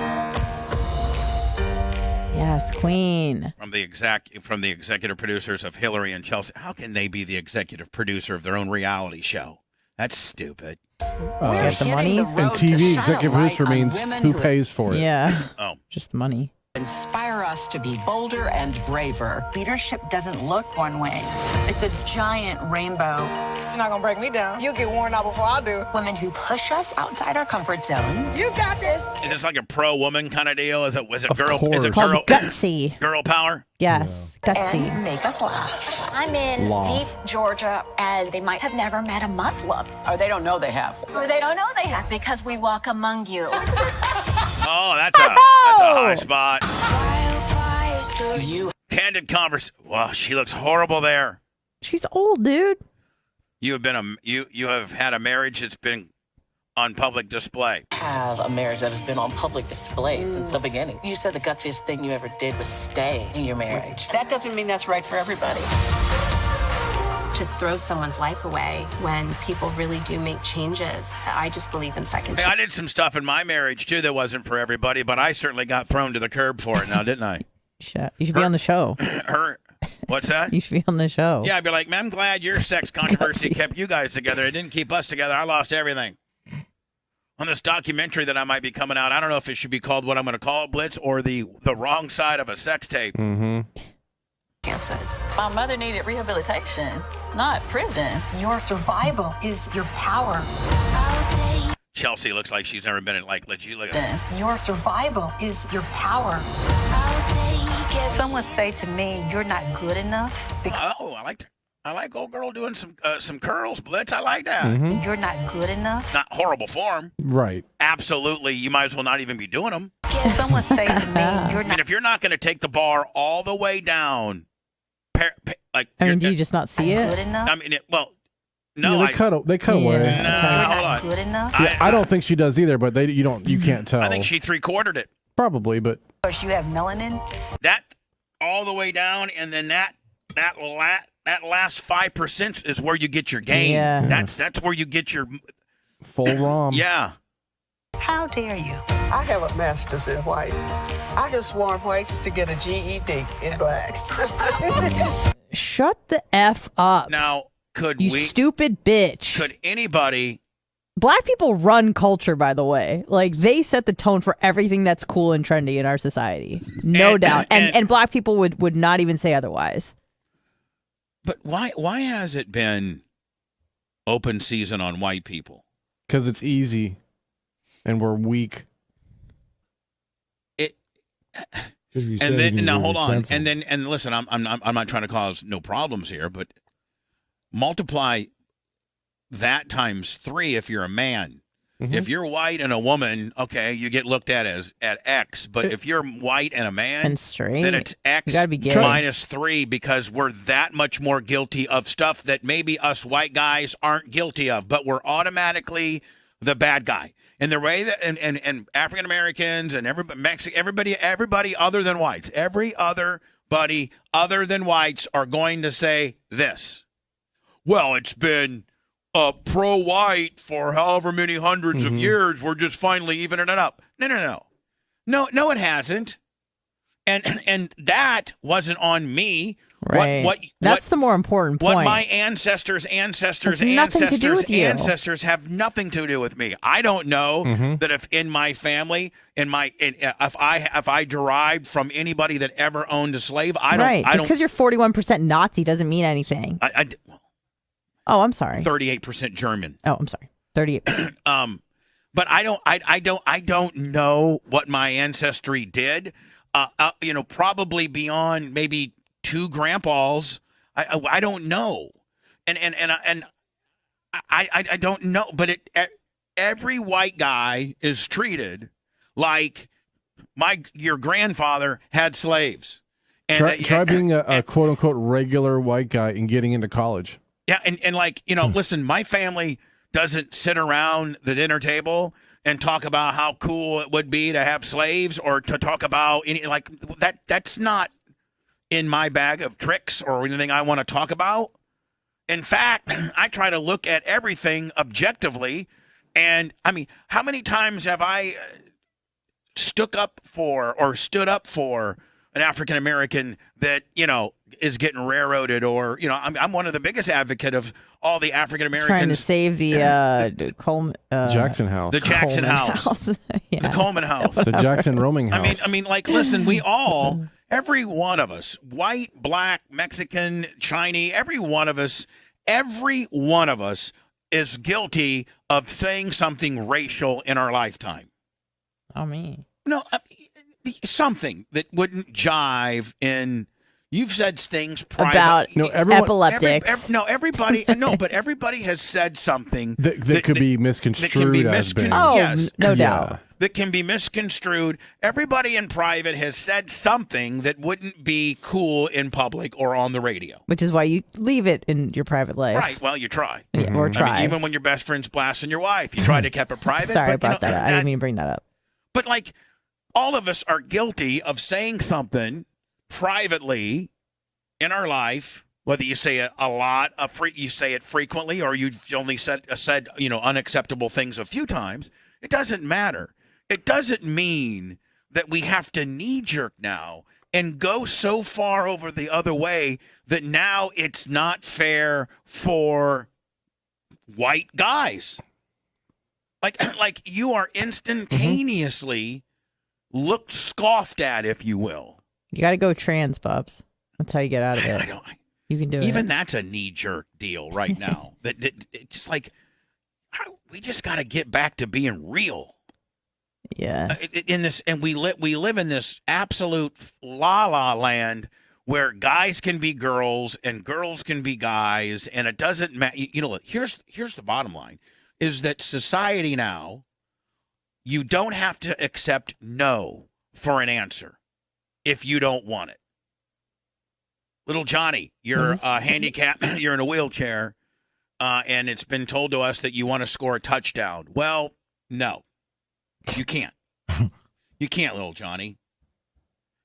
Yes, Queen. From the executive producers of Hillary and Chelsea. How can they be the executive producer of their own reality show? That's stupid. Get the money? And TV executive producer means who pays for it. Yeah. Oh. Just the money. Inspire us to be bolder and braver. Leadership doesn't look one way. It's a giant rainbow. You're not gonna break me down. You'll get worn out before I do. Women who push us outside our comfort zone. You got this. Is this like a pro-woman kind of deal? Is it girl? Course. Is it Called gutsy. Girl power? Yes, gutsy. And make us laugh. I'm in Laugh. deep Georgia, and they might have never met a Muslim. Or they don't know they have. Or they don't know they have because we walk among you. Oh, that's a high spot. Candid conversation. Wow, she looks horrible there. She's old, dude. You have had a marriage that's been on public display. Have a marriage that has been on public display since the beginning. You said the gutsiest thing you ever did was stay in your marriage. That doesn't mean that's right for everybody. To throw someone's life away when people really do make changes. I just believe in second Hey, chances. I did some stuff in my marriage too that wasn't for everybody, but I certainly got thrown to the curb for it now, didn't I? You should be on the show. What's that? You should be on the show. Yeah, I'd be like, man, I'm glad your sex controversy kept you guys together. It didn't keep us together. I lost everything. On this documentary that I might be coming out, I don't know if it should be called what I'm going to call it, Blitz, or the wrong side of a sex tape. Mm-hmm. Chances. My mother needed rehabilitation, not prison. Your survival is your power. Chelsea looks like she's never been in look at Your survival is your power. Someone say to me, "You're not good enough." Oh, I like old girl doing some curls, Blitz. I like that. Mhm. You're not good enough. Not horrible form. Right. Absolutely. You might as well not even be doing them. Someone say to me, "You're I mean, if you're not going to take the bar all the way down, do you just not see it? good enough. I mean, no, Yeah, they cut away. hold on. Good enough. Yeah, I don't think she does either, but you can't tell. I think she 3/4'd it. Probably, but Because you have melanin. That all the way down, and then that last 5% is where you get your gain. Yeah. That's where you get your full ROM. Yeah. How dare you? I have a master's in whites. I just want whites to get a GED in blacks. Shut the F up. Now, you stupid bitch. Could anybody? Black people run culture, by the way. Like, they set the tone for everything that's cool and trendy in our society. No doubt. And black people would not even say otherwise. But why has it been open season on white people? Because it's easy, and we're weak. And then now hold on, and listen, I'm not trying to cause no problems here, but multiply that times 3 if you're a man. Mm-hmm. If you're white and a woman, okay, you get looked at as at X. But if you're white and a man, and straight, then it's X you gotta be gay. minus 3 because we're that much more guilty of stuff that maybe us white guys aren't guilty of, but we're automatically the bad guy. And the way that and African Americans and everybody Mexican everybody other than whites, everybody other than whites are going to say this. Well, it's been pro-white for however many hundreds of years. We're just finally evening it up. No, it hasn't. And that wasn't on me. Right. That's the more important point. What my ancestors Has nothing to do with you. have nothing to do with me. I don't know that if in my family, if I derived from anybody that ever owned a slave, I don't. Right. Just because you're 41% Nazi doesn't mean anything. Oh, I'm sorry. 38% German. Oh, I'm sorry. 38%. But I don't know what my ancestry did. Probably beyond maybe 2 grandpas. I don't know, and I don't know. But every white guy is treated like your grandfather had slaves. And try being a quote unquote regular white guy and getting into college. Yeah, and listen, my family doesn't sit around the dinner table and talk about how cool it would be to have slaves or to talk about any like that. That's not in my bag of tricks or anything I want to talk about. In fact, I try to look at everything objectively. And I mean, how many times have I stood up for an African American that, is getting railroaded, or, I'm one of the biggest advocate of all the African Americans trying to save the Jackson House. The Jackson Coleman House. Yeah. The Coleman House. The Jackson roaming house. I mean, like, listen, every one of us, white, black, Mexican, Chinese, every one of us is guilty of saying something racial in our lifetime. Oh, me. No, something that wouldn't jive in. You've said things about epileptics. But everybody has said something that could be misconstrued as being. Oh, yes, no doubt. That can be misconstrued. Everybody in private has said something that wouldn't be cool in public or on the radio. Which is why you leave it in your private life. Right. Well, you try. Yeah, or try. I mean, even when your best friend's blasting your wife, you try to keep it private. Sorry but, about that. I didn't mean to bring that up. But, like, all of us are guilty of saying something privately in our life, whether you say it a lot, you say it frequently, or you've only said unacceptable things a few times. It doesn't matter. It doesn't mean that we have to knee-jerk now and go so far over the other way that now it's not fair for white guys. Like you are instantaneously looked scoffed at, if you will. You got to go trans, Bubs. That's how you get out of it. You can do it. Even that's a knee-jerk deal right now. that it's just like we just got to get back to being real. Yeah. In this, and we live in this absolute la land where guys can be girls and girls can be guys, and it doesn't matter. Here's the bottom line: is that society now, you don't have to accept no for an answer if you don't want it. Little Johnny, you're handicapped, you're in a wheelchair, and it's been told to us that you want to score a touchdown. Well, no, you can't. You can't, little Johnny.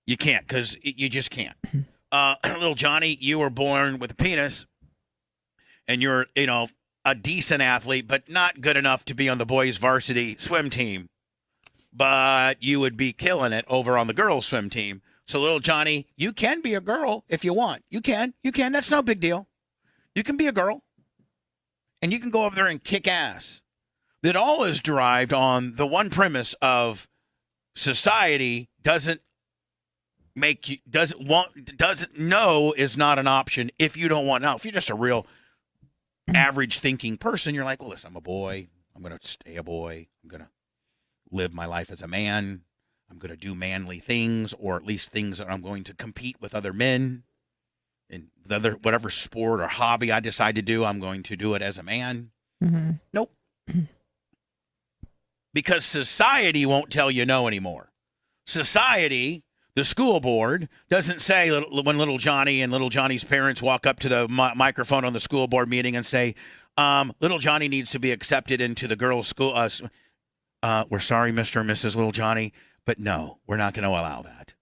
You can't, because you just can't. Little Johnny, you were born with a penis, and you're, a decent athlete, but not good enough to be on the boys' varsity swim team. But you would be killing it over on the girls' swim team. So, little Johnny, you can be a girl if you want. You can. That's no big deal. You can be a girl. And you can go over there and kick ass. That all is derived on the one premise of society doesn't know is not an option if you don't want. Now, if you're just a real average thinking person, you're like, well, listen, I'm a boy. I'm going to stay a boy. I'm going to live my life as a man. I'm going to do manly things, or at least things that I'm going to compete with other men. And whatever sport or hobby I decide to do, I'm going to do it as a man. Mm-hmm. Nope. Because society won't tell you no anymore. Society, the school board, doesn't say when little Johnny and little Johnny's parents walk up to the microphone on the school board meeting and say, little Johnny needs to be accepted into the girls' school. We're sorry, Mr. and Mrs. Little Johnny, but no, we're not going to allow that.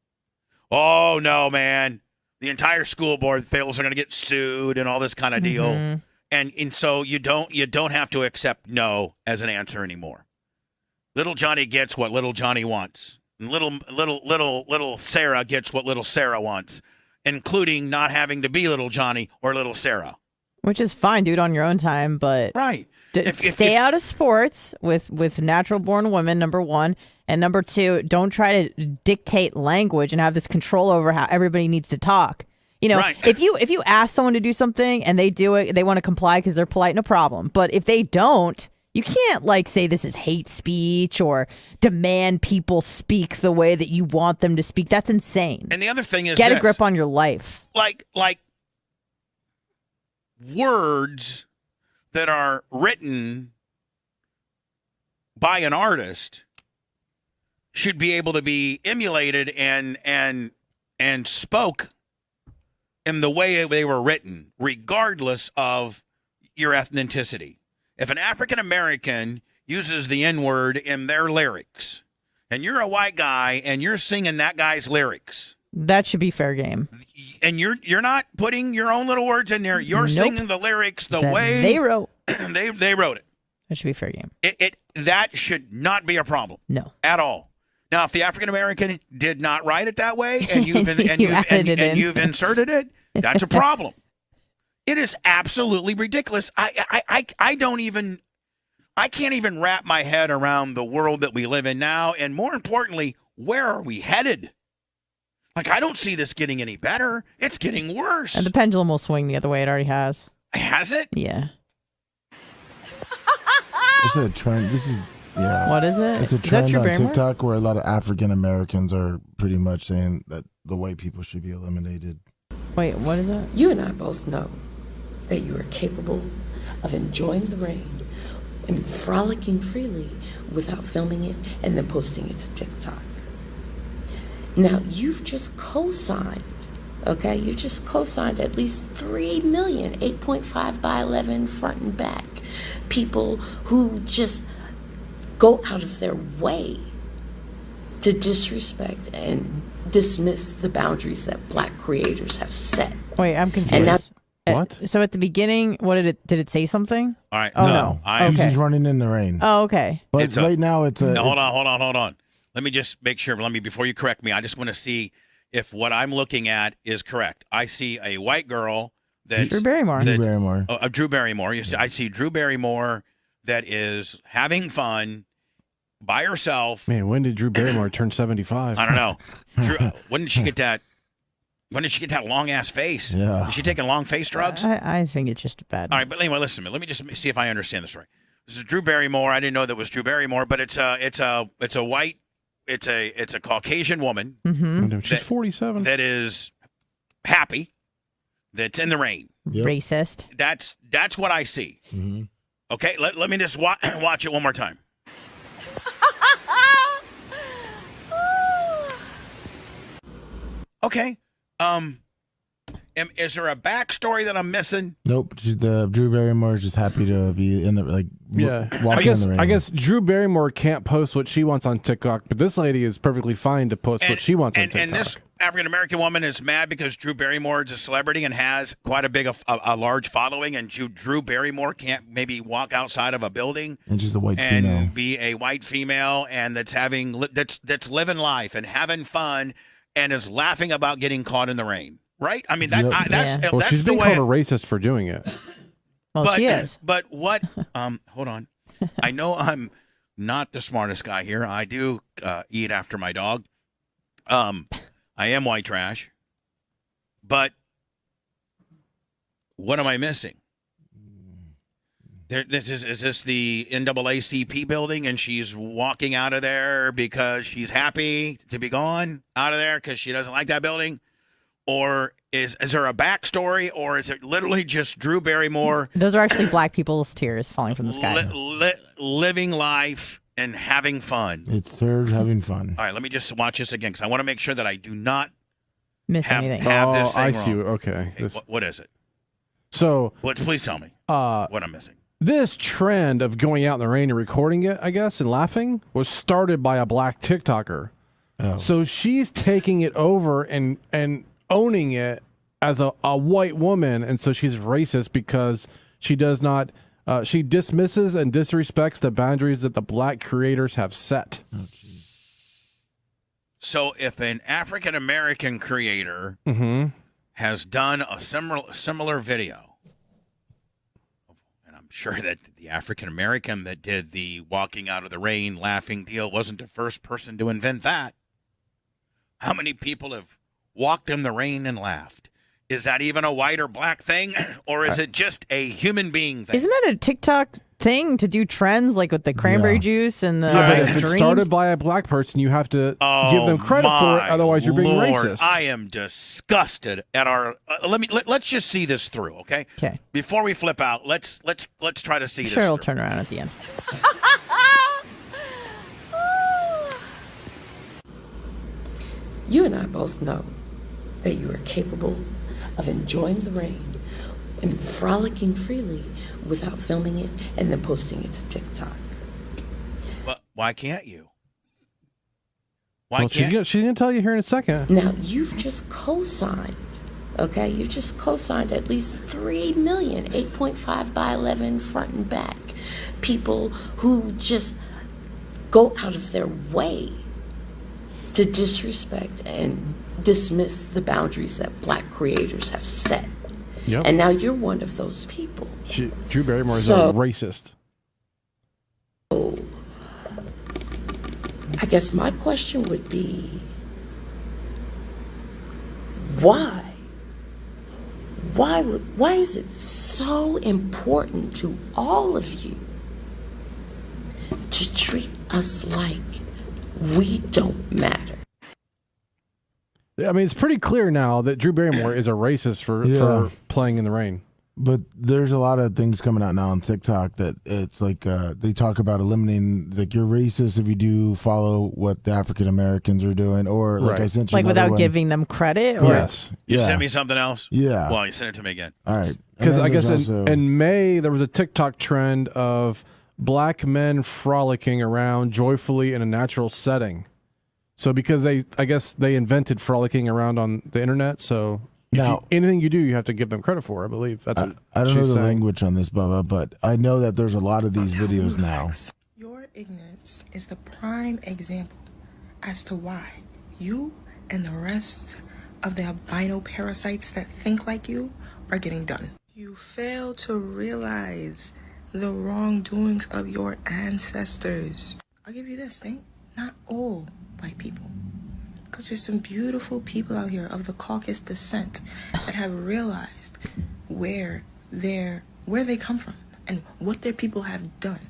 Oh, no, man. The entire school board feels they're going to get sued and all this kind of deal. Mm-hmm. And so you don't have to accept no as an answer anymore. Little Johnny gets what little Johnny wants. And little Sarah gets what little Sarah wants, including not having to be little Johnny or little Sarah. Which is fine, do it on your own time, but right. Stay out of sports with natural born women, number one. And number two, don't try to dictate language and have this control over how everybody needs to talk. Right. if you ask someone to do something and they do it, they want to comply because they're polite, no problem. But if they don't, you can't say this is hate speech or demand people speak the way that you want them to speak. That's insane. And the other thing is get a grip on your life. Like words that are written by an artist should be able to be emulated and spoke in the way they were written, regardless of your ethnicity. If an African American uses the N-word in their lyrics, and you're a white guy and you're singing that guy's lyrics, that should be fair game. And you're not putting your own little words in there. You're singing the lyrics the way they wrote. they wrote it. That should be fair game. That should not be a problem. No. At all. Now, if the African American did not write it that way, and you've inserted it, that's a problem. It is absolutely ridiculous. I can't even wrap my head around the world that we live in now, and more importantly, where are we headed? Like, I don't see this getting any better. It's getting worse. And the pendulum will swing the other way. It already has. Has it? Yeah. It's a trend. This is, yeah. What is it? It's a trend on TikTok where a lot of African Americans are pretty much saying that the white people should be eliminated. Wait, what is it? You and I both know that you are capable of enjoying the rain and frolicking freely without filming it and then posting it to TikTok. Now, you've just co-signed, okay? You've just co-signed at least 3 million, 8.5 by 11 front and back people who just go out of their way to disrespect and dismiss the boundaries that Black creators have set. Wait, I'm confused. And now, what? So at the beginning, what did it say something? All right. Oh, no. He's just running in the rain. Oh, okay. But right now it's a... No, hold on. Let me just make sure. Before you correct me, I just want to see if what I'm looking at is correct. I see a white girl that's Drew Barrymore. Drew Barrymore. Drew Barrymore. I see Drew Barrymore that is having fun by herself. Man, when did Drew Barrymore turn 75? I don't know. Drew, when did she get that? When did she get that long ass face? Yeah. Is she taking long face drugs? I think it's just bad. All right, but anyway, listen to me. Let me just see if I understand the story. This is Drew Barrymore. I didn't know that was Drew Barrymore, but it's a white. It's a Caucasian woman. Mm-hmm. She's 47. That is happy. That's in the rain. Yep. Racist. That's what I see. Mm-hmm. Okay, let me just watch it one more time. Okay. Is there a backstory that I'm missing? Nope. The Drew Barrymore is just happy to be in the walking in the rain. I guess Drew Barrymore can't post what she wants on TikTok, but this lady is perfectly fine to post what she wants on TikTok. And this African American woman is mad because Drew Barrymore is a celebrity and has quite a large following, and Drew Barrymore can't maybe walk outside of a building and she's a white and female. be a white female and that's living life and having fun and is laughing about getting caught in the rain. Right? I mean, that's she's been called a racist for doing it. Well, she is. But what? Hold on. I know I'm not the smartest guy here. I do eat after my dog. I am white trash. But what am I missing? Is this the NAACP building and she's walking out of there because she's happy to be gone out of there because she doesn't like that building? Or is there a backstory, or is it literally just Drew Barrymore? Those are actually black people's tears falling from the sky. Living life and having fun. It's her having fun. All right, let me just watch this again because I want to make sure that I do not miss anything. Have this thing I wrong. see. Okay. What is it? So, please tell me what I'm missing. This trend of going out in the rain and recording it, I guess, and laughing was started by a black TikToker. Oh. So she's taking it over and owning it as a white woman, and so she's racist because she does not she dismisses and disrespects the boundaries that the black creators have set. Oh, jeez. So if an African American creator has done a similar video, and I'm sure that the African American that did the walking out of the rain laughing deal wasn't the first person to invent that. How many people have walked in the rain and laughed? Is that even a white or black thing, or is it just a human being thing? Isn't that a TikTok thing to do trends like with the cranberry juice and the but if dreams? it started by a black person, you have to give them credit for it. Otherwise, you're being racist. I am disgusted at our. Let's just see this through, okay? Okay. Before we flip out, let's try to see this. Sure, it'll through. turn around at the end. You and I both know that you are capable of enjoying the rain and frolicking freely without filming it and then posting it to TikTok. But why can't you? Why Well, can't she's gonna tell you here in a second. Now, you've just co-signed, okay? You've just co-signed at least 3 million, 8.5 by 11 front and back. People who just go out of their way to disrespect and dismiss the boundaries that black creators have set. Yep. And now you're one of those people. Drew Barrymore is So- a racist. I guess my question would be, why? Why is it so important to all of you to treat us like we don't matter? I mean, it's pretty clear now that Drew Barrymore is a racist for playing in the rain. But there's a lot of things coming out now on TikTok that it's like they talk about eliminating, like, you're racist if you do follow what the African Americans are doing, or like I sent you like another without one. giving them credit. Or? Yes. You Yeah. sent me something else? Yeah. Well, you sent it to me again. All right. Because And I then guess there's also- in May there was a TikTok trend of black men frolicking around joyfully in a natural setting. So because I guess they invented frolicking around on the internet. So Now- anything you do, you have to give them credit for. I believe that's what I don't know she's the saying. language on this, Bubba, but I know that there's a lot of these videos now. Your ignorance is the prime example as to why you and the rest of the albino parasites that think like you are getting done. You fail to realize the wrongdoings of your ancestors. I'll give you this thing. Not all white people. Because there's some beautiful people out here of the Caucasus descent that have realized where they come from and what their people have done,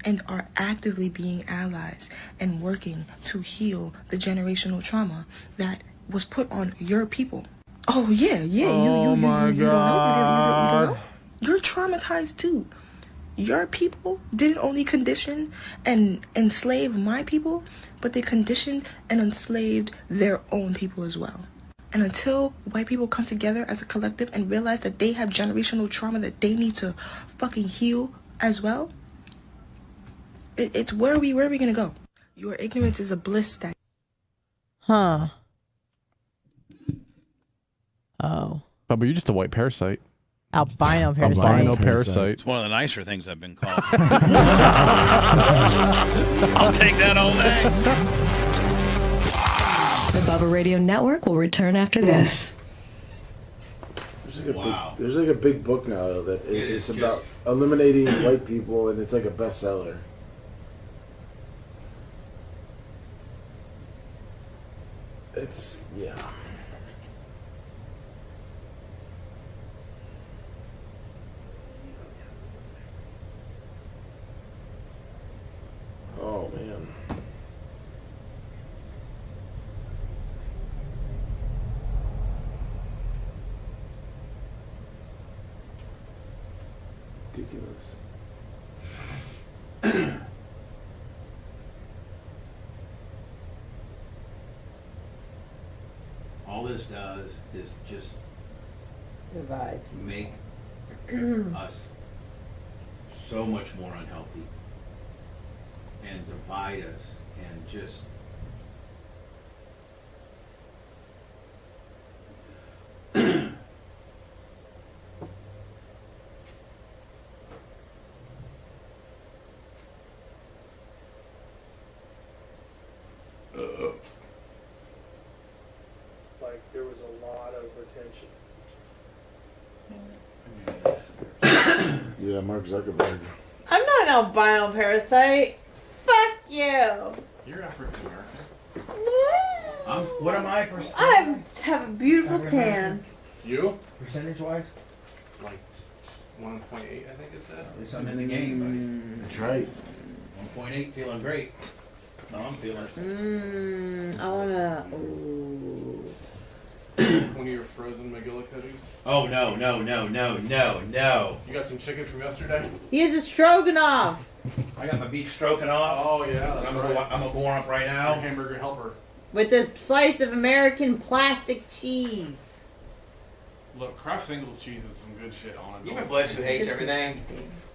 and are actively being allies and working to heal the generational trauma that was put on your people. Oh yeah, you don't know. You don't know. You're traumatized too. Your people didn't only condition and enslave my people, but they conditioned and enslaved their own people as well. And until white people come together as a collective and realize that they have generational trauma that they need to fucking heal as well, it's where are we gonna go? Your ignorance is a bliss that. Huh. Oh. Oh, but you're just a white parasite. Albino parasite. Albino parasite. It's one of the nicer things I've been called. I'll take that all day. The Bubba Radio Network will return after this. There's like a big book now that it's about eliminating white people, and it's like a bestseller. It's Oh man. Ridiculous. All this does is just divide, make us so much more unhealthy, and divide us, and just Like there was a lot of retention. Yeah, Mark Zuckerberg. I'm not an albino parasite. Fuck you. You're African American. What am I? I have a beautiful tan. You? Percentage-wise? Like 1.8, I think it said. At least I'm in the game. That's right. 1.8, feeling great. No, I'm feeling it. I wanna. Ooh. One of your frozen McGillicuddies. Oh, no. You got some chicken from yesterday? He has a stroganoff. I got my beef stroganoff. Oh, yeah, that's I'm right. gonna go on up right now. Your hamburger helper. With a slice of American plastic cheese. Look, Kraft singles cheese is some good shit on it. Even Blitz, who hates everything,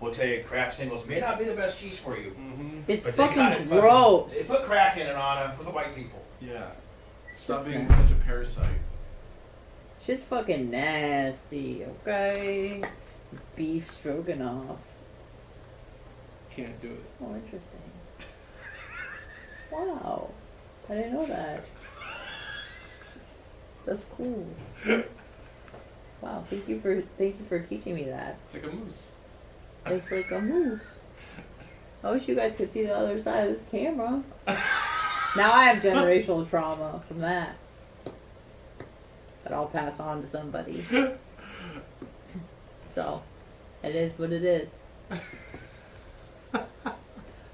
will tell you Kraft singles may not be the best cheese for you. It's But they got fucking it gross. They put crack in it on it for the white people. Yeah. Stop being such a parasite. Shit's fucking nasty, okay? Beef stroganoff. Can't do it. Oh, interesting. Wow. I didn't know that. That's cool. Wow, thank you for teaching me that. It's like a moose. It's like a moose. I wish you guys could see the other side of this camera. Now I have generational trauma from that. That I'll pass on to somebody. So, it is what it is.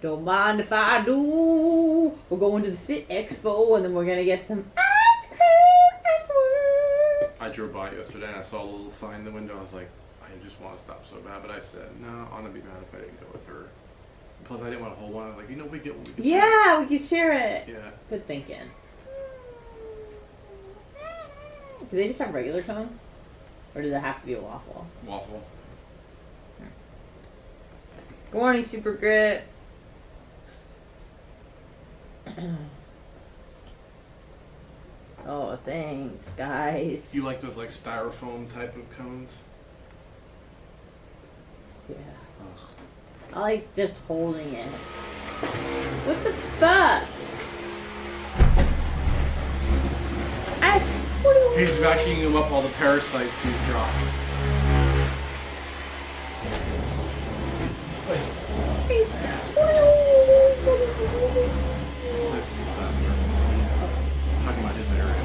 Don't mind if I do. We're going to the Fit Expo and then we're going to get some ice cream afterwards. I drove by yesterday and I saw a little sign in the window. I was like, I just want to stop so bad. But I said, no, I'm going to be mad if I didn't go with her. Plus, I didn't want to hold one. I was like, we get what we can share. Yeah, we can share it. Yeah. Good thinking. Do they just have regular cones? Or does it have to be a waffle? Waffle. Good morning, Super Grit. Oh, thanks, guys. You like those like styrofoam type of cones? Yeah. I like just holding it. What the fuck? He's vacuuming up all the parasites he's dropped. Talking about his area.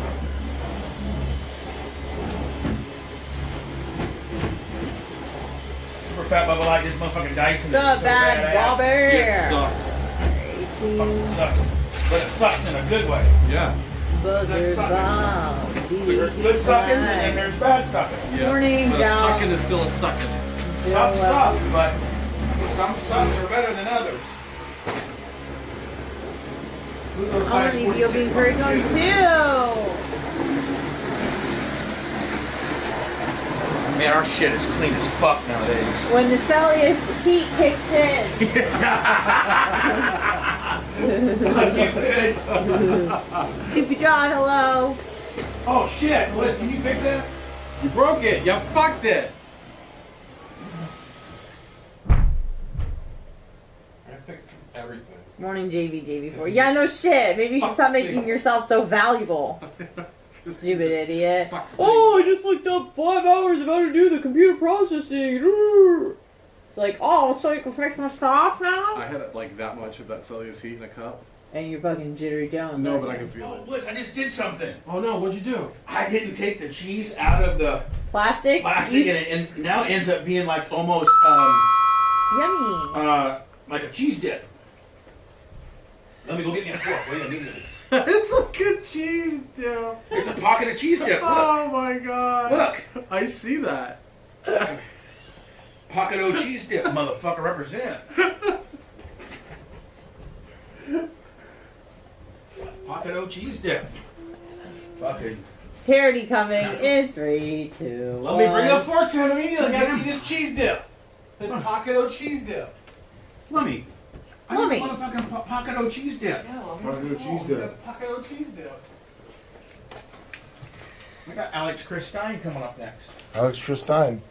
Super fat Bubba like this motherfucking Dyson. What's up, bad Bobby? It sucks. Fucking sucks. But it sucks in a good way. Yeah. Buzzard bomb. So there's good sucking and then there's bad sucking. Yeah. Morning, but a John. sucking is still a sucking. Some suck, but some sucks are better than others. How many of you will be very on too? Man, our shit is clean as fuck nowadays. When the Sirius heat kicks in. Super John, hello. Oh shit, Liz, can you fix that? You broke it. You fucked it. I fixed everything. Morning, JV4. Yeah, no shit. Maybe you should stop making yourself so valuable. Stupid idiot. Oh, I just looked up 5 hours of how to do the computer processing. It's like, oh, so you can fix my stuff now? I had like that much of that Sirius heat in a cup. And you're fucking Jittery Jones. No, but I can feel it. Blitz, I just did something. Oh no, what'd you do? I didn't take the cheese out of the plastic and now it ends up being like almost yummy. Like a cheese dip. Let me go get me a fork. Wait immediately. It's like a cheese dip. It's a pocket of cheese dip. Look. Oh my god. Look. I see that. Pocket o' cheese dip, motherfucker, represent. Pocket o' cheese dip. Fucking. Parody coming in 3, 2, 1. Let me bring a fork to him immediately. I have to eat his cheese dip. His pocket o' cheese dip. Let me. I Let me. want a fucking pocket o' cheese dip. Yeah, let me. Pocket o' cheese dip. Pocket o' cheese dip. I got Alex Chris Stein coming up next. Alex Christine.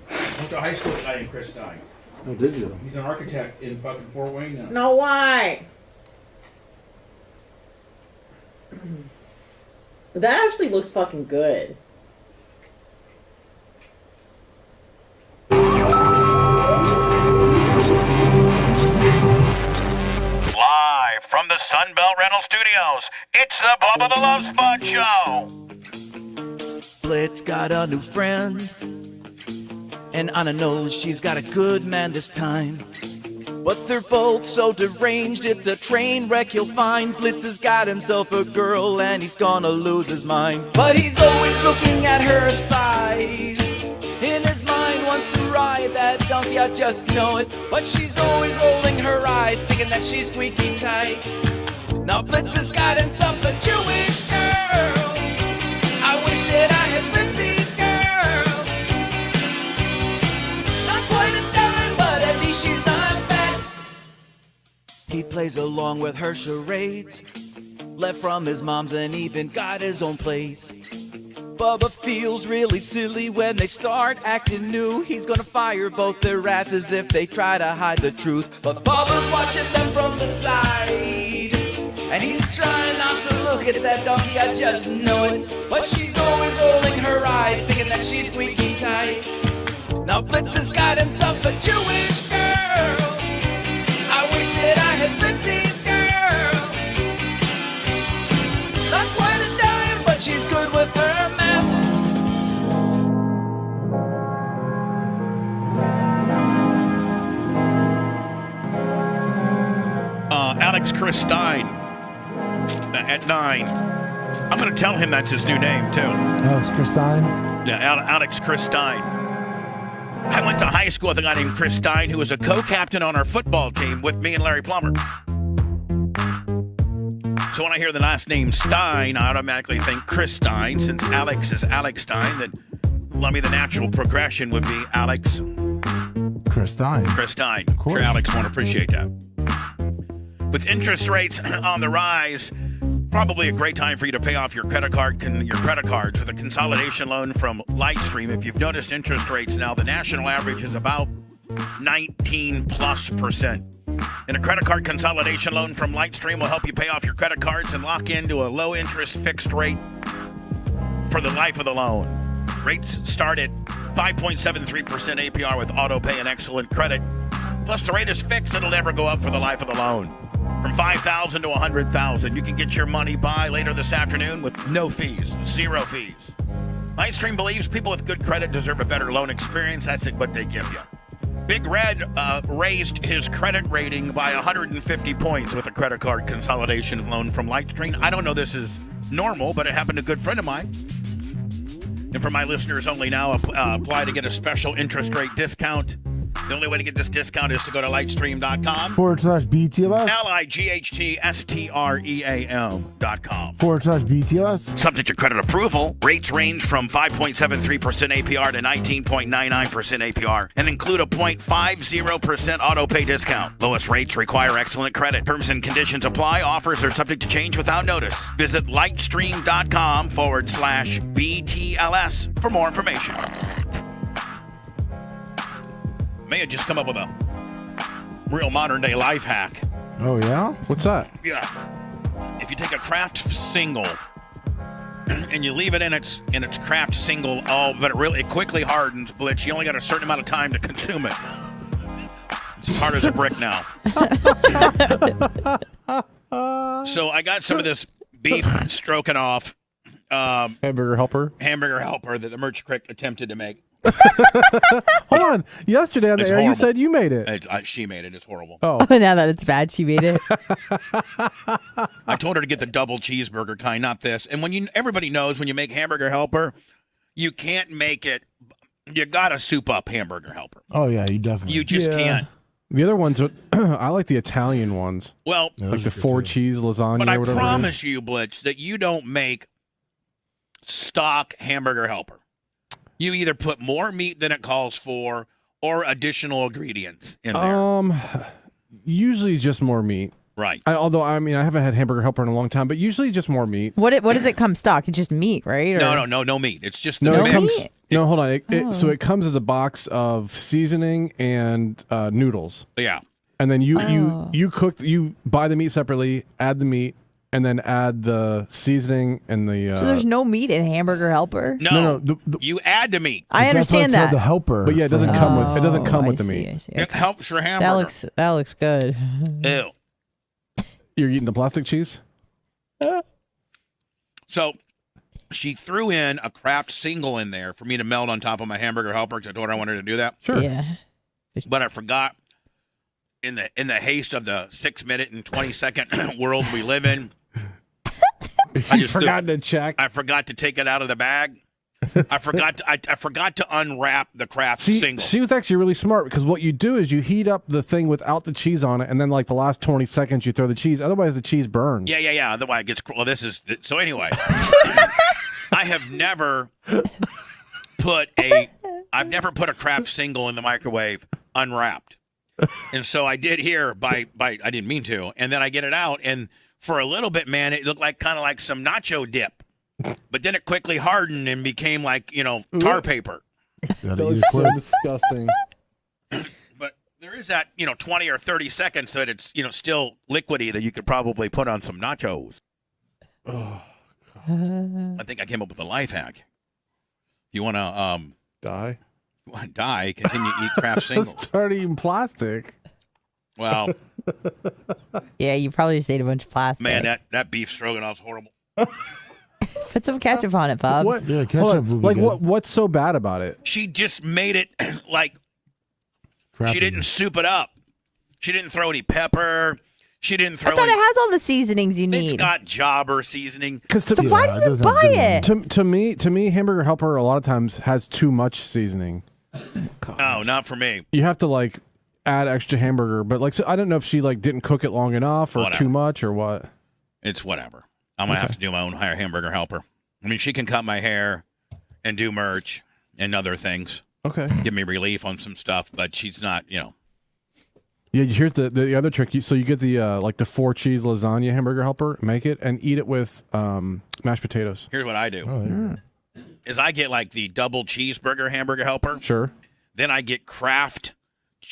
I went to high school with a guy named Chris Stein. Oh, did you? He's an architect in fucking Fort Wayne now. No, why? That actually looks fucking good. Live from the Sunbelt Rental Studios, it's the Bubba the Love Sponge Show. Blitz got a new friend, and Anna knows she's got a good man this time. But they're both so deranged, it's a train wreck you'll find. Blitz has got himself a girl, and he's gonna lose his mind. But he's always looking at her thighs. In his mind wants to ride that donkey, I just know it. But she's always rolling her eyes, thinking that she's squeaky tight. Now Blitz has got himself a Jewish girl. I wish that I had Blitzy's girl. plays along with her charades. Left from his mom's and even got his own place. Bubba feels really silly when they start acting new. He's gonna fire both their asses if they try to hide the truth. But Bubba's watching them from the side, and he's trying not to look at that donkey, I just know it. But she's always rolling her eyes, thinking that she's squeaky tight. Now Blitz has got himself a Jewish girl. I wish that I had Blitzy's girl. Not quite a dime, but she's good with her math. Alex Chris Stein at 9. I'm going to tell him that's his new name, too. Alex Chris Stein? Yeah, Alex Chris Stein. I went to high school with a guy named Chris Stein who was a co-captain on our football team with me and Larry Plummer. So when I hear the last name Stein, I automatically think Chris Stein. Since Alex is Alex Stein, then let me the natural progression would be Alex Chris Stein. Chris Stein. Of course. Sure, Alex won't appreciate that. With interest rates on the rise, probably a great time for you to pay off your credit cards with a consolidation loan from Lightstream. If you've noticed interest rates now, the national average is about 19+%. And a credit card consolidation loan from Lightstream will help you pay off your credit cards and lock into a low interest fixed rate for the life of the loan. Rates start at 5.73% APR with auto pay and excellent credit. Plus the rate is fixed, it'll never go up for the life of the loan. From $5,000 to $100,000, you can get your money by later this afternoon with no fees, 0 fees. Lightstream believes people with good credit deserve a better loan experience. That's what they give you. Big Red raised his credit rating by 150 points with a credit card consolidation loan from Lightstream. I don't know this is normal, but it happened to a good friend of mine. And for my listeners only now, apply to get a special interest rate discount. The only way to get this discount is to go to lightstream.com. /BTLS. LIGHTSTREAM.com. /BTLS. Subject to credit approval. Rates range from 5.73% APR to 19.99% APR and include a 0.50% auto pay discount. Lowest rates require excellent credit. Terms and conditions apply. Offers are subject to change without notice. Visit lightstream.com /BTLS for more information. May have just come up with a real modern day life hack. Oh, yeah? What's that? Yeah. If you take a craft single and you leave it in its craft single, but it quickly hardens, Blitz. You only got a certain amount of time to consume it. It's as hard as a brick now. So I got some of this beef stroking off. Hamburger helper that the Merch Crick attempted to make. Hold on. Yesterday on the It's air, you horrible. said you made it. She made it. It's horrible. Oh, now that it's bad, she made it. I told her to get the double cheeseburger kind, not this. And everybody knows when you make Hamburger Helper, you can't make it. You gotta soup up Hamburger Helper. Oh, yeah, you definitely. You just can't. The other ones, I like the Italian ones. Well, like the 4-cheese lasagna but I or whatever. promise you, Blitz, that you don't make stock Hamburger Helper. You either put more meat than it calls for or additional ingredients in there. Usually just more meat. Right. Although, I haven't had Hamburger Helper in a long time, but usually just more meat. What does it come stock? It's just meat, right? Or? No meat. It's just No, the it mix. comes. No, hold on. So it comes as a box of seasoning and noodles. Yeah. And then you buy the meat separately, add the meat, and then add the seasoning and the. So there's no meat in Hamburger Helper? No. You add the meat. I understand that. The helper. But yeah, it doesn't come with. It doesn't come with the see, meat. I see. It helps your hamburger. That looks good. Ew. You're eating the plastic cheese? So she threw in a Kraft single in there for me to melt on top of my Hamburger Helper because I told her I wanted to do that. Sure. Yeah. But I forgot in the haste of the 6-minute and 20-second world we live in. I just forgot to check. I forgot to take it out of the bag. I forgot to unwrap the Kraft single. She was actually really smart because what you do is you heat up the thing without the cheese on it, and then like the last 20 seconds you throw the cheese. Otherwise, the cheese burns. Yeah. Otherwise, it gets. Well, this is so. Anyway, I have never put a Kraft single in the microwave unwrapped. And so I did here by I didn't mean to, and then I get it out, and for a little bit, man, it looked like kind of like some nacho dip, but then it quickly hardened and became like tar paper. That was so disgusting. But there is that 20 or 30 seconds that it's still liquidy that you could probably put on some nachos. Oh, I think I came up with a life hack. You want to die? Die? Continue to eat Kraft singles. Start eating plastic. Well, Yeah, you probably just ate a bunch of plastic. man, that beef stroganoff's horrible. Put some ketchup on it, Bubs. What? Yeah, Hold ketchup on. would be Like good. what's so bad about it? She just made it like Crappy. she didn't soup it up. She didn't throw any pepper. She didn't I throw thought any. it has all the seasonings you It's need. got jobber seasoning. Because So why did you buy it? To me, Hamburger Helper a lot of times has too much seasoning. No, not for me. You have to like add extra hamburger, but like so I don't know if she like didn't cook it long enough or Whatever. too much or what. It's whatever. I'm gonna have to do my own hamburger helper. I mean, she can cut my hair and do merch and other things. Okay. Give me relief on some stuff, but she's not. Yeah, here's the other trick. So you get the like the 4 cheese lasagna hamburger helper, make it and eat it with mashed potatoes. Here's what I do: Oh, is I get like the double cheeseburger hamburger helper. Sure. Then I get Kraft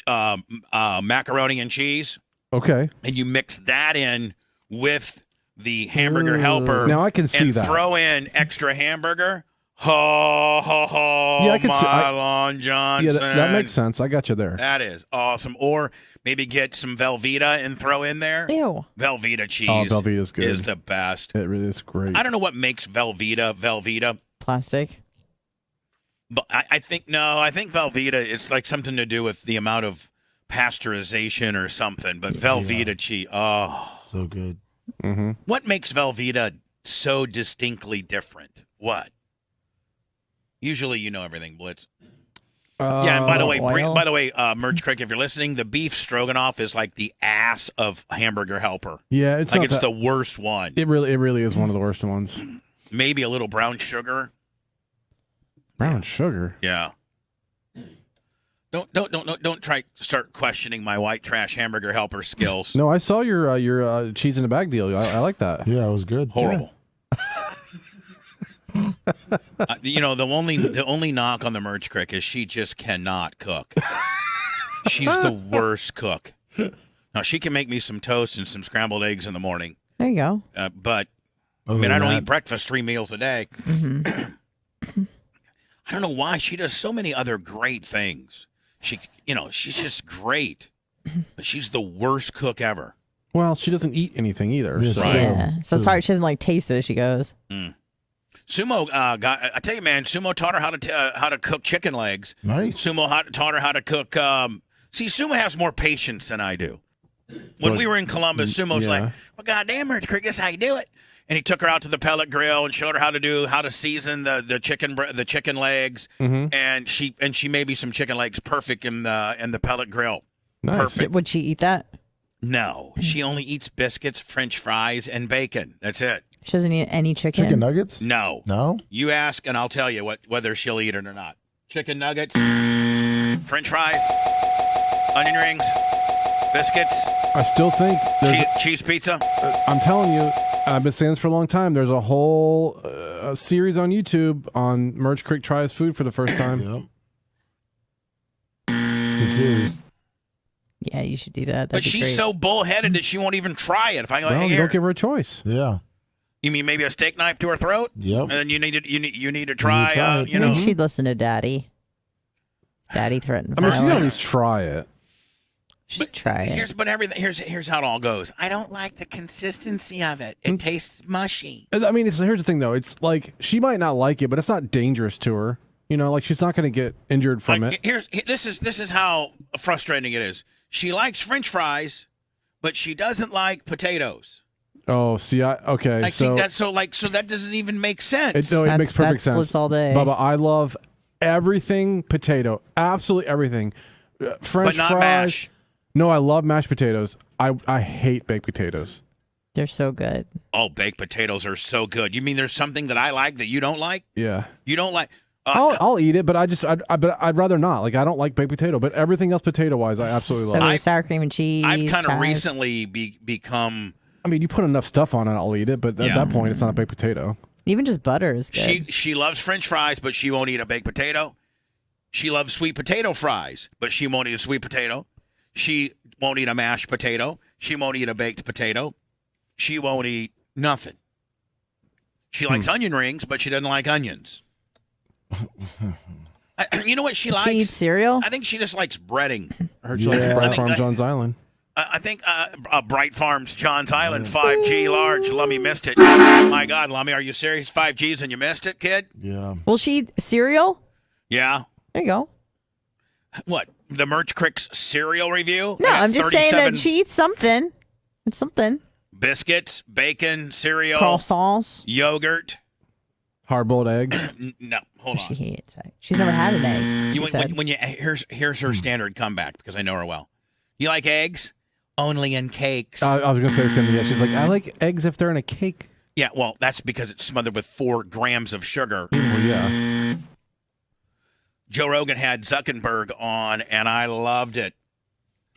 macaroni and cheese, Okay. and you mix that in with the hamburger helper. Now I can see and that. Throw in extra hamburger. Ho ho ho! Yeah, I can see- Mylon Johnson. Yeah, that makes sense. I got you there. That is awesome. Or maybe get some Velveeta and throw in there. Ew. Velveeta cheese. Oh, Velveeta's good. Is the best. It really is great. I don't know what makes Velveeta. Plastic. But I think Velveeta, it's like something to do with the amount of pasteurization or something. But Velveeta cheese, so good. Mm-hmm. What makes Velveeta so distinctly different? What? Usually you know everything, Blitz. Yeah, and by the way, Merch Crick, if you're listening, the beef stroganoff is like the ass of hamburger helper. Yeah, it's like not it's that- the worst one. It really is one of the worst ones. Maybe a little brown sugar. Brown sugar. Yeah. Don't start questioning my white trash hamburger helper skills. No, I saw your cheese in a bag deal. I like that. Yeah, it was good. Horrible. The only knock on the Merch Crick is she just cannot cook. She's the worst cook. Now she can make me some toast and some scrambled eggs in the morning. There you go. But Other I mean, I than don't that- eat breakfast 3 meals a day. I don't know why she does so many other great things. She's just great, but she's the worst cook ever. Well, she doesn't eat anything either. Yes, So. Yeah. So it's hard. She doesn't like taste it. She goes. Sumo I tell you, man, Sumo taught her how to cook chicken legs. Nice. Sumo taught her how to cook. See, Sumo has more patience than I do. When we were in Columbus, Sumo's like, "Well, goddamn, Merch Crick, this is how you do it." And he took her out to the pellet grill and showed her how to season the chicken legs, and she made some chicken legs perfect in the pellet grill. Nice. Perfect. Would she eat that? No, she only eats biscuits, French fries, and bacon. That's it. She doesn't eat any chicken. Chicken nuggets? No. No? You ask, and I'll tell you whether she'll eat it or not. Chicken nuggets, French fries, onion rings, biscuits, I still think there's cheese pizza. I'm telling you, I've been saying this for a long time. There's a whole series on YouTube on Merch Crick tries food for the first time. Yep. Good series. Yeah, you should do that. That'd But be she's great. so bullheaded that she won't even try it. If I go, Well, hey, you here, don't give her a choice. Yeah. you mean maybe a steak knife to her throat? Yep. And then you need to try. try it. Maybe she'd listen to Daddy. Daddy threatened I mean, she violence. can at least try it. She'd try it. Here's how it all goes. I don't like the consistency of it. It tastes mushy. I mean, here's the thing, though. It's like she might not like it, but it's not dangerous to her. You know, like she's not going to get injured from it. This is how frustrating it is. She likes French fries, but she doesn't like potatoes. Oh, see, okay. Like, So so that doesn't even make sense. it makes perfect sense. Blitz all day. Bubba, I love everything potato. Absolutely everything. French But not fries. mash. No, I love mashed potatoes. I hate baked potatoes. They're so good. Oh, baked potatoes are so good. You mean there's something that I like that you don't like? Yeah. You don't like? I'll eat it, but I'd rather not. Like, I don't like baked potato, but everything else potato wise, I absolutely So love. sour cream and cheese. I've kind of chives. recently become. I mean, you put enough stuff on it, I'll eat it, but at that point, it's not a baked potato. Even just butter is good. She loves French fries, but she won't eat a baked potato. She loves sweet potato fries, but she won't eat a sweet potato. She won't eat a mashed potato. She won't eat a baked potato. She won't eat nothing. She likes onion rings, but she doesn't like onions. You know what she likes? She eats cereal? I think she just likes breading. I heard she likes Bright Farm John's Island. I think Bright Farms John's Island 5G large. Lummy missed it. My God, Lummy, are you serious? 5Gs and you missed it, kid? Yeah. Will she eat cereal? Yeah. There you go. What? The Merch Cricks cereal review? No, I'm just saying that she eats something. It's something. Biscuits, bacon, cereal, croissants, yogurt, hard-boiled eggs. No, hold on. She hates eggs. She's never had an egg. Here's her standard comeback because I know her well. You like eggs? Only in cakes. I was gonna say the same thing. Yeah, she's like, I like eggs if they're in a cake. Yeah, well, that's because it's smothered with 4 grams of sugar. Well, yeah. Joe Rogan had Zuckerberg on, and I loved it.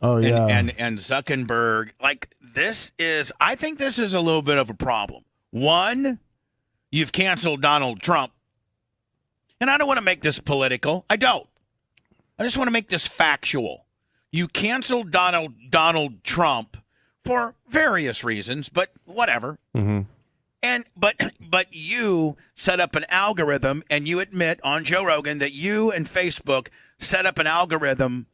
Oh yeah. And Zuckerberg, like I think this is a little bit of a problem. One, you've canceled Donald Trump. And I don't want to make this political. I don't. I just want to make this factual. You canceled Donald Trump for various reasons, but whatever. Mm-hmm. And but you set up an algorithm, and you admit on Joe Rogan that you and Facebook set up an algorithm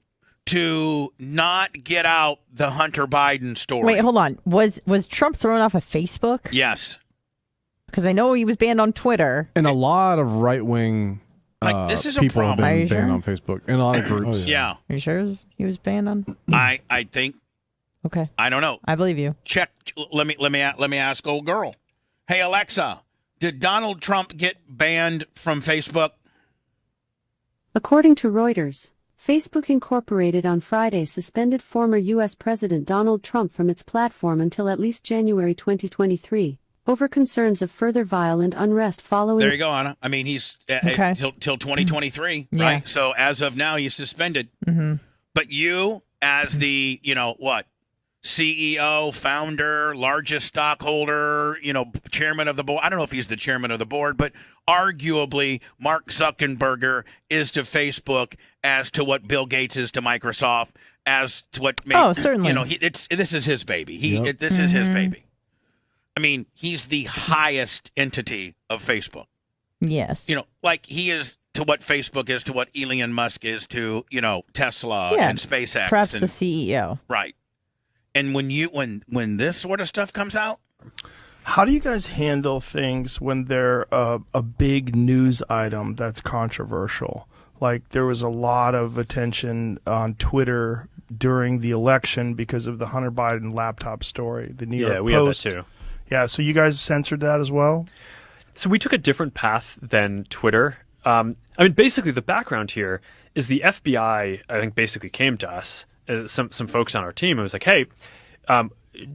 to not get out the Hunter Biden story. Wait, hold on. Was Trump thrown off of Facebook? Yes. Because I know he was banned on Twitter. And a lot of right-wing this is a people have problem. Are been you banned sure? on Facebook. And a lot of groups. Yeah. Are you sure he was banned on? I think. Okay. I don't know. I believe you. Check. Let me ask old girl. Hey Alexa, did Donald Trump get banned from Facebook? According to Reuters, Facebook Incorporated on Friday suspended former U.S. President Donald Trump from its platform until at least January 2023, over concerns of further violent unrest following... There you go, Anna. I mean, he's till 2023, Yeah. right? So as of now, he's suspended. Mm-hmm. But you, as the, CEO, founder, largest stockholder, chairman of the board. I don't know if he's the chairman of the board, but arguably Mark Zuckerberg is to Facebook as to what Bill Gates is to Microsoft, as to what certainly. This is his baby. Yep. This is his baby. I mean, he's the highest entity of Facebook. Yes. Like he is to what Facebook is to what Elon Musk is to, Tesla Yeah, and SpaceX. perhaps the CEO. Right. And when this sort of stuff comes out, how do you guys handle things when they're a big news item that's controversial? Like there was a lot of attention on Twitter during the election because of the Hunter Biden laptop story. The New York Post. We have that too. Yeah, so you guys censored that as well? So we took a different path than Twitter. Basically the background here is the FBI, I think, basically came to us, some folks on our team, and was like, hey,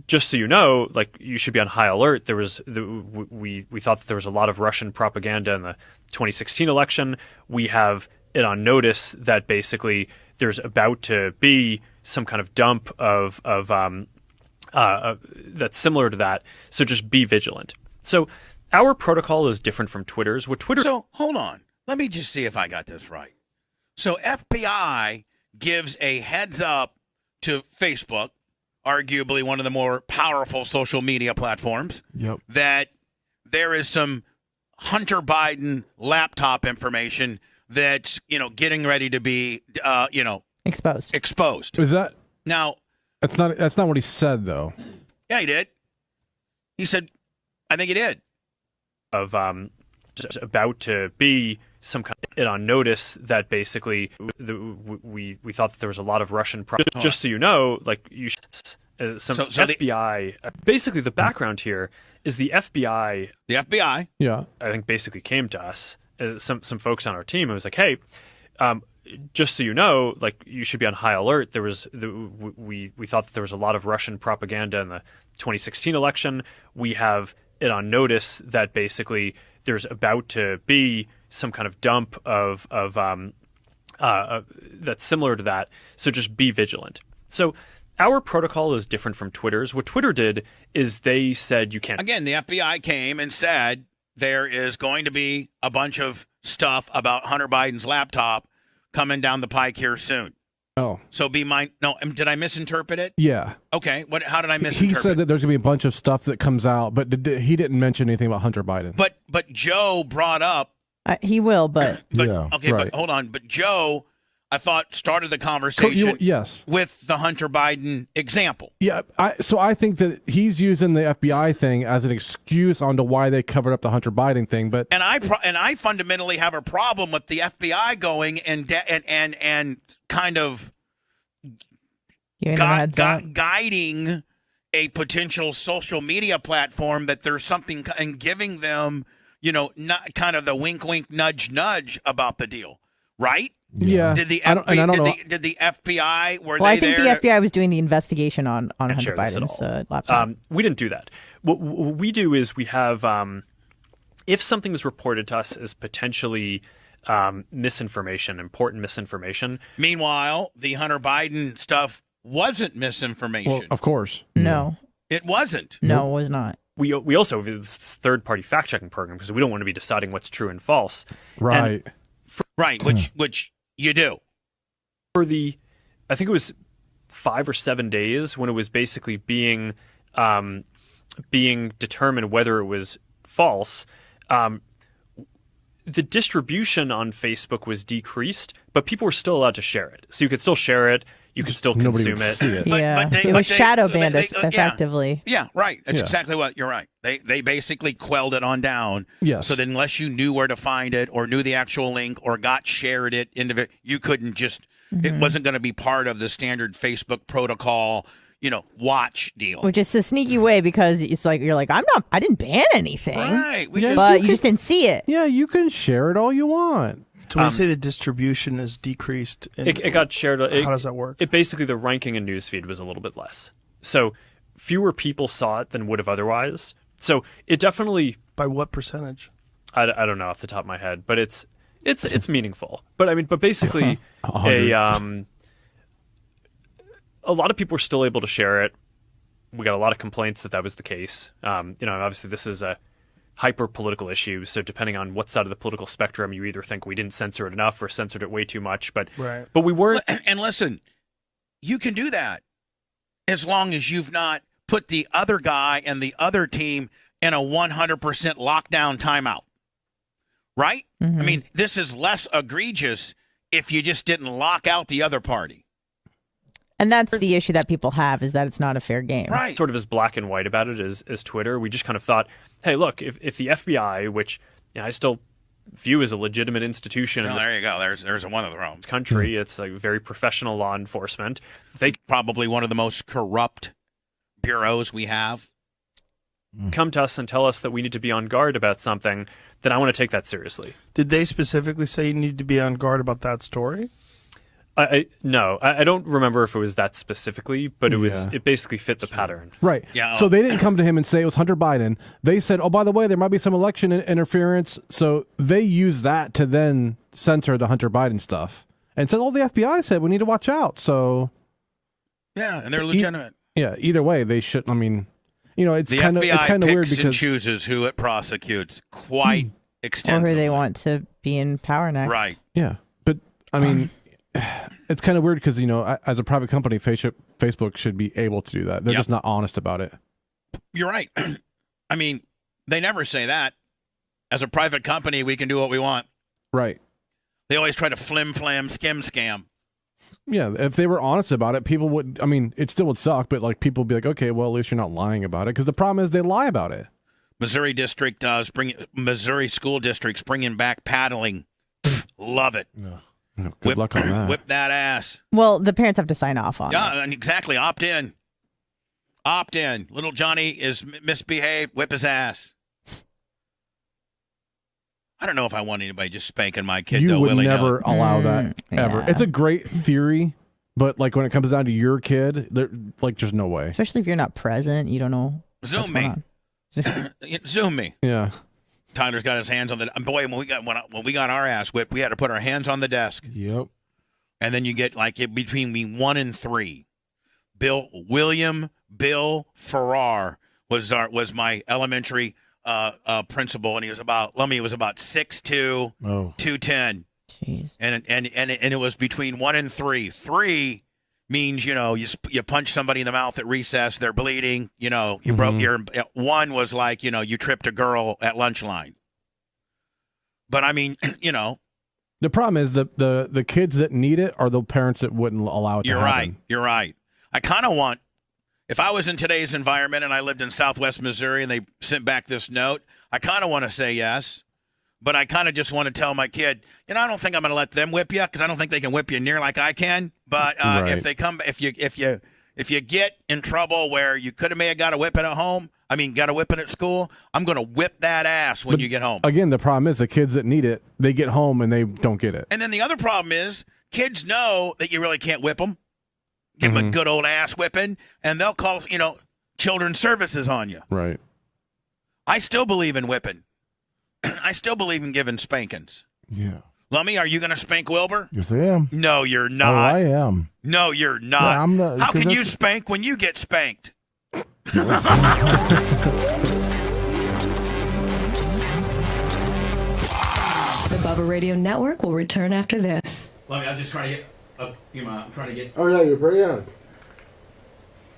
just so you know, like you should be on high alert. We thought that there was a lot of Russian propaganda in the 2016 election. We have it on notice that basically there's about to be some kind of dump of that's similar to that. So just be vigilant. So our protocol is different from Twitter's. So hold on. Let me just see if I got this right. So FBI gives a heads up to Facebook, arguably one of the more powerful social media platforms, that there is some Hunter Biden laptop information that's, getting ready to be, exposed. Is that now? That's not what he said though. Yeah, he did. He said, I think he did. Of just about to be some kind of it on notice that basically we thought that there was a lot of Russian just so you know, like you should FBI basically the background here is the FBI yeah, I think basically came to us, some folks on our team, and was like, hey, just so you know, like you should be on high alert. There was we thought that there was a lot of Russian propaganda in the 2016 election. We have it on notice that basically there's about to be some kind of dump of that's similar to that. So just be vigilant. So our protocol is different from Twitter's. What Twitter did is they said you can't. Again, the FBI came and said there is going to be a bunch of stuff about Hunter Biden's laptop coming down the pike here soon. Oh. So be mind. No, did I misinterpret it? Yeah. Okay. How did I misinterpret? He said that there's going to be a bunch of stuff that comes out, but he didn't mention anything about Hunter Biden. But Joe brought up. He will, but yeah. Okay, Right. but hold on. But Joe, I thought, started the conversation yes. with the Hunter Biden example. Yeah, so I think that he's using the FBI thing as an excuse onto why they covered up the Hunter Biden thing. But And I fundamentally have a problem with the FBI going and kind of guiding a potential social media platform that there's something and giving them, not kind of the wink, wink, nudge, nudge about the deal, right? Yeah. Did the I don't know. did the FBI were well, they I think there? the FBI was doing the investigation on Can't Hunter share this at Biden's all. laptop. We didn't do that. What we do is we have, if something is reported to us as potentially misinformation, important misinformation. Meanwhile, the Hunter Biden stuff wasn't misinformation. well, of course, no, it wasn't. No, it was not. We also have this third-party fact-checking program because we don't want to be deciding what's true and false. Right. Right, which you do. For I think it was 5 or 7 days when it was basically being determined whether it was false. The distribution on Facebook was decreased, but people were still allowed to share it. So you could still share it. You could still Nobody consume would it. see it. It was shadow banned effectively. Yeah, right. That's Yeah. exactly what you're right. They basically quelled it on down. Yes. So that unless you knew where to find it or knew the actual link or got shared it you couldn't just. It wasn't going to be part of the standard Facebook protocol. Watch deal. Which is a sneaky way because it's like you're like I didn't ban anything, Right. but you just didn't see it. Yeah, you can share it all you want. So when you say the distribution is decreased, It got shared. How does that work? It basically the ranking in newsfeed was a little bit less. So fewer people saw it than would have otherwise. So it definitely. By what percentage? I don't know off the top of my head, but it's meaningful. But basically a lot of people were still able to share it. We got a lot of complaints that was the case. Obviously this is a hyper political issue. So depending on what side of the political spectrum, you either think we didn't censor it enough or censored it way too much. But we weren't. And listen, you can do that as long as you've not put the other guy and the other team in a 100% lockdown timeout. Right? Mm-hmm. I mean, this is less egregious if you just didn't lock out the other party. And that's the issue that people have is that it's not a fair game. Right. Sort of as black and white about it as Twitter. We just kind of thought, hey, look, if the FBI, which I still view as a legitimate institution in Well, this there you go. There's one of the wrong country, it's like very professional law enforcement. They probably one of the most corrupt bureaus we have. Come to us and tell us that we need to be on guard about something, then I want to take that seriously. Did they specifically say you need to be on guard about that story? No, I don't remember if it was that specifically, but it basically fit the pattern. Right. Yeah. So they didn't come to him and say it was Hunter Biden. They said, oh, by the way, there might be some election interference. So they used that to then censor the Hunter Biden stuff and said, oh, the FBI said we need to watch out. So. Yeah, and they're legitimate. Either way, they should. I mean, it's the kind of FBI weird picks and because chooses who it prosecutes quite extensively. Or who they want to be in power next. Right. Yeah. But I mean, it's kind of weird because, as a private company, Facebook should be able to do that. They're just not honest about it. You're right. I mean, they never say that. As a private company, we can do what we want. Right. They always try to flim, flam, skim, scam. Yeah, if they were honest about it, people would. I mean, it still would suck, but people would be like, okay, well, at least you're not lying about it. Because the problem is they lie about it. Missouri school districts bringing back paddling. Love it. No, good luck on that. Whip that ass. Well, the parents have to sign off on it. Yeah, and exactly. Opt in. Opt in. Little Johnny is misbehaved. Whip his ass. I don't know if I want anybody just spanking my kid. You though, would willy-nilly. never allow that ever. yeah. It's a great theory, but when it comes down to your kid, there's no way. Especially if you're not present, you don't know. Zoom me. Zoom me. Yeah. Tyler's got his hands on the boy. When we got our ass whipped, we had to put our hands on the desk. Yep. And then you get like it between 1 and 3. William Bill Farrar was my elementary principal, and he was about 6'2", 210. Jeez. And it was between 1 and 3. 3 means you punch somebody in the mouth at recess, they're bleeding. You broke your. 1 was like you tripped a girl at lunch line. But I mean The problem is the kids that need it are the parents that wouldn't allow it to happen. You're right. I kind of want, if I was in today's environment and I lived in Southwest Missouri and they sent back this note, I kind of want to say yes, but I kind of just want to tell my kid, I don't think I'm going to let them whip you because I don't think they can whip you near like I can. But if they come, if you get in trouble where you may have got a whipping at home, got a whipping at school, I'm going to whip that ass when you get home. Again, the problem is the kids that need it, they get home and they don't get it. And then the other problem is kids know that you really can't whip them. Give them a good old ass whipping, and they'll call, children's services on you. Right. I still believe in whipping. I still believe in giving spankings. Yeah. Lummy, are you going to spank Wilbur? Yes, I am. No, you're not. Oh, I am. No, you're not. Yeah, I'm not. How can you spank when you get spanked? The Bubba Radio Network will return after this. Lummy, I'm just trying to get. I'm trying to get. Oh yeah, you're pretty young.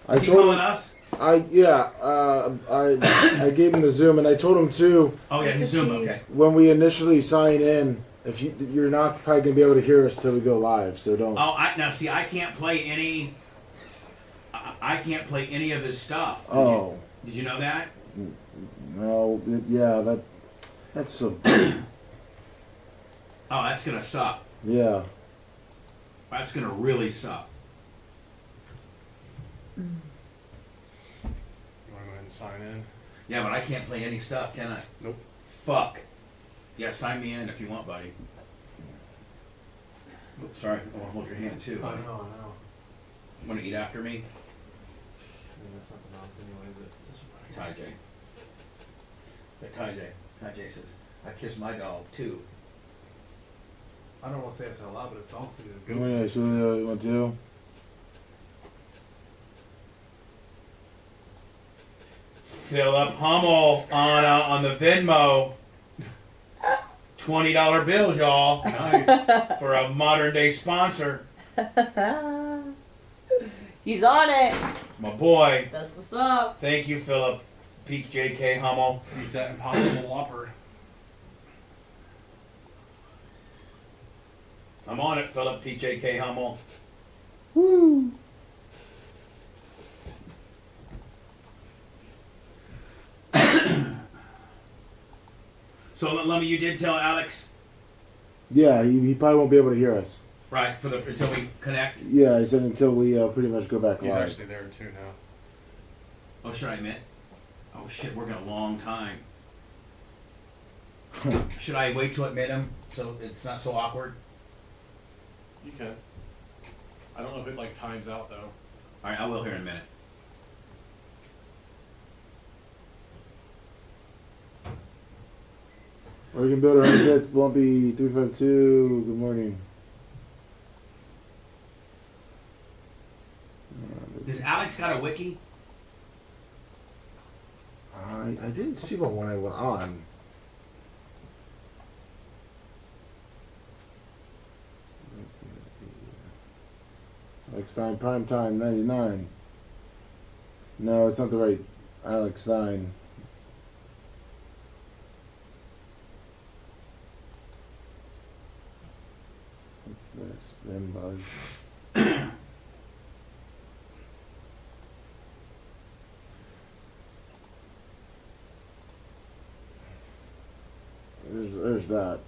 I Is he calling us? I gave him the Zoom, and I told him too. Oh yeah, he's Zoom. Okay. When we initially sign in, if you're not probably gonna be able to hear us till we go live, so don't. Oh, I can't play any. I can't play any of his stuff. Did you know that? No. That's so. Oh, that's gonna suck. Yeah. That's gonna really suck. You want to go ahead and sign in? Yeah, but I can't play any stuff, can I? Nope. Fuck. Yeah, sign me in if you want, buddy. Oops, sorry, I want to hold your hand too. I know. Want to eat after me? That's not the mouse anyway, but Ty J says, I kiss my dog too. I don't want to say this out loud, but if dogs do it, Good morning, so you want to? Philip Hummel on the Venmo. $20 bills, y'all. Nice. For a modern day sponsor. He's on it. My boy. That's what's up. Thank you, Philip. Peak J.K. Hummel. Eat that Impossible Whopper. I'm on it, Philip. P.J.K. Hummel. Woo. So, Lummy, you did tell Alex? Yeah, he probably won't be able to hear us. Right, until we connect? Yeah, I said until we pretty much go back He's live. actually there too now. Oh, should I admit? Oh, shit, we're going a long time. Should I wait to admit him so it's not so awkward? You can. I don't know if it times out though. All right, I will here in a minute. Oregon Builder 106, Blumpy 352. Good morning. Does Alex got a wiki? I didn't see one when I went on. Alex Stein, Prime Time 99. No, it's not the right Alex Stein. What's this? Spin buzz. There's that.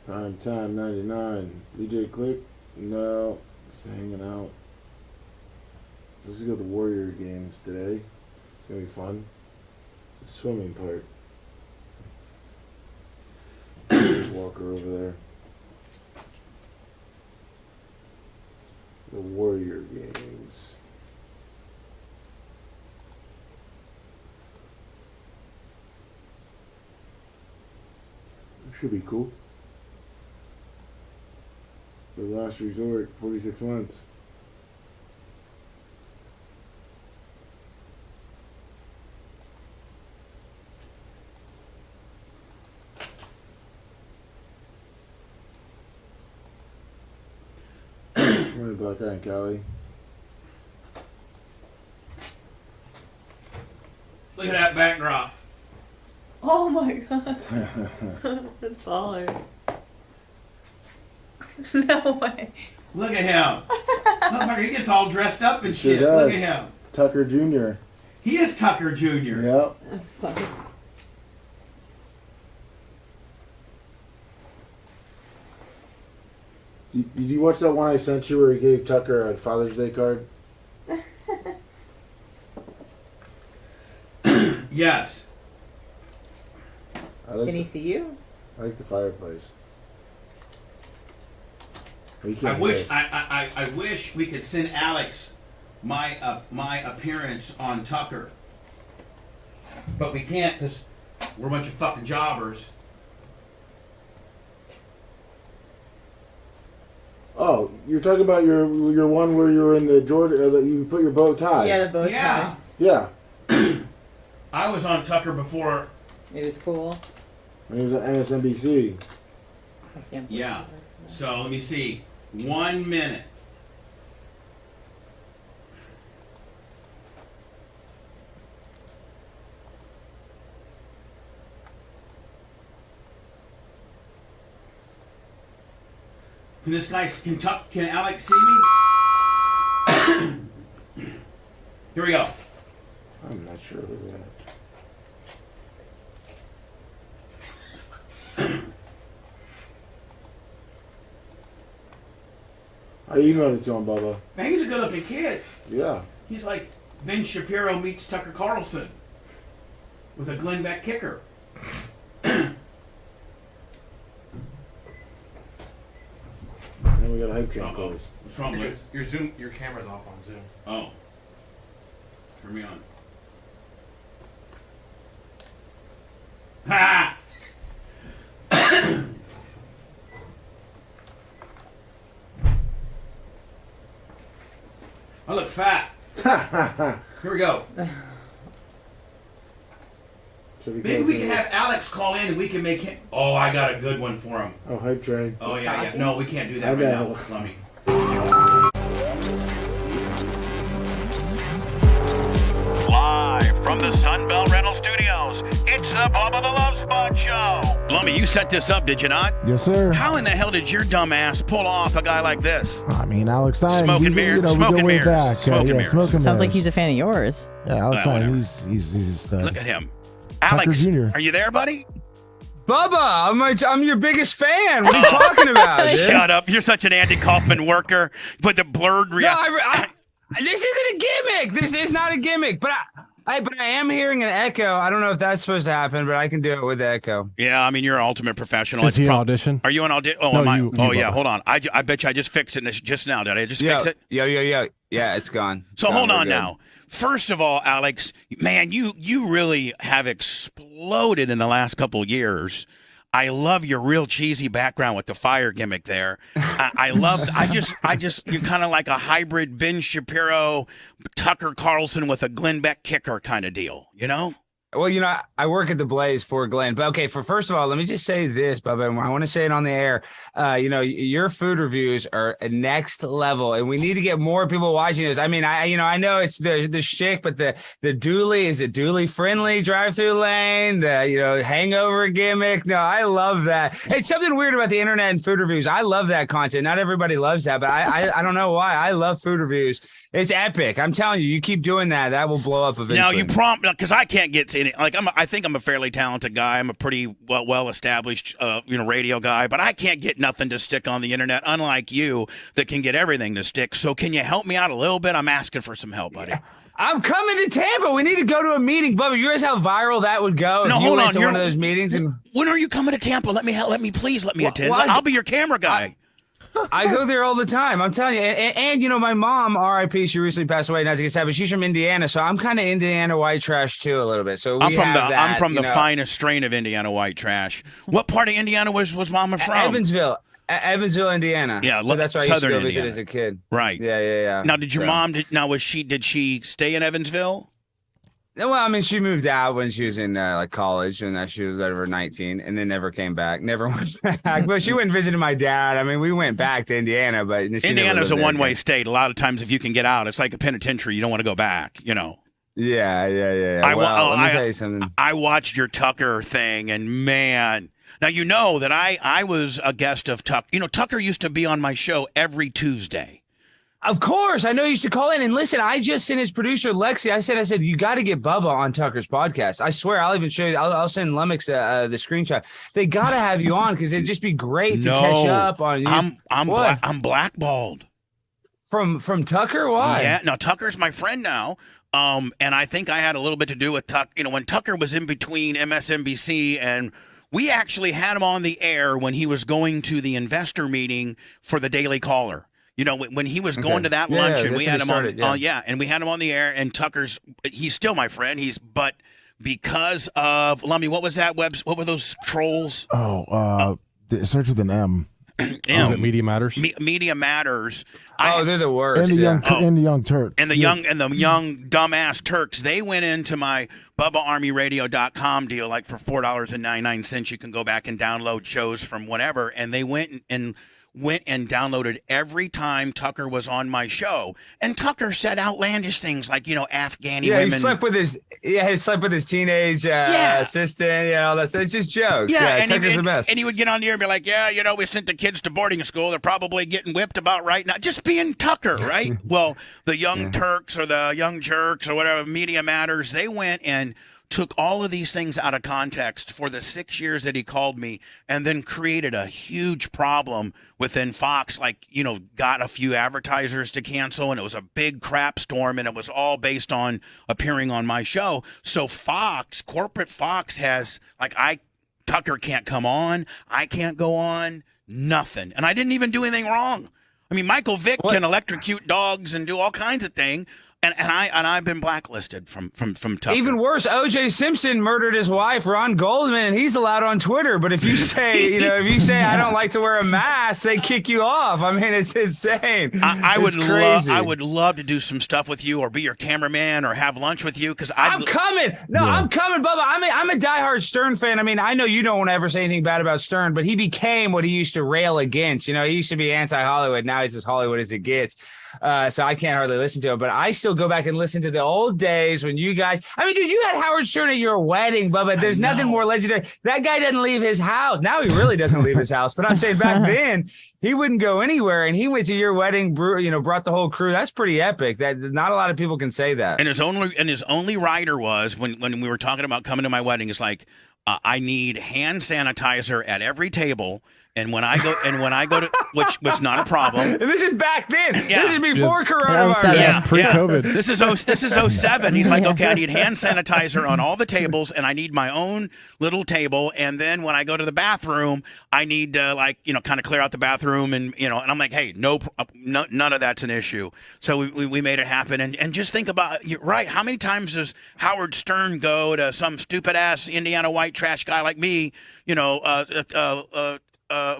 Prime Time 99. DJ Click? No. Just hanging out. Let's go to the Warrior games today. It's gonna be fun. It's the swimming part. Walker over there. The Warrior games. Could be cool. The last resort, 46 months. Morning, Black Eye and Cali. Look at that backdrop. Oh my god. That's baller. No way. Look at him. Motherfucker, he gets all dressed up and Sure shit. does. Look at him. Tucker Jr. He is Tucker Jr. Yep. That's funny. Did you watch that one I sent you where he gave Tucker a Father's Day card? Yes. Can he see you? I like the fireplace. I wish we could send Alex my appearance on Tucker, but we can't because we're a bunch of fucking jobbers. Oh, you're talking about your one where you're in the Jordan. You put your bow tie. Yeah, the bow tie. Yeah. I was on Tucker before. It was cool. When he was on MSNBC. Yeah. So let me see. 1 minute. Can this guy, can Alex see me? Here we go. I'm not sure who that. I emailed it to him, Bubba. Man, he's a good looking kid. Yeah. He's like Ben Shapiro meets Tucker Carlson with a Glenn Beck kicker. Then we got a hype train close. What's wrong, Luke? Your camera's off on Zoom. Oh. Turn me on. Ha! I look fat. Here we go. Maybe we can have Alex call in and we can make him. Oh, I got a good one for him. Oh, hype train. Oh, yeah. No, we can't do that I right know. now. Let me. Live from the Sunbelt Rental Studios, it's the Bubba the Love Spot Show. Lummy, you set this up, did you not? Yes, sir. How in the hell did your dumb ass pull off a guy like this? I mean, Alex Stein. Smoke and we mirrors. go Smoke and way mirrors. back. Smoke and mirrors. Smoke and Sounds like mirrors. he's a fan of yours. Yeah, Alex Well, Stein. whatever. He's a stud. Look at him. Tucker Alex, Jr. are you there, buddy? Bubba, I'm your biggest fan. What are you talking about, dude? Shut up. You're such an Andy Kaufman worker. But the blurred No, reality. this isn't a gimmick. This is not a gimmick. But I am hearing an echo. I don't know if that's supposed to happen, but I can do it with the echo. Yeah, I mean, you're an ultimate professional. Is he an audition? Are you an audition? Oh, No, am I? you, Yeah, Bubba. hold on. I bet you I just fixed it just now. Did I just fix it? Yo. Yeah, it's gone. So Gone, hold we're on good. now. First of all, Alex, man, you really have exploded in the last couple of years. I love your real cheesy background with the fire gimmick there. I just, you're kind of like a hybrid Ben Shapiro, Tucker Carlson with a Glenn Beck kicker kind of deal, you know? Well, I work at the Blaze for Glenn. But okay, first of all, let me just say this, Bubba, and I want to say it on the air. Your food reviews are next level, and we need to get more people watching this. I mean, I know it's the shtick, but the dually, is it dually friendly drive-through lane? The hangover gimmick. No, I love that. It's something weird about the internet and food reviews. I love that content. Not everybody loves that, but I don't know why. I love food reviews. It's epic. I'm telling you, you keep doing that, that will blow up eventually. Now you because I can't get to any. Like I think I'm a fairly talented guy. I'm a pretty well established radio guy, but I can't get nothing to stick on the internet. Unlike you, that can get everything to stick. So can you help me out a little bit? I'm asking for some help, buddy. I'm coming to Tampa. We need to go to a meeting, Bubba. You realize how viral that would go? No, if you hold went on. to one of those meetings. And when are you coming to Tampa? Let me attend. Well, I'll be your camera guy. I go there all the time. I'm telling you. And you know, my mom, R.I.P. She recently passed away, not to get sad, but she's from Indiana, so I'm kind of Indiana white trash too a little bit. So I'm from the finest strain of Indiana white trash. What part of Indiana was Mama from? Evansville, Indiana. Yeah, so that's where I used to go visit Indiana. as a kid. Right. Yeah. Now, did your mom? Did she stay in Evansville? Well, I mean, she moved out when she was in like college, and she was over 19, and then never came back. Never went back. But she went and visited my dad. I mean, we went back to Indiana, but Indiana's a one-way state. A lot of times, if you can get out, it's like a penitentiary. You don't want to go back. You know. Yeah. Let me tell you something. I watched your Tucker thing, and man. Now, you know that I was a guest of Tucker. You know, Tucker used to be on my show every Tuesday. Of course. I know you used to call in. And listen, I just sent his producer, Lexi. I said, you got to get Bubba on Tucker's podcast. I swear, I'll even show you. I'll send Lummox the screenshot. They got to have you on because it'd just be great to catch up on you. I'm blackballed. From Tucker? Why? Yeah. Now, Tucker's my friend now. And I think I had a little bit to do with Tucker. You know, when Tucker was in between MSNBC and we actually had him on the air when he was going to the investor meeting for the Daily Caller. You know, when he was going to that lunch, and we had him on, and we had him on the air. And he's still my friend. But because of Lummy, what was that what were those trolls? It starts with an M. Is it Media Matters? Media Matters. They're the worst. And the young Turks. And the young dumbass Turks. They went into my BubbaArmyRadio.com deal, like for $4.99. You can go back and download shows from whatever, and they went and downloaded every time Tucker was on my show. And Tucker said outlandish things like, you know, Afghani women. He slept with his teenage assistant, all that stuff. It's just jokes. Yeah, Tucker's the best. And he would get on the air and be like, yeah, you know, we sent the kids to boarding school. They're probably getting whipped about right now. Just being Tucker, right? Well, the young Turks or the young jerks or whatever, Media Matters, they went and took all of these things out of context for the 6 years that he called me and then created a huge problem within Fox, like, you know, got a few advertisers to cancel, and it was a big crap storm, and it was all based on appearing on my show. So corporate Fox has, like, Tucker can't come on, I can't go on, nothing. And I didn't even do anything wrong. I mean, Michael Vick can electrocute dogs and do all kinds of things. And I've been blacklisted from Tucker. Even worse, O.J. Simpson murdered his wife, Ron Goldman, and he's allowed on Twitter. But if you say, I don't like to wear a mask, they kick you off. I mean, it's insane. I would love to do some stuff with you, or be your cameraman, or have lunch with you. Because I'm coming. I'm coming, Bubba. I'm a diehard Stern fan. I mean, I know you don't want to ever say anything bad about Stern, but he became what he used to rail against. You know, he used to be anti-Hollywood. Now he's as Hollywood as it gets. So I can't hardly listen to him, but I still go back and listen to the old days when you guys, I mean, dude, you had Howard Stern at your wedding, Bubba. There's nothing more legendary. That guy doesn't leave his house. Now he really doesn't leave his house, but I'm saying back then he wouldn't go anywhere, and he went to your wedding, brought the whole crew. That's pretty epic. That not a lot of people can say that. And his only rider was when we were talking about coming to my wedding, is like, I need hand sanitizer at every table. And when I go to, which was not a problem. And this is back then. Yeah. This is before coronavirus. Yeah, pre-COVID. This is 07. He's like, okay, I need hand sanitizer on all the tables, and I need my own little table. And then when I go to the bathroom, I need to kind of clear out the bathroom, and and I'm like, hey, no, none of that's an issue. So we made it happen. And just think about, you're right. How many times does Howard Stern go to some stupid ass Indiana white trash guy like me?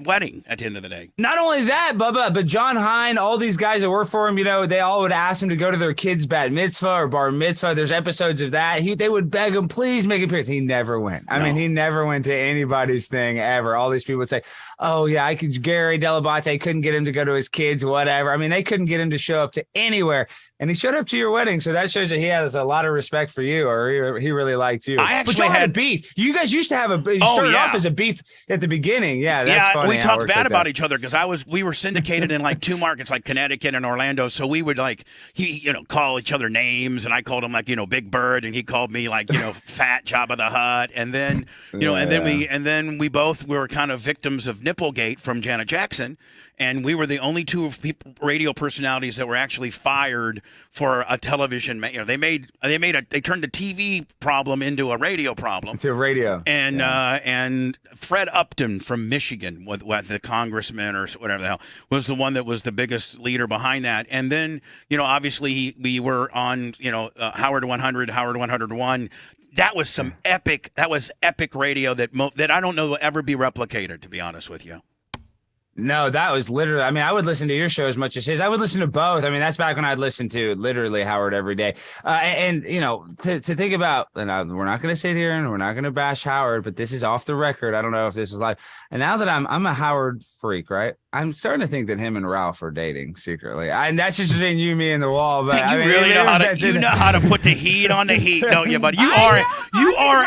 Wedding at the end of the day. Not only that, Bubba, but John Hine, all these guys that work for him, they all would ask him to go to their kid's bat mitzvah or bar mitzvah. There's episodes of that. They would beg him, please make an appearance. He never went. I mean, he never went to anybody's thing ever. All these people would say, oh yeah, Gary Delabate couldn't get him to go to his kids, whatever. I mean, they couldn't get him to show up to anywhere. And he showed up to your wedding, so that shows that he has a lot of respect for you, or he really liked you. I actually had a beef. You guys used to have started off as a beef at the beginning. Yeah, that's funny. We talked bad about each other because we were syndicated in like two markets, like Connecticut and Orlando. So we would call each other names, and I called him Big Bird, and he called me Fat Jabba the Hutt, and then we both were kind of victims of Nipplegate from Janet Jackson. and we were the only two radio personalities that were actually fired for a television. They turned a TV problem into a radio problem. It's a radio. And Fred Upton from Michigan, with the congressman or whatever the hell, was the one that was the biggest leader behind that. And then, obviously we were on, Howard 100, Howard 101. That was some epic radio that I don't know will ever be replicated, to be honest with you. No, that was literally, I would listen to your show as much as his. I would listen to both. That's back when I'd listen to literally Howard every day. To think about, and we're not going to sit here and we're not going to bash Howard, but this is off the record. I don't know if this is live. And now that I'm a Howard freak, right? I'm starting to think that him and Ralph are dating secretly. And that's just between you, me, and the wall. But you really know how to put the heat on the heat, don't you? But you are.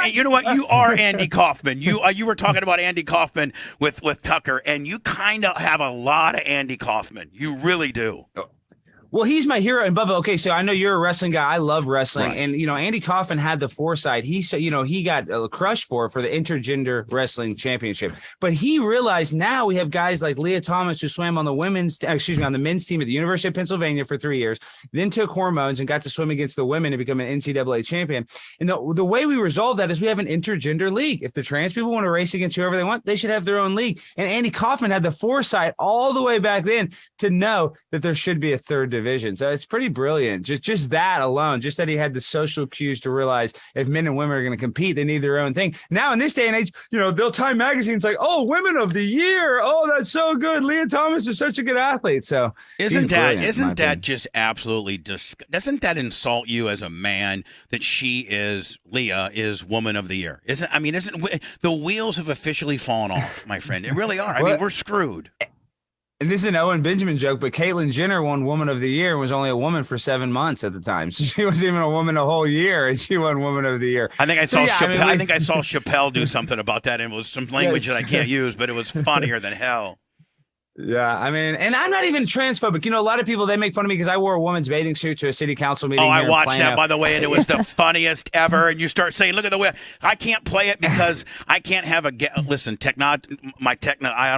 You know what? You are Andy Kaufman. You were talking about Andy Kaufman with Tucker, and you kind of have a lot of Andy Kaufman. You really do. Well, he's my hero. And Bubba, okay, so I know you're a wrestling guy. I love wrestling. Right. And, Andy Kaufman had the foresight. He got crushed for the Intergender Wrestling Championship. But he realized now we have guys like Leah Thomas, who swam on the men's team at the University of Pennsylvania for 3 years, then took hormones and got to swim against the women and become an NCAA champion. And the way we resolve that is we have an intergender league. If the trans people want to race against whoever they want, they should have their own league. And Andy Kaufman had the foresight all the way back then to know that there should be a third division. So it's pretty brilliant. Just that alone, just that he had the social cues to realize if men and women are going to compete, they need their own thing. Now in this day and age, they'll Time Magazine's like, oh, Women of the Year. Oh, that's so good. Leah Thomas is such a good athlete. So isn't that just absolutely doesn't that insult you as a man that Leah is Woman of the Year? Isn't the wheels have officially fallen off, my friend? They really are. We're screwed. And this is an Owen Benjamin joke, but Caitlyn Jenner won Woman of the Year and was only a woman for 7 months at the time. So she wasn't even a woman a whole year, and she won Woman of the Year. I think I saw Chappelle do something about that, and it was some language that I can't use, but it was funnier than hell. Yeah, and I'm not even transphobic. A lot of people, they make fun of me because I wore a woman's bathing suit to a city council meeting. Oh, I watched that, by the way, and it was the funniest ever. And you start saying, look at the way I can't play it because I can't have I don't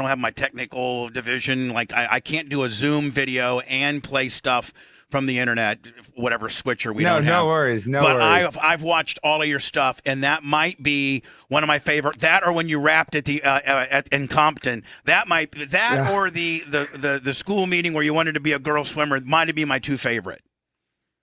have my technical division. Like I can't do a Zoom video and play stuff from the internet, whatever switcher we don't have. No worries. But I've watched all of your stuff, and that might be one of my favorite. That or when you rapped at the in Compton. Or the school meeting where you wanted to be a girl swimmer might be my two favorite.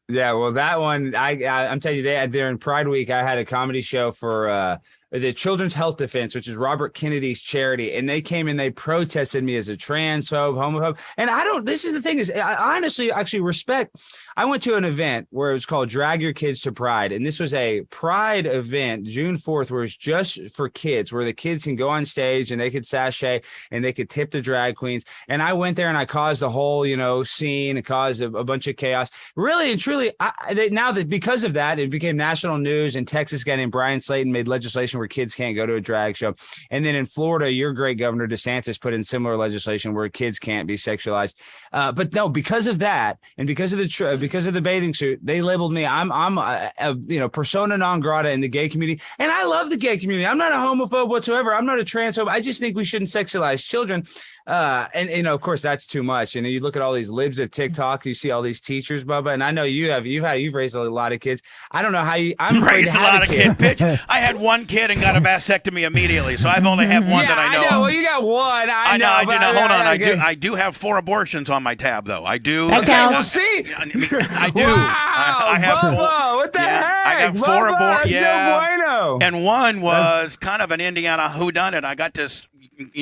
Yeah, well, that one I'm telling you, during Pride Week, I had a comedy show for the Children's Health Defense, which is Robert Kennedy's charity. And they came and they protested me as a transphobe, homophobe. And this is the thing is, I honestly actually respect. I went to an event where it was called Drag Your Kids to Pride. And this was a Pride event, June 4th, where it's just for kids, where the kids can go on stage and they could sashay and they could tip the drag queens. And I went there and I caused a whole, scene and caused a bunch of chaos. Really and truly, now that because of that, it became national news, and Texas guy named Brian Slayton made legislation where kids can't go to a drag show. And then in Florida, your great governor DeSantis put in similar legislation where kids can't be sexualized. But no, because of that, and because of the bathing suit, they labeled me. I'm a persona non grata in the gay community, and I love the gay community. I'm not a homophobe whatsoever. I'm not a transphobe. I just think we shouldn't sexualize children. And of course that's too much. You look at all these libs of TikTok, you see all these teachers, Bubba, and I know you've raised a lot of kids. I don't know how I'm afraid to have a lot of kids, bitch. I had one kid and got a vasectomy immediately, so I've only had one that I know. I know. Well, you got one. I know. Hold on. I do have 4 abortions on my tab, though. I do. Okay. Well, see, I do. Wow, I have Bubba, 4. What the heck? I got 4 abortions. Yeah. No bueno. And one was kind of an Indiana whodunit. I got this.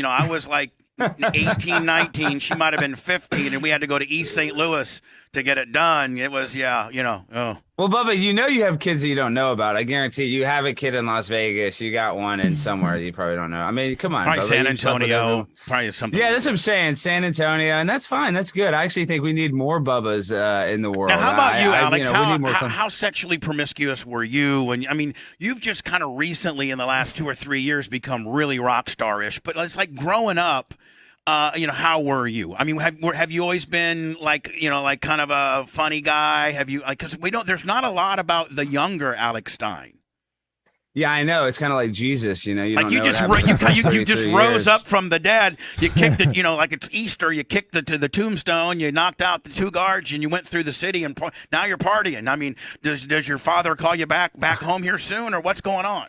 I was like 18, 19. She might have been 15, and we had to go to East St. Louis to get it done. It was, oh. Well, Bubba, you have kids that you don't know about. I guarantee you have a kid in Las Vegas. You got one in somewhere you probably don't know. I mean, come on. Probably Bubba, San Antonio. Probably something. Yeah, that's what I'm saying. San Antonio. And that's fine. That's good. I actually think we need more Bubbas in the world. Now, how about you, Alex? How sexually promiscuous were you? You've just kind of recently in the last 2 or 3 years become really rock star-ish. But it's like growing up, how were you? I mean, have you always been like kind of a funny guy? Have you because there's not a lot about the younger Alex Stein. Yeah, I know. It's kind of like Jesus, you know. You like don't you know just what happened you, the first you just 33 rose years. up from the dead. You kicked it, you know, like it's Easter. You kicked to the tombstone. You knocked out the 2 guards, and you went through the city, and now you're partying. I mean, does your father call you back home here soon, or what's going on?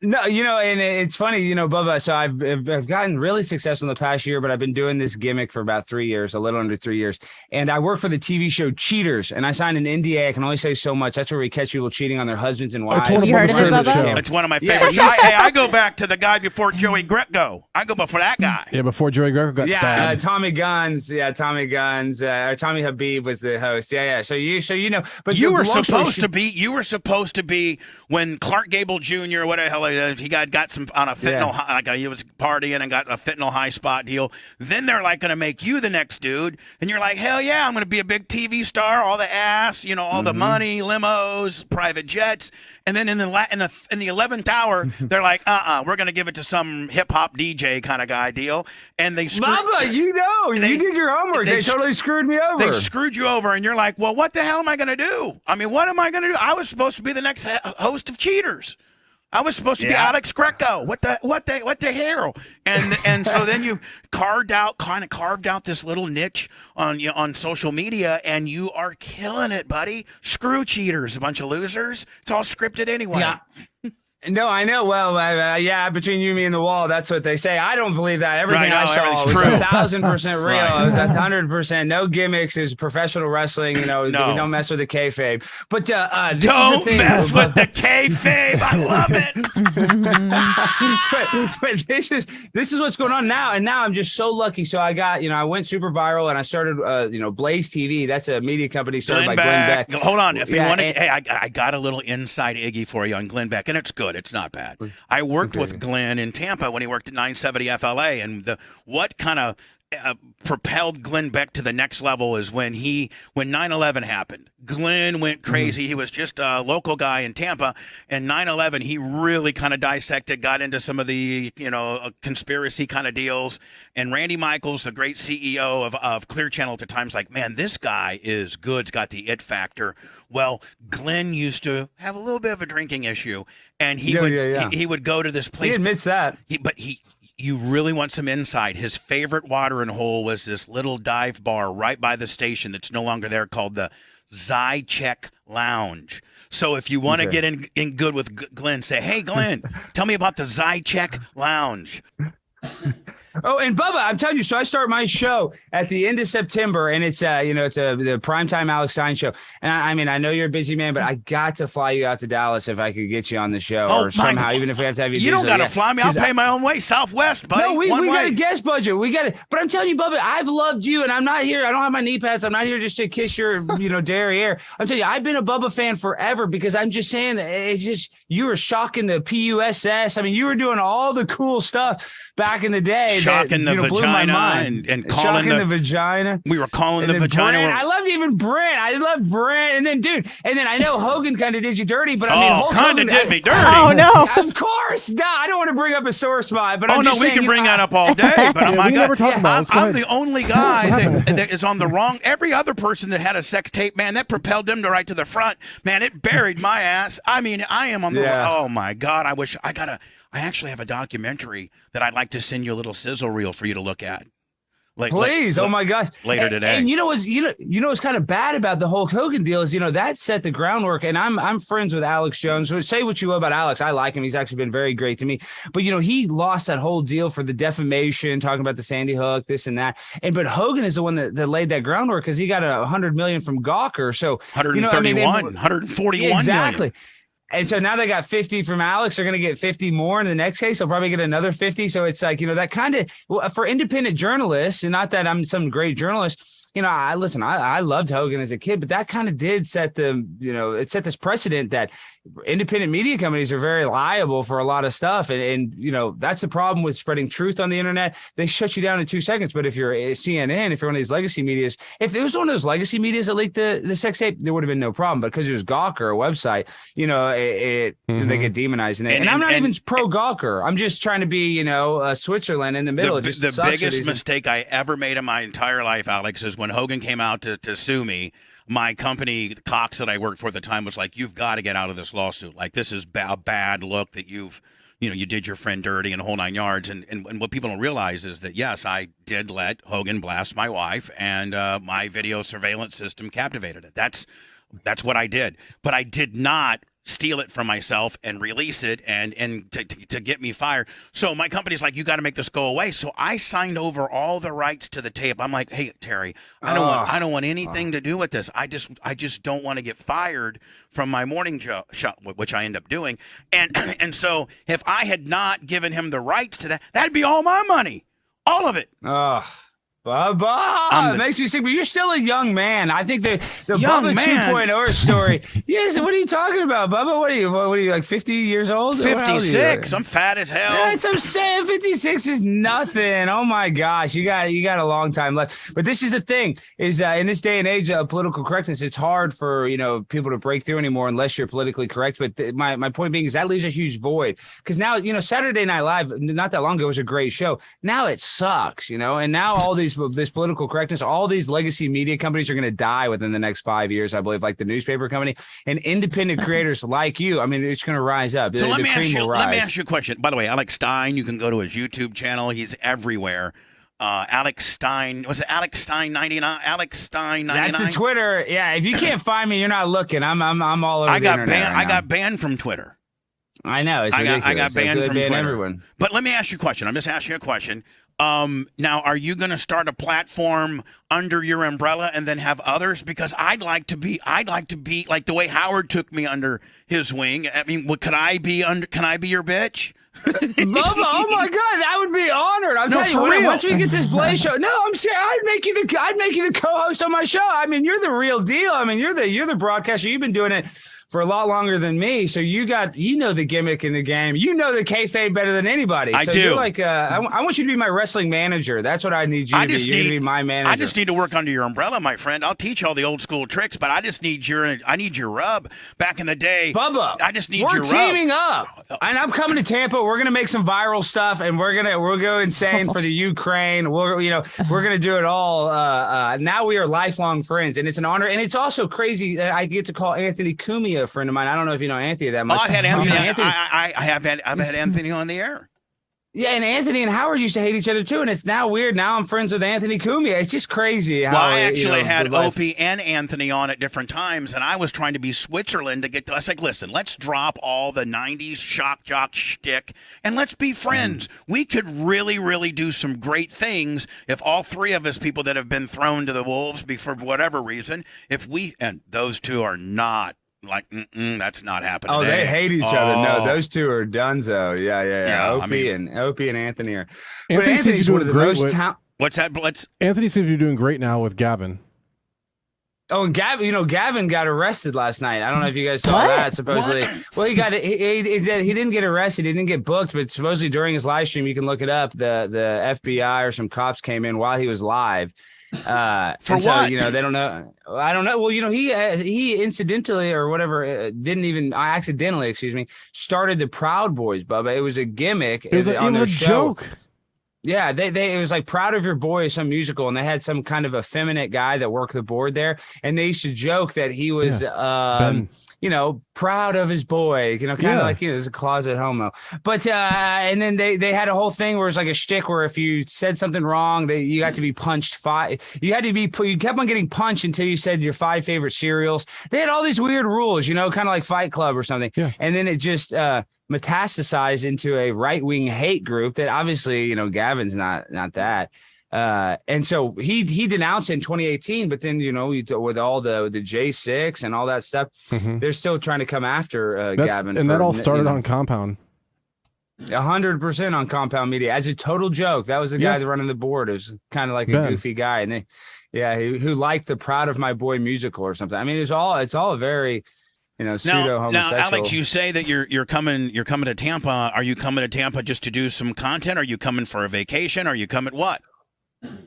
No, you know, and it's funny, you know, Bubba. So I've gotten really successful in the past year, but I've been doing this gimmick for about 3 years, a little under 3 years. And I work for the TV show Cheaters, and I signed an NDA. I can only say so much. That's where we catch people cheating on their husbands and wives. You heard of it, Bubba? It's one of my favorites. I go back to the guy before Joey Greco. I go before that guy. Yeah, before Joey Greco got stabbed. Tommy Guns. Yeah, Tommy Guns. Or Tommy Habib was the host. Yeah. So you know, but you were supposed to be. You were supposed to be when Clark Gable Jr. What the hell he got some on a fentanyl high, like he was partying and got a fentanyl high spot deal. Then they're like going to make you the next dude, and you're like, hell yeah, I'm going to be a big TV star, all the ass, you know, all the money, limos, private jets. And then in the 11th hour, they're like, we're going to give it to some hip hop DJ kind of guy deal. And they Bubba, you know, you did your homework. They totally screwed me over. They screwed you over, and you're like, well, what the hell am I going to do? I mean, what am I going to do? I was supposed to be the next host of Cheaters. I was supposed to be Alex Greco. What the hell? And so then you carved out this little niche on social media, and you are killing it, buddy. Screw Cheaters, a bunch of losers. It's all scripted anyway. Yeah. No, I know. Well, yeah, between you, me, and the wall, that's what they say. I don't believe that. Everything I saw was 1,000% real. Right. It was 100%. No gimmicks. Is professional wrestling. You know, we don't mess with the kayfabe. But this don't is the thing. mess with the kayfabe. I love it. but this is what's going on now, and now I'm just so lucky. So I went super viral, and I started Blaze TV. That's a media company started by Glenn Beck. Hold on, if you want to, hey, I got a little inside Iggy for you on Glenn Beck, and it's good. It's not bad. I worked with Glenn in Tampa when he worked at 970 FLA, and what kind of propelled Glenn Beck to the next level is when 9/11 happened. Glenn went crazy. He was just a local guy in Tampa, and 9/11 he really kind of dissected, got into some of the conspiracy kind of deals. And Randy Michaels, the great CEO of Clear Channel at the time, was like, man, this guy is good. He's got the it factor. Well, Glenn used to have a little bit of a drinking issue, and he would go to this place. He admits that. You really want some insight. His favorite watering hole was this little dive bar right by the station that's no longer there, called the Zycheck Lounge. So if you want to get in good with Glenn, say, hey, Glenn, tell me about the Zycheck Lounge. Oh, and Bubba, I'm telling you, so I start my show at the end of September, and it's the primetime Alex Stein show. And I know you're a busy man, but I got to fly you out to Dallas if I could get you on the show, or somehow, even if we have to have you. You don't got to fly me. I'll pay my own way, Southwest, buddy. No, we got a guest budget. We got it. But I'm telling you, Bubba, I've loved you, and I'm not here. I don't have my knee pads. I'm not here just to kiss your, derriere. I'm telling you, I've been a Bubba fan forever, because I'm just saying that it's just, you were shocking the PUSS. I mean, you were doing all the cool stuff back in the day. Shocking the vagina and calling the vagina. We were calling the vagina. Brent, I loved even Brent. I loved Brent. And then, I know Hogan kind of did you dirty, but Hulk kind of Hogan did me dirty. Oh, no. Of course. No, I don't want to bring up a sore spot, but I'm just we saying, can bring that up all day. But oh my God, never talk about it. I'm the only guy that is on the wrong. Every other person that had a sex tape, man, that propelled them right to the front. Man, it buried my ass. I mean, I am on the. Oh my God, I wish I actually have a documentary that I'd like to send you a little sizzle reel for you to look at. Please, oh my gosh! Later today. And what's kind of bad about the Hulk Hogan deal is that set the groundwork. And I'm friends with Alex Jones. So say what you will about Alex, I like him. He's actually been very great to me. But he lost that whole deal for the defamation, talking about the Sandy Hook, this and that. But Hogan is the one that laid that groundwork, because he got $100 million from Gawker. So 141 exactly. million. And so now they got 50 from Alex. They're going to get 50 more in the next case. They'll probably get another 50. So it's like, that kind of, for independent journalists, and not that I'm some great journalist, I loved Hogan as a kid, but that kind of did set it set this precedent that independent media companies are very liable for a lot of stuff. And that's the problem with spreading truth on the internet. They shut you down in 2 seconds. But if you're a CNN, if you're one of these legacy medias, if it was one of those legacy medias that leaked the sex tape, there would have been no problem. But because it was Gawker, a website, they get demonized. And I'm not even pro Gawker. I'm just trying to be, Switzerland in the middle. The biggest mistake I ever made in my entire life, Alex, is when Hogan came out to sue me. my company, Cox, that I worked for at the time was like, you've got to get out of this lawsuit. Like, this is a bad look that you did your friend dirty and the whole 9 yards. And what people don't realize is that, yes, I did let Hogan blast my wife, and my video surveillance system captivated it. That's what I did. But I did not steal it from myself and release it and to get me fired. So my company's like, you got to make this go away. So I signed over all the rights to the tape. I'm like, hey, Terry, I don't want anything to do with this. I just don't want to get fired from my morning show, which I end up doing. And so if I had not given him the rights to that, that'd be all my money. All of it. Bubba, it makes me sick, but you're still a young man. I think the Bubba 2.0 story. Yes, what are you talking about, Bubba? What are you like 50 years old? 56. I'm fat as hell. That's what I'm saying. 56 is nothing. Oh my gosh, you got a long time left. But this is the thing: is in this day and age of political correctness, it's hard for people to break through anymore unless you're politically correct. But my point being is that leaves a huge void, because now Saturday Night Live not that long ago was a great show. Now it sucks, and now all this political correctness, all these legacy media companies are going to die within the next 5 years, I believe, like the newspaper company, and independent creators like you. I mean, it's going to rise up. So let me ask you a question. By the way, Alex Stein, you can go to his YouTube channel. He's everywhere. Alex Stein, was it Alex Stein 99? Alex Stein 99. That's the Twitter. Yeah, if you can't find me, you're not looking. I'm all over the internet. I got banned from Twitter. I know. It's ridiculous. I got banned from Twitter. Everyone. But let me ask you a question. I'm just asking you a question. Now, are you going to start a platform under your umbrella and then have others? Because I'd like to be like the way Howard took me under his wing. I mean, can I be your bitch? Bubba, oh my God, that would be honored. I'm telling you, once we get this Blaze show, I'm saying I'd make you the co-host on my show. I mean, you're the real deal. I mean, you're the broadcaster. You've been doing it for a lot longer than me, so you know the gimmick in the game. You know the kayfabe better than anybody. I do. You're like, I want you to be my wrestling manager. That's what I need you to be. You're going to be my manager. I just need to work under your umbrella, my friend. I'll teach all the old school tricks, but I just need your rub. Back in the day, Bubba, I just need your rub. We're teaming up, and I'm coming to Tampa. We're going to make some viral stuff, and we'll go insane for the Ukraine. We're going to do it all. Now we are lifelong friends, and it's an honor, and it's also crazy that I get to call Anthony Cumia a friend of mine. I don't know if you know Anthony that much. I've had Anthony. I've had Anthony on the air. Yeah, and Anthony and Howard used to hate each other too, and it's now weird. Now I'm friends with Anthony Cumia. It's just crazy. Well, I actually had Opie and Anthony on at different times, and I was trying to be Switzerland to get to. I was like, listen, let's drop all the '90s shock jock shtick, and let's be friends. We could really, really do some great things if all three of us, people that have been thrown to the wolves for whatever reason, and those two are not. Like, that's not happening. Oh, they hate each other. No, those two are donezo. Yeah. Opie and Anthony are. Anthony's one of the most. What's that? Anthony seems to be doing great now with Gavin. Oh, and Gavin got arrested last night. I don't know if you guys saw that. Supposedly, well, he didn't get arrested. He didn't get booked, but supposedly during his live stream, you can look it up. The FBI or some cops came in while he was live. For what? So, they don't know. I don't know. Well, he incidentally or whatever accidentally, started the Proud Boys, Bubba. It was a gimmick. It was a joke. Yeah, it was like Proud of Your Boy, some musical, and they had some kind of effeminate guy that worked the board there, and they used to joke that he was Ben. Proud of his boy, kind of like, he's a closet homo. But, and then they had a whole thing where it's like a shtick where if you said something wrong, you got to be punched you kept on getting punched until you said your 5 favorite cereals. They had all these weird rules, kind of like Fight Club or something. Yeah. And then it just, metastasized into a right-wing hate group that obviously, Gavin's not that. And so he denounced it in 2018, but then, with all the J6 and all that stuff, they're still trying to come after Gavin. And that all started on Compound. 100% on Compound Media as a total joke. That was the guy that running the board. It was kind of like a goofy guy. And who liked the Proud of My Boy musical or something. I mean, it's all a very, pseudo homosexual. Now, Alex, you say that you're coming to Tampa. Are you coming to Tampa just to do some content? Are you coming for a vacation? Are you coming what?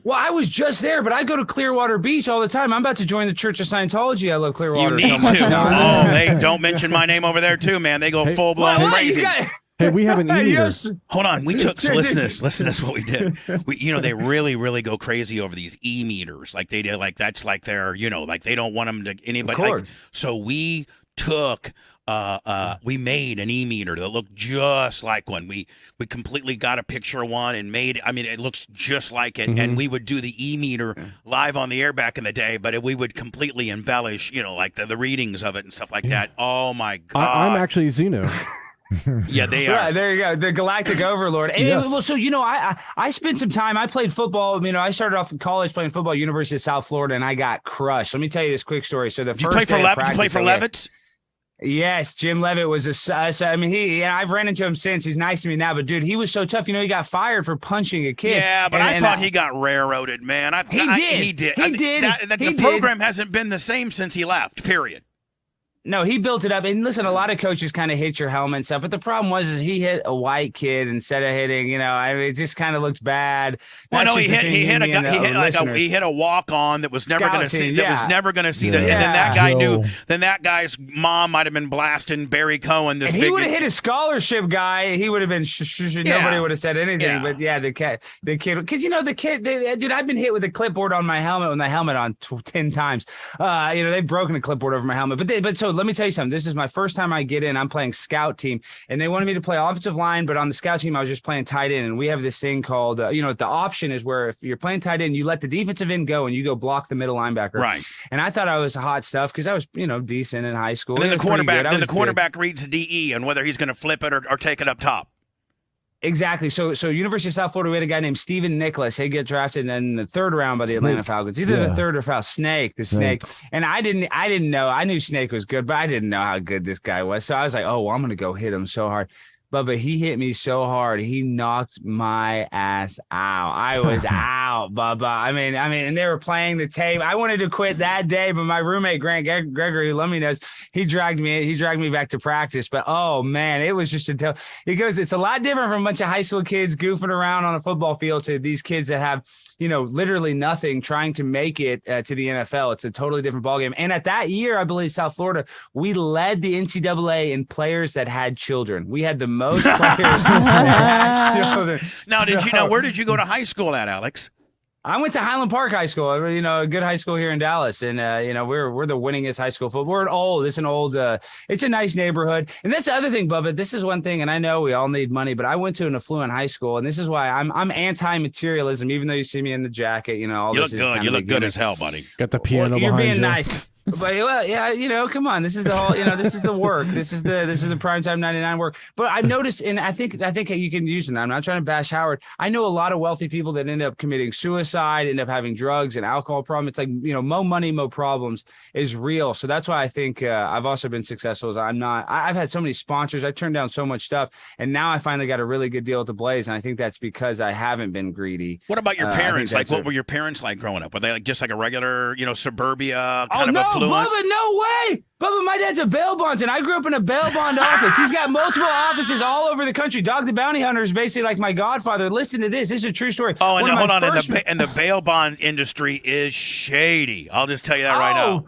Well, I was just there, but I go to Clearwater Beach all the time. I'm about to join the Church of Scientology. I love Clearwater so much. They don't mention my name over there too, man. They go full blown crazy. Hey, we have an e-meter. Hold on, we took. So listen to this. Listen to this. What we did. They really go crazy over these e-meters. Like they did. Like that's like they're, like they don't want them to anybody. Of course. So we took. We made an e-meter that looked just like one. We completely got a picture of one and made. I mean, it looks just like it. And we would do the e-meter live on the air back in the day, but we would completely embellish, like the readings of it and stuff like that. Oh my God! I'm actually Zeno. Yeah, they are. Right, there you go. The Galactic Overlord. And, Yes. well, so, I spent some time. I played football. I started off in college playing football, University of South Florida, and I got crushed. Let me tell you this quick story. So Did you play for Levitt? Yes, Jim Levitt was I've ran into him since. He's nice to me now, but dude, he was so tough. He got fired for punching a kid. Yeah, but I thought he got railroaded, man. He did. The program hasn't been the same since he left, period. No, he built it up. And listen, a lot of coaches kind of hit your helmet and stuff. But the problem was he hit a white kid instead of hitting, it just kind of looked bad. Well, no, he hit a walk on that was never going to see. That was never going to see that. And then that guy knew. Then that guy's mom might have been blasting Barry Cohen. If he would have hit a scholarship guy, he would have been. Nobody would have said anything. Yeah. But yeah, the kid, because the kid, dude, I've been hit with a clipboard on my helmet with my helmet on 10 times. They've broken a clipboard over my helmet. But so let me tell you something. This is my first time I get in. I'm playing scout team, and they wanted me to play offensive line, but on the scout team, I was just playing tight end. And we have this thing called, the option is where if you're playing tight end, you let the defensive end go and you go block the middle linebacker. Right. And I thought I was hot stuff because I was, decent in high school. And then the quarterback reads the DE and whether he's going to flip it or take it up top. Exactly. So University of South Florida, we had a guy named Steven Nicholas. He get drafted in the third round by the Atlanta Falcons. Either the third or foul. Snake. And I didn't know. I knew Snake was good, but I didn't know how good this guy was. So I was like, oh, well, I'm going to go hit him so hard. But he hit me so hard. He knocked my ass out. I was out, Bubba. I mean, and they were playing the tape. I wanted to quit that day, but my roommate Grant Gregory, who let me know, he dragged me back to practice. But oh man, it was just he goes, it's a lot different from a bunch of high school kids goofing around on a football field to these kids that have, literally nothing trying to make it to the NFL. It's a totally different ballgame. And at that year, I believe South Florida, we led the NCAA in players that had children. We had the most players that had children. Now, where did you go to high school at, Alex? I went to Highland Park High School, a good high school here in Dallas. And, we're the winningest high school football. It's a nice neighborhood. And that's the other thing, Bubba. This is one thing. And I know we all need money, but I went to an affluent high school. And this is why I'm anti-materialism, even though you see me in the jacket, all you this look good. You look good as hell, buddy. Got the piano you're behind being you. nice. But come on. This is the whole, this is the work. This is the primetime 99 work. But I've noticed, and I think you can use it. I'm not trying to bash Howard. I know a lot of wealthy people that end up committing suicide, end up having drugs and alcohol problems. It's like, mo money, mo problems is real. So that's why I think I've also been successful. I've had so many sponsors. I turned down so much stuff. And now I finally got a really good deal at the Blaze. And I think that's because I haven't been greedy. What about your parents? What were your parents like growing up? Were they just like a regular, suburbia kind of affluent? Bubba, no way. Bubba, my dad's a bail bondsman. I grew up in a bail bond office. He's got multiple offices all over the country. Dog the Bounty Hunter is basically like my godfather. Listen to this. This is a true story. Oh, and hold on. And the bail bond industry is shady. I'll just tell you that right now.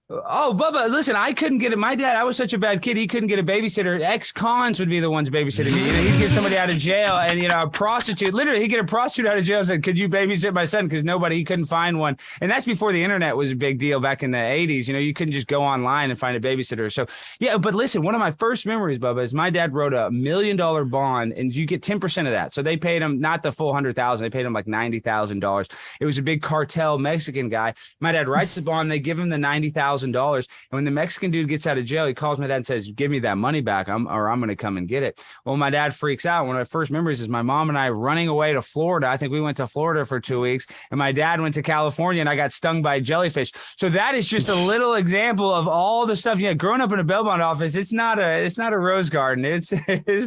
Oh, Bubba, listen, I couldn't get it. My dad, I was such a bad kid. He couldn't get a babysitter. Ex-cons would be the ones babysitting me. He'd get somebody out of jail and, a prostitute. Literally, he'd get a prostitute out of jail and said, could you babysit my son? Because he couldn't find one. And that's before the internet was a big deal back in the 80s. You couldn't just go online and find a babysitter. So, yeah, but listen, one of my first memories, Bubba, is my dad wrote $1 million bond and you get 10% of that. So they paid him not the full $100,000. They paid him like $90,000. It was a big cartel Mexican guy. My dad writes the bond. They give him the $90,000. And when the Mexican dude gets out of jail, he calls my dad and says, give me that money back I'm going to come and get it. Well, my dad freaks out. One of my first memories is my mom and I running away to Florida. I think we went to Florida for 2 weeks and my dad went to California and I got stung by a jellyfish. So that is just a little example of all the stuff. Growing up in a bail bond office, it's not a rose garden. It's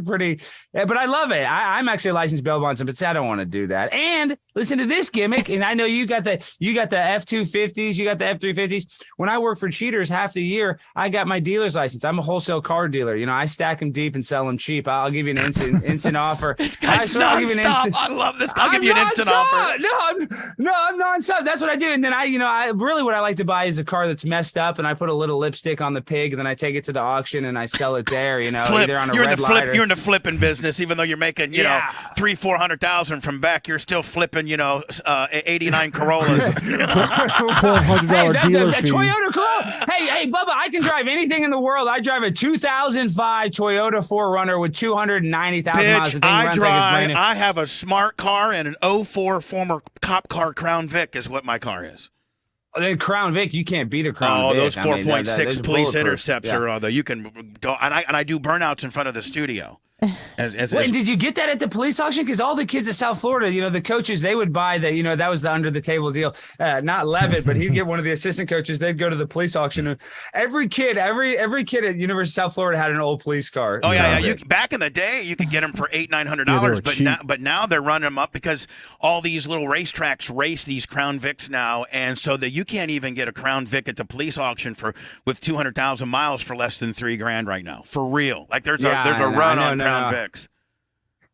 pretty, but I love it. I'm actually a licensed bail bondsman, but I don't want to do that. And listen to this gimmick. And I know you got the F-250s, you got the F-350s. When I worked for cheaters half the year. I got my dealer's license. I'm a wholesale car dealer. You know, I stack them deep and sell them cheap. I'll give you an instant offer. I love this. I'll give you an instant offer. No, I'm nonstop. That's what I do. And then I really what I like to buy is a car that's messed up, and I put a little lipstick on the pig, and then I take it to the auction and I sell it there. You know, either on a red light. You're in the flipping business, even though you're making you know $300,000-400,000 from back. You're still flipping 89 Corollas. $1,200 dealer fee. Toyota Corolla. Hey, Bubba, I can drive anything in the world. I drive a 2005 Toyota 4Runner with 290,000 miles. I have a smart car and an 04 former cop car Crown Vic is what my car is. Then Crown Vic, you can't beat a Crown Vic. Those 4.6 police intercepts are you can go, and I do burnouts in front of the studio. Did you get that at the police auction? Because all the kids at South Florida, the coaches, they would buy that was the under the table deal. Not Levitt, but he'd get one of the assistant coaches. They'd go to the police auction. And every kid at University of South Florida had an old police car. Oh yeah. Back in the day, you could get them for $800-900, but now they're running them up because all these little racetracks race these Crown Vics now, and so that you can't even get a Crown Vic at the police auction with 200,000 miles for less than $3,000 right now. For real, like there's a run on Crown Vics.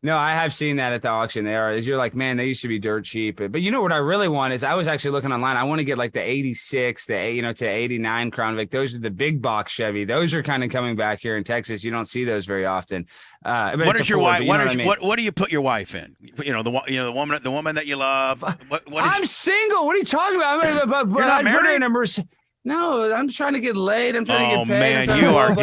No, I have seen that at the auction. You're like, man, they used to be dirt cheap. But you know what I really want is I was actually looking online. I want to get like the 86, to 89 Crown Vic. Those are the big box Chevy. Those are kind of coming back here in Texas. You don't see those very often. What is your wife? What do you put your wife in? The woman that you love. I'm single. What are you talking about? You're not married? No, I'm trying to get laid. I'm trying to get paid. Man, you are.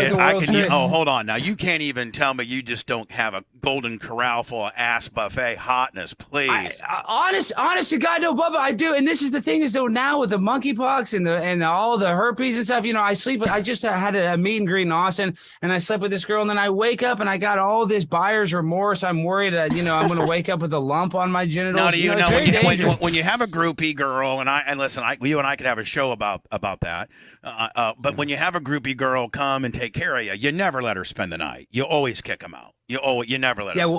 Hold on. Now you can't even tell me you just don't have a Golden Corral full of ass buffet hotness, please. Honest to God, no, Bubba, I do. And this is the thing is though now with the monkeypox and all the herpes and stuff. I sleep. I just had a meet and greet in Austin, and I slept with this girl, and then I wake up and I got all this buyer's remorse. I'm worried that I'm going to wake up with a lump on my genitals. When you have a groupie girl, and listen, you and I could have a show about that. But when you have a groupie girl come and take care of you, you never let her spend the night. You always kick them out. You never let her.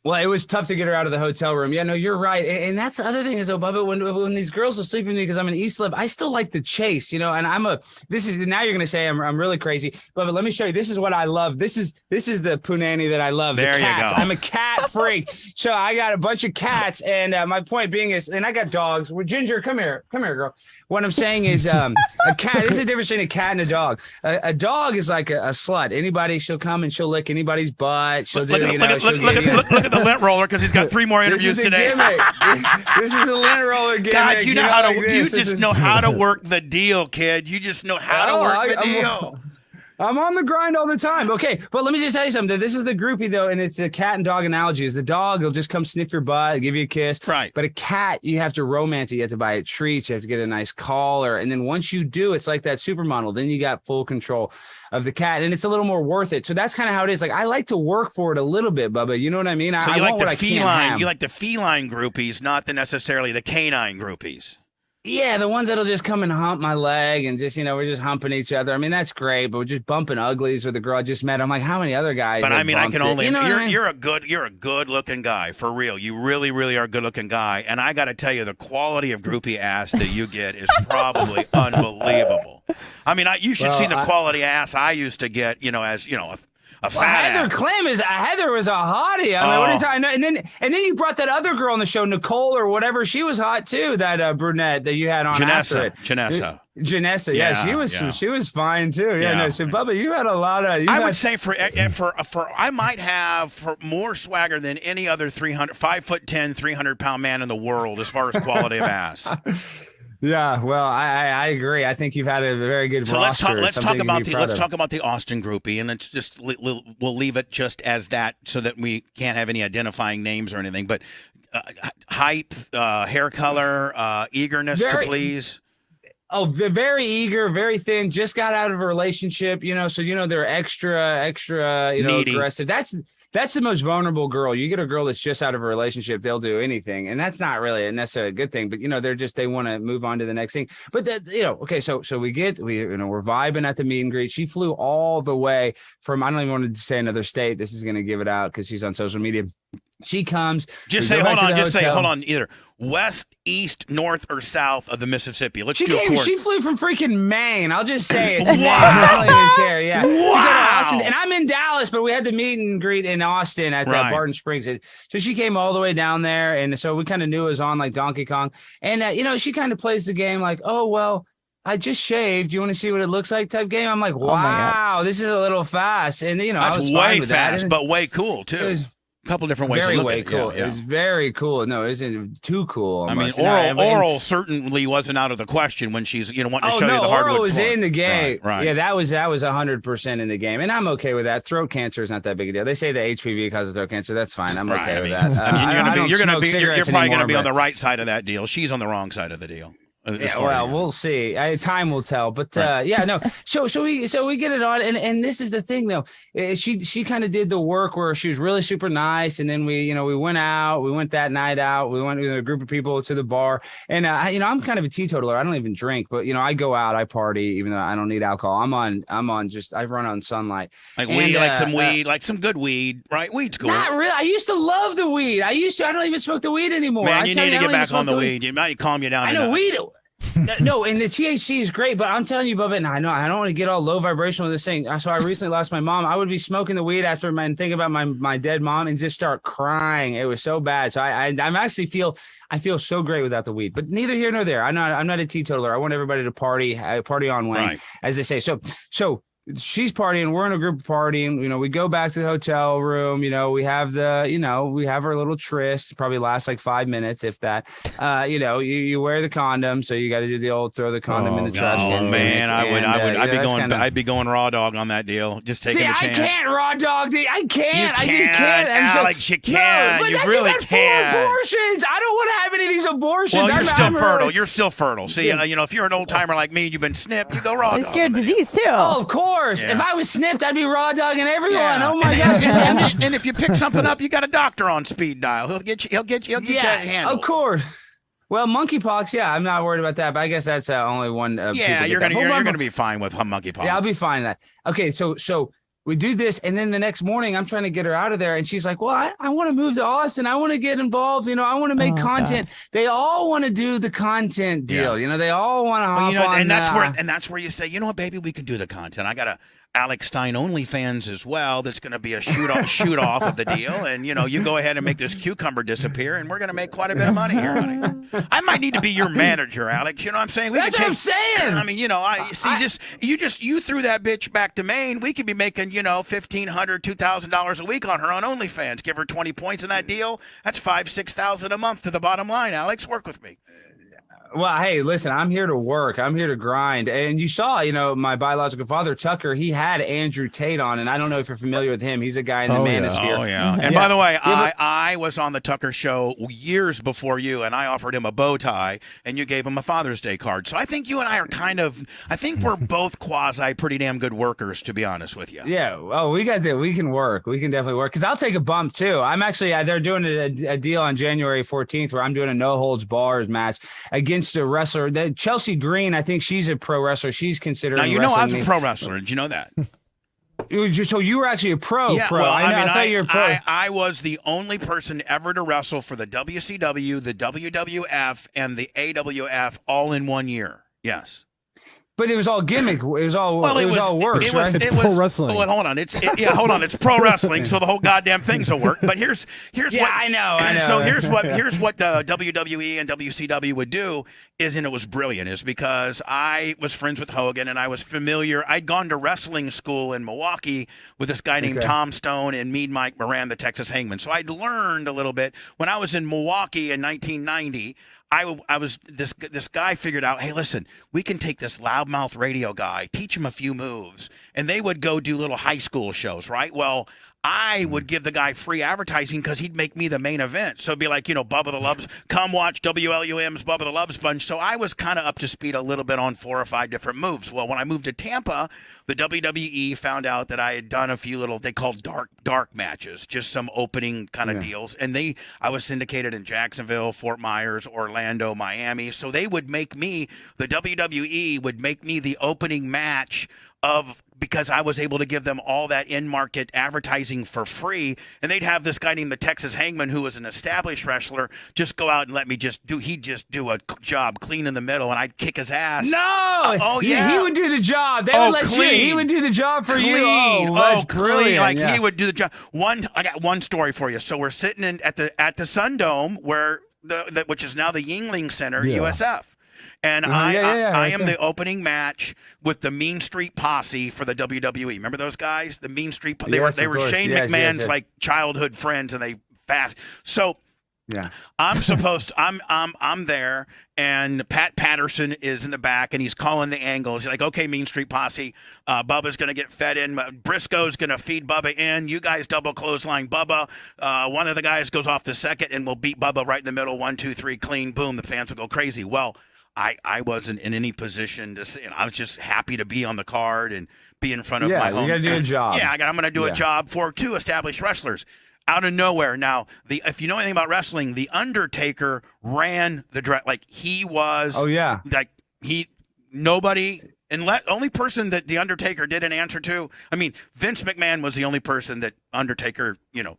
Well, it was tough to get her out of the hotel room. Yeah, no, you're right. And that's the other thing is, Bubba, when these girls are sleeping with me because I'm an East Lib, I still like the chase, and now you're going to say I'm really crazy, but let me show you. This is what I love. This is the punani that I love. There the cats. You go. I'm a cat freak. So I got a bunch of cats, and my point being is, and I got dogs. Well, Ginger, come here, girl. What I'm saying is a cat. This is the difference between a cat and a dog. A dog is like a slut. She'll come and she'll lick anybody's butt. She'll look at the lint roller because he's got 3 more interviews today. This is the lint roller gimmick. God, you know how to work the deal, kid. You just know how to work the deal. I'm on the grind all the time. Okay, but let me just tell you something. This is the groupie, though, and it's a cat and dog analogy. Is the dog will just come sniff your butt, give you a kiss. Right. But a cat, you have to romance it. You have to buy it treats. You have to get a nice collar. And then once you do, it's like that supermodel. Then you got full control of the cat, and it's a little more worth it. So that's kind of how it is. Like, I like to work for it a little bit, Bubba. You know what I mean? So you like the feline? You like the feline groupies, not necessarily the canine groupies. Yeah, the ones that'll just come and hump my leg and just, we're just humping each other. I mean, that's great, but we're just bumping uglies with a girl I just met. I'm like, how many other guys? But I mean, I can only, you're a good looking guy, for real. You really, really are a good looking guy. And I got to tell you, the quality of groupie ass that you get is probably unbelievable. I mean, you should see the quality ass I used to get, a fat Heather was a hottie. I mean, what are you talking? And then you brought that other girl on the show, Nicole or whatever. She was hot too. That brunette that you had on after it. Janessa. Yeah, she was fine too. Yeah. No. So Bubba, you had a lot of. I would say for I might have more swagger than any other 5'10", 300-pound man in the world as far as quality of ass. Yeah, well, I agree. I think you've had a very good roster. Let's talk about the Austin groupie, and let's just we'll leave it just as that, so that we can't have any identifying names or anything. But height, hair color, eagerness to please. Oh, they're very eager, very thin. Just got out of a relationship, so they're extra, needy. Aggressive. That's the most vulnerable girl. You get a girl that's just out of a relationship, they'll do anything. And that's not really necessarily a good thing, but they want to move on to the next thing. But okay, so we're vibing at the meet and greet. She flew all the way from, I don't even want to say another state. This is going to give it out because she's on social media. She comes. Just say, hold on. Just say, hold on. Either west, east, north, or south of the Mississippi. Let's do a course. She flew from freaking Maine. I'll just say it. Wow. I don't even care. Yeah. Wow. She go to Austin, and I'm in Dallas, but we had the meet and greet in Austin at Barton Springs. So she came all the way down there, and so we kind of knew it was on like Donkey Kong. And she kind of plays the game like, oh well, I just shaved. You want to see what it looks like? Type game. I'm like, wow, this is a little fast. And that's I was way fine with fast, that. but way cool too. A couple different ways to look at it. Cool. Yeah. It was very cool. No, it isn't too cool. Almost. I mean, oral certainly wasn't out of the question when she's wanting to show you the hardwood oral was floor. in the game. Right. Yeah, that was 100% in the game, and I'm okay with that. Throat cancer is not that big a deal. They say the HPV causes throat cancer. That's fine. I'm okay with that. You're probably going to be on the right side of that deal. She's on the wrong side of the deal. Yeah, well, we'll see. Time will tell. But So we get it on, and this is the thing though. She kind of did the work where she was really super nice, and then we went out. We went that night out. We went with a group of people to the bar, and I'm kind of a teetotaler. I don't even drink, but I go out, I party, even though I don't need alcohol. I run on sunlight. Like weed, like some weed, like some good weed, right? Weed's cool. Not really. I used to love the weed. I don't even smoke the weed anymore. Man, you need to get back on the weed. You might calm you down. I know weed. No, and the THC is great, but I'm telling you, Bubba, and I know I don't want to get all low vibrational with this thing. So I recently lost my mom. I would be smoking the weed after and think about my dead mom and just start crying. It was so bad. So I'm actually feel so great without the weed. But neither here nor there. I'm not a teetotaler. I want everybody to party on Wayne, as they say. So she's partying. We're in a group partying. We go back to the hotel room. We have we have our little tryst. Probably lasts like 5 minutes, if that. You wear the condom, so you got to do the old throw the condom in the trash can. Oh man, I'd be going raw dog on that deal. Just taking the chance. I can't raw dog. I can't. You I just can't. Alex, you can. No, but you that's really just can. 4 abortions. I don't want to have any of these abortions. Well, you're still fertile. You're still fertile. See, if you're an old timer like me, you've been snipped. You go raw dog. They scared disease too. Oh, of course. Yeah. If I was snipped, I'd be raw dogging everyone. Oh my gosh. And if you pick something up, you got a doctor on speed dial. He'll get you handled. Of course. Well, monkeypox, I'm not worried about that, but I guess that's only one. You're gonna be fine with monkeypox. Yeah, I'll be fine with that. Okay, so we do this, and then the next morning, I'm trying to get her out of there, and she's like, "Well, I want to move to Austin. I want to get involved. I want to make content." God. They all want to do the content deal. Yeah. They all want to hop on. And that's where you say, you know what, baby, we can do the content. I got a Alex Stein OnlyFans as well. That's going to be a shoot off of the deal, and you go ahead and make this cucumber disappear, and we're going to make quite a bit of money here, honey. I might need to be your manager, Alex. You know what I'm saying? That's what I'm saying. I mean, you threw that bitch back to Maine. We could be making $1,500, $2,000 a week on her on OnlyFans. Give her 20 points in that deal. That's $5,000-$6,000 a month to the bottom line. Alex, work with me. Well, hey, listen, I'm here to work. I'm here to grind. And you saw, my biological father, Tucker, he had Andrew Tate on, and I don't know if you're familiar with him. He's a guy in the manosphere. Oh, yeah. And by the way, I was on the Tucker show years before you, and I offered him a bow tie, and you gave him a Father's Day card. So I think you and I are I think we're both quasi pretty damn good workers, to be honest with you. Yeah. Oh, we can work. We can definitely work. Because I'll take a bump, too. I'm actually, they're doing a deal on January 14th where I'm doing a no-holds-bars match against a wrestler that Chelsea Green. I think she's a pro wrestler. She's considering. Now I was a pro wrestler. Did you know that? So you were actually a pro. Yeah, pro. Well, I thought you were a pro. I was the only person ever to wrestle for the WCW, the WWF, and the AWF all in 1 year. Yes. But it was all gimmick. It was all work. Right? It's pro wrestling. Well, hold on. Hold on. It's pro wrestling, so the whole goddamn thing's a work. But here's what I know. So here's what the WWE and WCW would do and it was brilliant, is because I was friends with Hogan and I was familiar. I'd gone to wrestling school in Milwaukee with this guy named Tom Stone and Mean Mike Moran, the Texas Hangman. So I'd learned a little bit when I was in Milwaukee in 1990. I was this guy figured out, hey, listen, we can take this loudmouth radio guy, teach him a few moves, and they would go do little high school shows, right? Well, I would give the guy free advertising because he'd make me the main event. So it'd be like, Bubba the Loves, come watch WLUM's Bubba the Love Sponge. So I was kind of up to speed a little bit on 4 or 5 different moves. Well, when I moved to Tampa, the WWE found out that I had done a few little, they called dark matches, just some opening kind of deals. And I was syndicated in Jacksonville, Fort Myers, Orlando, Miami. So they would make me, the WWE would make me the opening match of because I was able to give them all that in-market advertising for free, and they'd have this guy named the Texas Hangman, who was an established wrestler, just go out and let me he'd just do a job clean in the middle, and I'd kick his ass. No! Oh, yeah. He would do the job. They would let clean. you. He would do the job for you. Clean. Oh, that's clean. brilliant. Like, yeah. he would do the job. I got one story for you. So we're sitting at the Sundome, where which is now the Yingling Center, USF. And I am the opening match with the Mean Street Posse for the WWE. Remember those guys? The Mean Street. They were Shane McMahon's like childhood friends, and they fast. So yeah, I'm there, and Pat Patterson is in the back, and he's calling the angles. He's like, okay, Mean Street Posse, Bubba's going to get fed in. Briscoe's going to feed Bubba in. You guys double clothesline Bubba. One of the guys goes off the second, and we'll beat Bubba right in the middle. 1, 2, 3, clean, boom. The fans will go crazy. Well, I wasn't in any position to say, I was just happy to be on the card and be in front of my home. you got to do a job. Yeah, I'm going to do a job for 2 established wrestlers. Out of nowhere. Now, if you know anything about wrestling, The Undertaker ran the draft. Like, he was. Oh, yeah. Like, nobody. Only person that The Undertaker didn't answer to. I mean, Vince McMahon was the only person that Undertaker,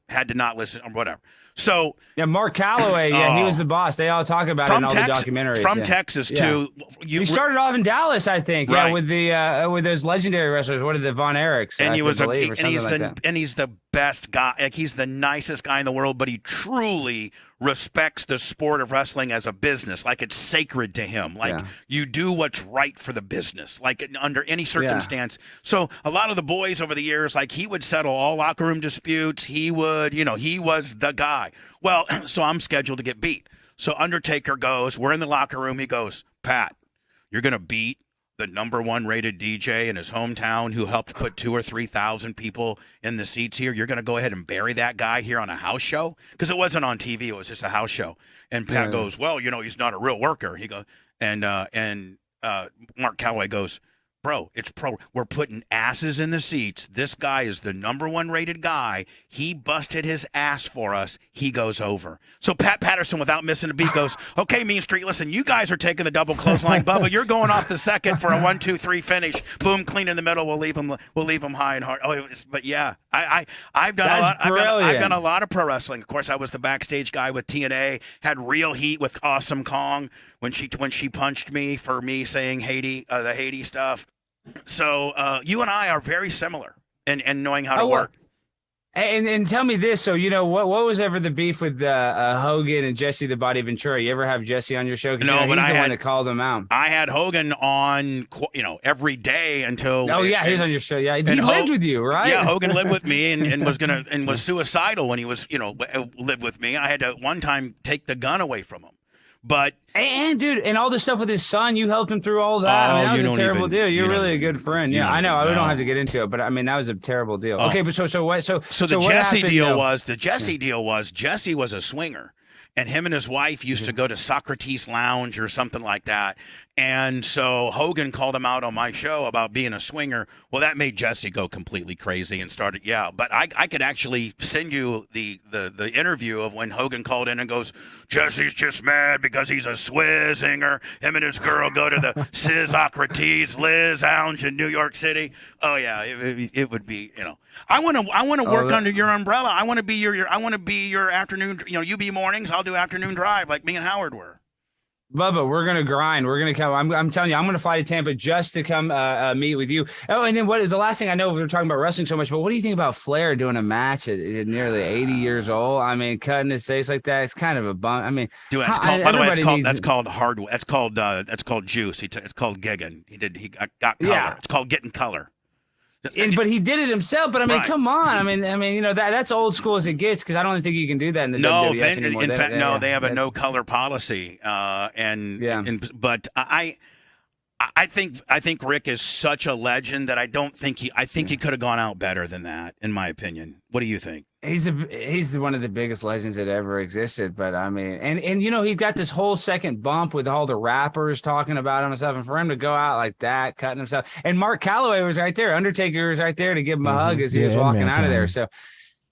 had to not listen or whatever. So yeah, Mark Calloway, he was the boss. They all talk about it in all the documentaries. From Texas too. He started off in Dallas, I think. Right. Yeah, with those legendary wrestlers. What are the Von Erichs? And he's the best guy. Like, he's the nicest guy in the world, but he truly respects the sport of wrestling as a business. Like, it's sacred to him. Like, you do what's right for the business. Like, under any circumstance. So a lot of the boys over the years, like, he would settle all locker room disputes. He would, he was the guy. Well, so I'm scheduled to get beat. So Undertaker goes, we're in the locker room. He goes, Pat, you're going to beat the #1 rated DJ in his hometown who helped put 2,000 or 3,000 people in the seats here. You're going to go ahead and bury that guy here on a house show? Because it wasn't on TV. It was just a house show. And Pat goes, well, he's not a real worker. He goes, and Mark Calloway goes, bro, it's pro. We're putting asses in the seats. This guy is the #1 rated guy. He busted his ass for us. He goes over. So Pat Patterson, without missing a beat, goes, okay, Mean Street, listen, you guys are taking the double clothesline. Bubba, you're going off the second for a 1, 2, 3 finish. Boom, clean in the middle. We'll leave him high and hard. But yeah, I've done a lot. I've done a lot of pro wrestling. Of course, I was the backstage guy with TNA. Had real heat with Awesome Kong when she punched me for me saying Haiti, the Haiti stuff. So you and I are very similar in knowing how to work. And tell me this. So, what was ever the beef with Hogan and Jesse the Body Ventura? You ever have Jesse on your show? No, but he's the one that called him out. I had Hogan on, every day until. Oh yeah, he was on your show. Yeah, he lived with you, right? Yeah, Hogan lived with me and was suicidal when he was, lived with me. I had to one time take the gun away from him. But dude, and all the stuff with his son, you helped him through all that. That was a terrible deal. You're really a good friend. Yeah, I know. We don't have to get into it, but that was a terrible deal. Okay, but so the Jesse deal was Jesse was a swinger, and him and his wife used to go to Socrates Lounge or something like that. And so Hogan called him out on my show about being a swinger. Well, that made Jesse go completely crazy and started, But I could actually send you the interview of when Hogan called in and goes, Jesse's just mad because he's a swizzinger. Him and his girl go to the Socrates Liz Lounge in New York City. Oh yeah, it would be, I want to work under your umbrella. I want to be your afternoon, you be mornings, I'll do afternoon drive like me and Howard were. Bubba, we're gonna grind. We're gonna come. I'm telling you, I'm gonna fly to Tampa just to come meet with you. Oh, and then the last thing I know, we're talking about wrestling so much, but what do you think about Flair doing a match at nearly 80 years old? Cutting his face like that, it's kind of a bum. Dude, it's called, by the way, that's called hard. That's called juice. It's called gigging. He got color. Yeah. It's called getting color. But he did it himself. But come on. That's old school as it gets, because I don't think you can do that in the WWF anymore. In fact, they have a no color policy. But I think Rick is such a legend that I think he could have gone out better than that, in my opinion. What do you think? He's one of the biggest legends that ever existed. But he's got this whole second bump with all the rappers talking about him and stuff. And for him to go out like that, cutting himself, and Mark Calloway was right there, Undertaker was right there to give him a hug as he was walking out of there. So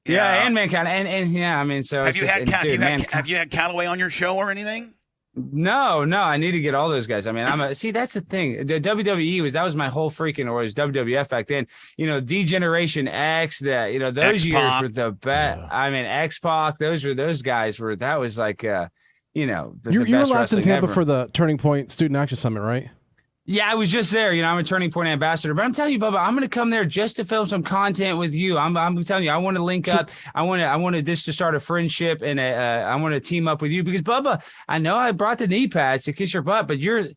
and Mankind, have you had Calloway on your show or anything? No, I need to get all those guys. I mean, see, that's the thing. The WWE that was my whole freaking, or was WWF back then. D-Generation X, those X-Pac. years were the best. I mean, X-Pac, those guys were, that was like, the You best were last in wrestling Tampa ever. for the Turning Point Student Action Summit, right? Yeah, I was just there. I'm a Turning Point ambassador, but I'm telling you, Bubba, I'm going to come there just to film some content with you. I'm telling you, I want to link up. I want this to start a friendship, and I want to team up with you because Bubba, I know I brought the knee pads to kiss your butt, but you're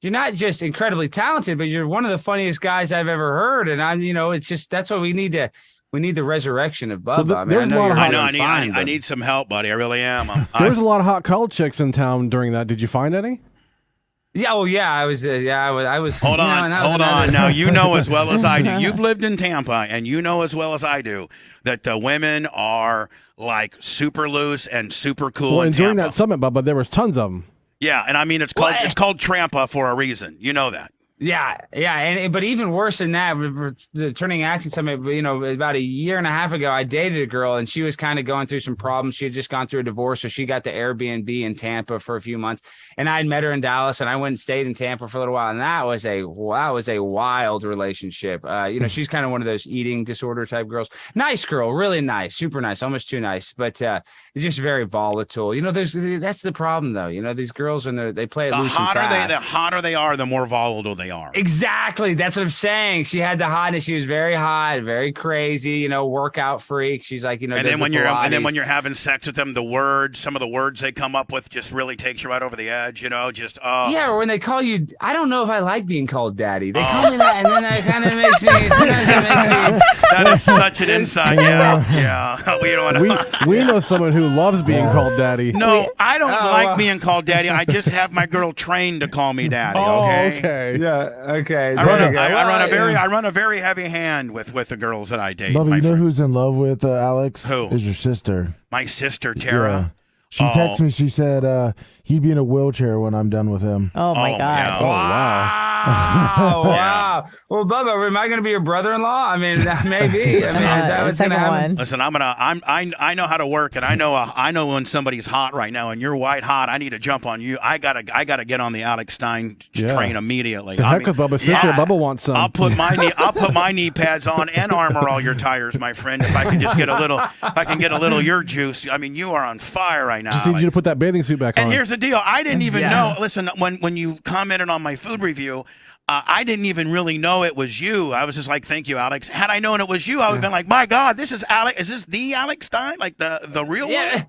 not just incredibly talented, but you're one of the funniest guys I've ever heard. And it's just, that's what we need to. We need the resurrection of Bubba. Well, there's a lot of I need some help, buddy. I really am. There's a lot of hot college chicks in town during that. Did you find any? Yeah, I was. I was. Hold on. Now you know as well as I do. You've lived in Tampa, and you know as well as I do that the women are like super loose and super cool. Well, in and during Tampa. that summit, Bubba, there was tons of them. Yeah, and I mean it's called Trampa for a reason. You know that. Yeah, but even worse than that, the Turning Action Summit, about a year and a half ago, I dated a girl, and she was kind of going through some problems. She had just gone through a divorce, so she got the Airbnb in Tampa for a few months, and I'd met her in Dallas, and I went and stayed in Tampa for a little while, and that was a wild relationship. She's kind of one of those eating disorder type girls. Nice girl, really nice, super nice, almost too nice, but it's just very volatile. That's the problem, though. These girls, when they play it loose and fast. The hotter they are, the more volatile they are. Exactly. That's what I'm saying. She had the hotness. She was very hot, very crazy, workout freak. She's like, and then when you're having sex with them, some of the words they come up with just really takes you right over the edge, Yeah, or when they call you, I don't know if I like being called daddy. They call me that, and then that kind of makes me, sometimes it makes me. That is such an insight. Yeah. We know someone who loves being called daddy. No, I don't like being called daddy. I just have my girl trained to call me daddy. Okay. Yeah. Okay. I run a very heavy hand with the girls that I date. Bubba, you know who's in love with Alex? Who? Is your sister. My sister, Tara. Yeah. She texted me. She said he'd be in a wheelchair when I'm done with him. Oh, my God. Yeah. Oh, wow. Wow. Well, Bubba, am I going to be your brother-in-law? I mean, maybe. Is that what's going to happen? Listen, I know how to work, and I know when somebody's hot right now, and you're white hot. I need to jump on you. I gotta get on the Alex Stein train immediately. The heck with Bubba's sister. Bubba wants some. I'll put my knee pads on and armor all your tires, my friend. If I can just get a little your juice. I mean, you are on fire right now. Just need you to put that bathing suit back on. And here's the deal. I didn't even know. Listen, when you commented on my food review, I didn't even really know it was you. I was just like, thank you, Alex. Had I known it was you, I would have been like, my God, this is Alex. Is this the Alex Stein? Like the real one?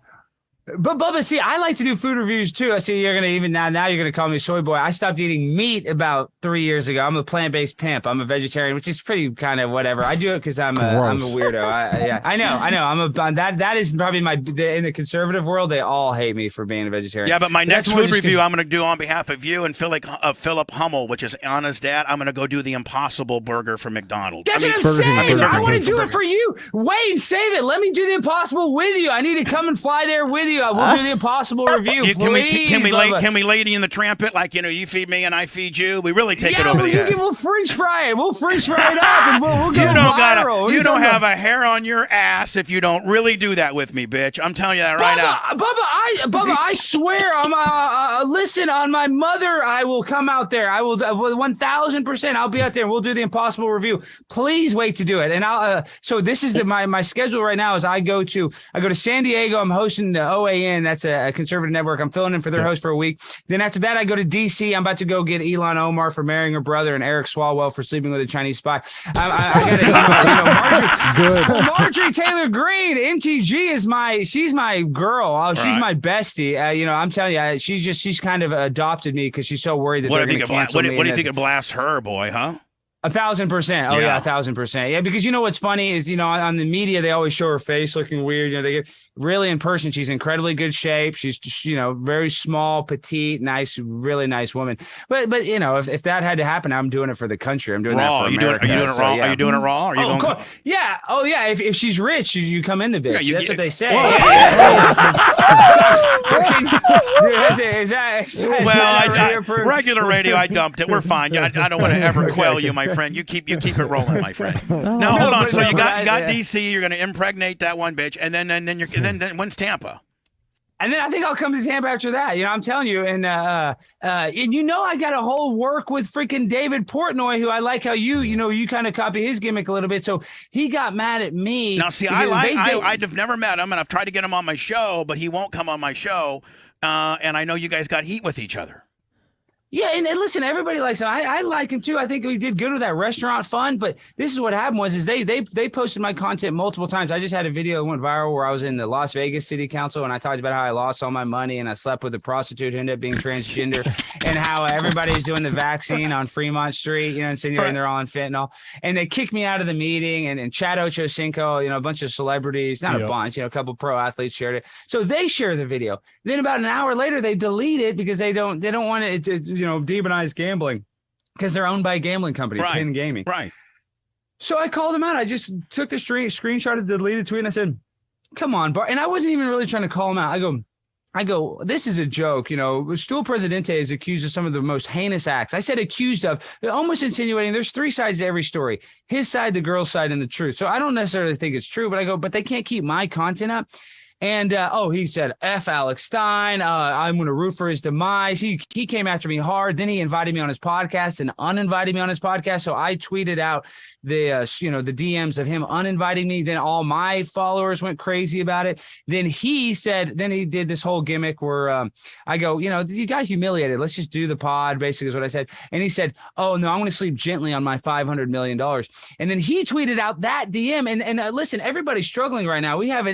But Bubba, see, I like to do food reviews too. I see you're gonna now you're gonna call me soy boy. I stopped eating meat about 3 years ago. I'm a plant-based pimp. I'm a vegetarian, which is pretty kind of whatever. I do it because I'm a weirdo. I know. That is probably in the conservative world. They all hate me for being a vegetarian. Yeah, but my next food review I'm gonna do on behalf of you and Philip Hummel, which is Anna's dad. I'm gonna go do the Impossible Burger from McDonald's. That's what I'm saying. I want to do it for you. Wait, save it. Let me do the Impossible with you. I need to come and fly there with you. We'll do the Impossible review. Can we lady in the trampet? Like, you feed me and I feed you. We really take it over the edge. We'll French fry it. We'll French fry it up and we'll go viral. You don't have a hair on your ass if you don't really do that with me, bitch. I'm telling you that right now. Bubba, I swear, listen, on my mother, I will come out there. I will 1,000%. I'll be out there and we'll do the Impossible review. Please wait to do it. And so this is my schedule right now is I go to San Diego. I'm hosting the OAN. That's a conservative network. I'm filling in for their host for a week. Then after that, I go to DC. I'm about to go get Elon Omar for marrying her brother and Eric Swalwell for sleeping with a Chinese spy. I got Marjorie Taylor Greene. MTG she's my girl. She's my bestie. I'm telling you, she's kind of adopted me because she's so worried that they're going to cancel me. What if you could blast her, boy, huh? 1,000%. Oh yeah, 1,000%. Yeah, because what's funny is on the media they always show her face looking weird. They get really in person. She's in incredibly good shape. She's very small, petite, nice, really nice woman. But if that had to happen, I'm doing it for the country. I'm doing raw. that for America. Are you doing it raw? Are you doing it raw? Are you going? Yeah. Oh yeah. If she's rich, you come in the bitch. That's what they say. Regular radio, I dumped it. We're fine. I don't want to ever quell you, my friend. You keep it rolling, my friend. Now hold on. So you got DC. You're going to impregnate that one bitch, and then when's Tampa? And then I think I'll come to Tampa after that. I'm telling you. And I got a whole work with freaking David Portnoy, who I like how you kind of copy his gimmick a little bit. So he got mad at me. Now, see, I've never met him, and I've tried to get him on my show, but he won't come on my show. And I know you guys got heat with each other. Yeah, and listen, everybody likes him. I like him too. I think we did good with that restaurant fund. But this is what happened is they posted my content multiple times. I just had a video that went viral where I was in the Las Vegas City Council and I talked about how I lost all my money and I slept with a prostitute who ended up being transgender and how everybody's doing the vaccine on Fremont Street, insinuating they're all on fentanyl. And they kicked me out of the meeting. And Chad Ochocinco, a bunch of celebrities, not a bunch, a couple pro athletes shared it. So they share the video. Then about an hour later, they delete it because they don't want it to demonize gambling because they're owned by a gambling company, right. Penn Gaming. Right. So I called him out. I just took the screenshot of the deleted tweet and I said, come on, Bart. And I wasn't even really trying to call him out. I go, this is a joke. Stool Presidente is accused of some of the most heinous acts. I said accused of, they're almost insinuating there's three sides to every story. His side, the girl's side, and the truth. So I don't necessarily think it's true, but I go, but they can't keep my content up. And, he said, F Alex Stein, I'm going to root for his demise. He came after me hard. Then he invited me on his podcast and uninvited me on his podcast. So I tweeted out the DMs of him uninviting me. Then all my followers went crazy about it. Then he did this whole gimmick where I go, you got humiliated. Let's just do the pod, basically is what I said. And he said, oh, no, I'm going to sleep gently on my $500 million. And then he tweeted out that DM. And listen, everybody's struggling right now. We have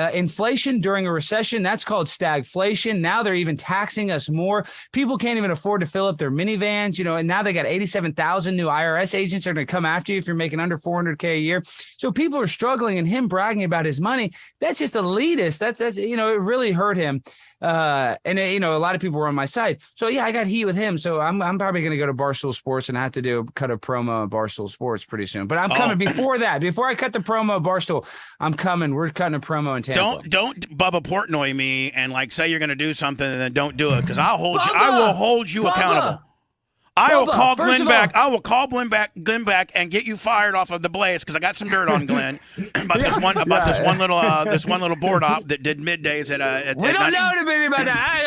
inflation during a recession. That's called stagflation. Now they're even taxing us more. People can't even afford to fill up their minivans, and now they got 87,000 new IRS agents that are going to come after you if you're making under $400K a year. So people are struggling, and him bragging about his money, that's just elitist. That's it really hurt him. A lot of people were on my side. So yeah, I got heat with him. So I'm probably going to go to Barstool Sports and have to cut a promo on Barstool Sports pretty soon. But I'm coming before that. Before I cut the promo at Barstool, I'm coming. We're cutting a promo in Tampa. Don't Bubba Portnoy me and say you're going to do something and then don't do it because I will hold you accountable. I will call Glenn back. I will call Glenn back and get you fired off of the Blaze because I got some dirt on Glenn about this one little board op that did middays at. We don't know anything about that.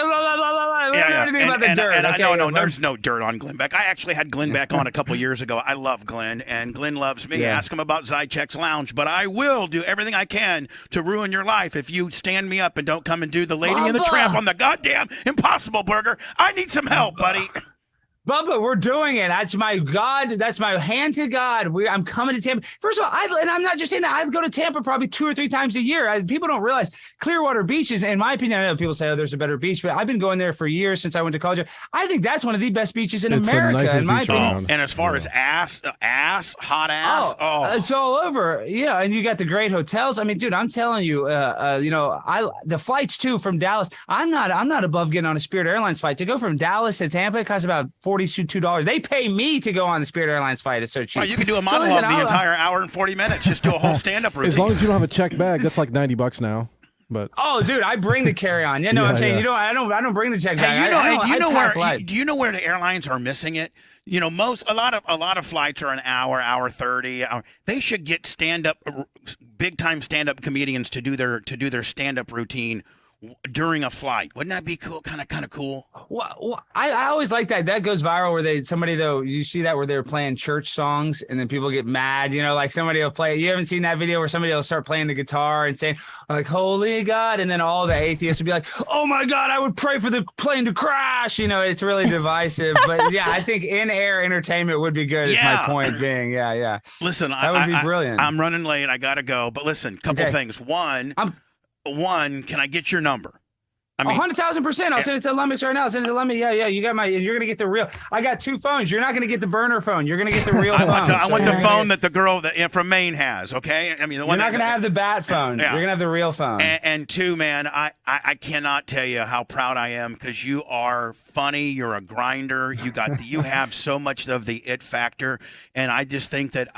We don't know anything about the dirt. There's no dirt on Glenn Beck. I actually had Glenn Beck on a couple years ago. I love Glenn, and Glenn loves me. Yeah. Ask him about Zychek's Lounge, but I will do everything I can to ruin your life if you stand me up and don't come and do the Lady and the Tramp on the goddamn Impossible Burger. I need some help, buddy. Bubba, we're doing it. That's my God. That's my hand to God. I'm coming to Tampa. First of all, and I'm not just saying that. I go to Tampa probably 2 or 3 times a year. People don't realize Clearwater Beach is, in my opinion, I know people say, oh, there's a better beach, but I've been going there for years since I went to college. I think that's one of the best beaches in America, in my opinion. And as far as hot ass, it's all over. Yeah, and you got the great hotels. I mean, dude, I'm telling you, the flights too from Dallas. I'm not above getting on a Spirit Airlines flight to go from Dallas to Tampa. It costs about $42. They pay me to go on the Spirit Airlines flight. It's so cheap. Oh, you can do a monologue the entire hour and 40 minutes. Just do a whole stand-up routine. As long as you don't have a check bag, that's like $90 now. But dude, I bring the carry-on. You know what I'm saying? Yeah. I don't bring the check bag. Do you know where the airlines are missing it? A lot of flights are an hour 30. They should get big time stand-up comedians to do their stand-up routine during a flight. Wouldn't that be cool? Kind of cool. Well, I always like that. That goes viral where you see that where they're playing church songs and then people get mad, like somebody will play. You haven't seen that video where somebody will start playing the guitar and saying like, holy God. And then all the atheists would be like, oh my God, I would pray for the plane to crash. It's really divisive, but yeah, I think in-air entertainment would be good is my point being. Yeah. Listen, that would be brilliant. I'm running late. I got to go, but listen, couple things. One, can I get your number? 100,000%. I'll send it to Lumix right now. I'll send it to Lumix. Yeah. You got you're going to get the real. I got 2 phones. You're not going to get the burner phone. You're going to get the real phone. I want the phone that the girl from Maine has, okay? The one you're not going to have the bat phone. Yeah. You're going to have the real phone. And 2, man, I cannot tell you how proud I am because you are funny. You're a grinder. You have so much of the it factor. And I just think that,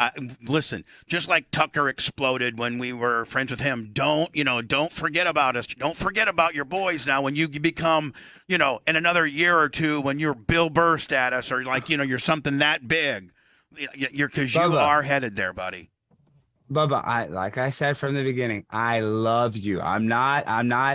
listen, just like Tucker exploded when we were friends with him, don't forget about us. Don't forget about your boys now when you become, in another year or 2 when you're Bill Burr status or you're something that big. Because you are headed there, buddy. Bubba, like I said from the beginning, I love you. I'm not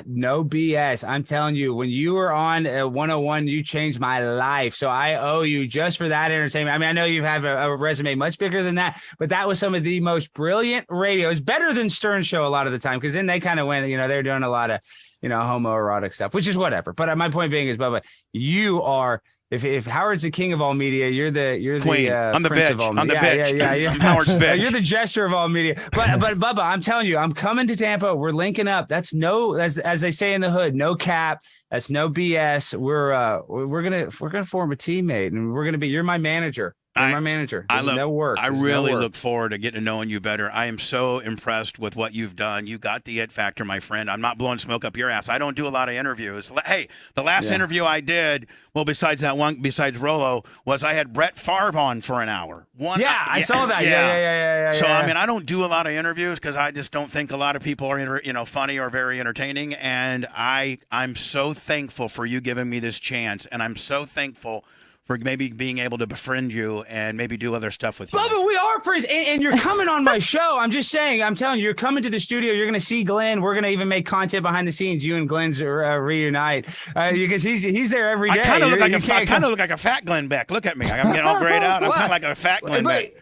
no BS. I'm telling you, when you were on 101, you changed my life. So I owe you just for that entertainment. I mean, I know you have a resume much bigger than that, but that was some of the most brilliant radio. It's better than Stern Show a lot of the time, because then they kind of went, they're doing a lot of, homoerotic stuff, which is whatever. But my point being is, Bubba, you are. If Howard's the king of all media, you're the Queen. I'm the prince bitch. of all media. I'm the bitch. Yeah. I'm Howard's bitch. You're the jester of all media. But Bubba, I'm telling you, I'm coming to Tampa. We're linking up. That's as they say in the hood, no cap. That's no BS. We're gonna form a teammate, and you're my manager. You're my manager. There's no work. I really look forward to getting to knowing you better. I am so impressed with what you've done. You got the it factor, my friend. I'm not blowing smoke up your ass. I don't do a lot of interviews. Hey, the last interview I did, well, besides Rolo, was I had Brett Favre on for an hour. I saw that. Yeah. So, I mean, I don't do a lot of interviews because I just don't think a lot of people are, funny or very entertaining. And I'm so thankful for you giving me this chance. And I'm so thankful for maybe being able to befriend you and maybe do other stuff with you. Bubba, we are friends, and you're coming on my show. I'm just saying, I'm telling you, you're coming to the studio. You're going to see Glenn. We're going to even make content behind the scenes. You and Glenn's reunite because he's there every day. I kind of look like a fat Glenn Beck. Look at me. I'm getting all grayed out. I'm kind of like a fat Glenn Beck.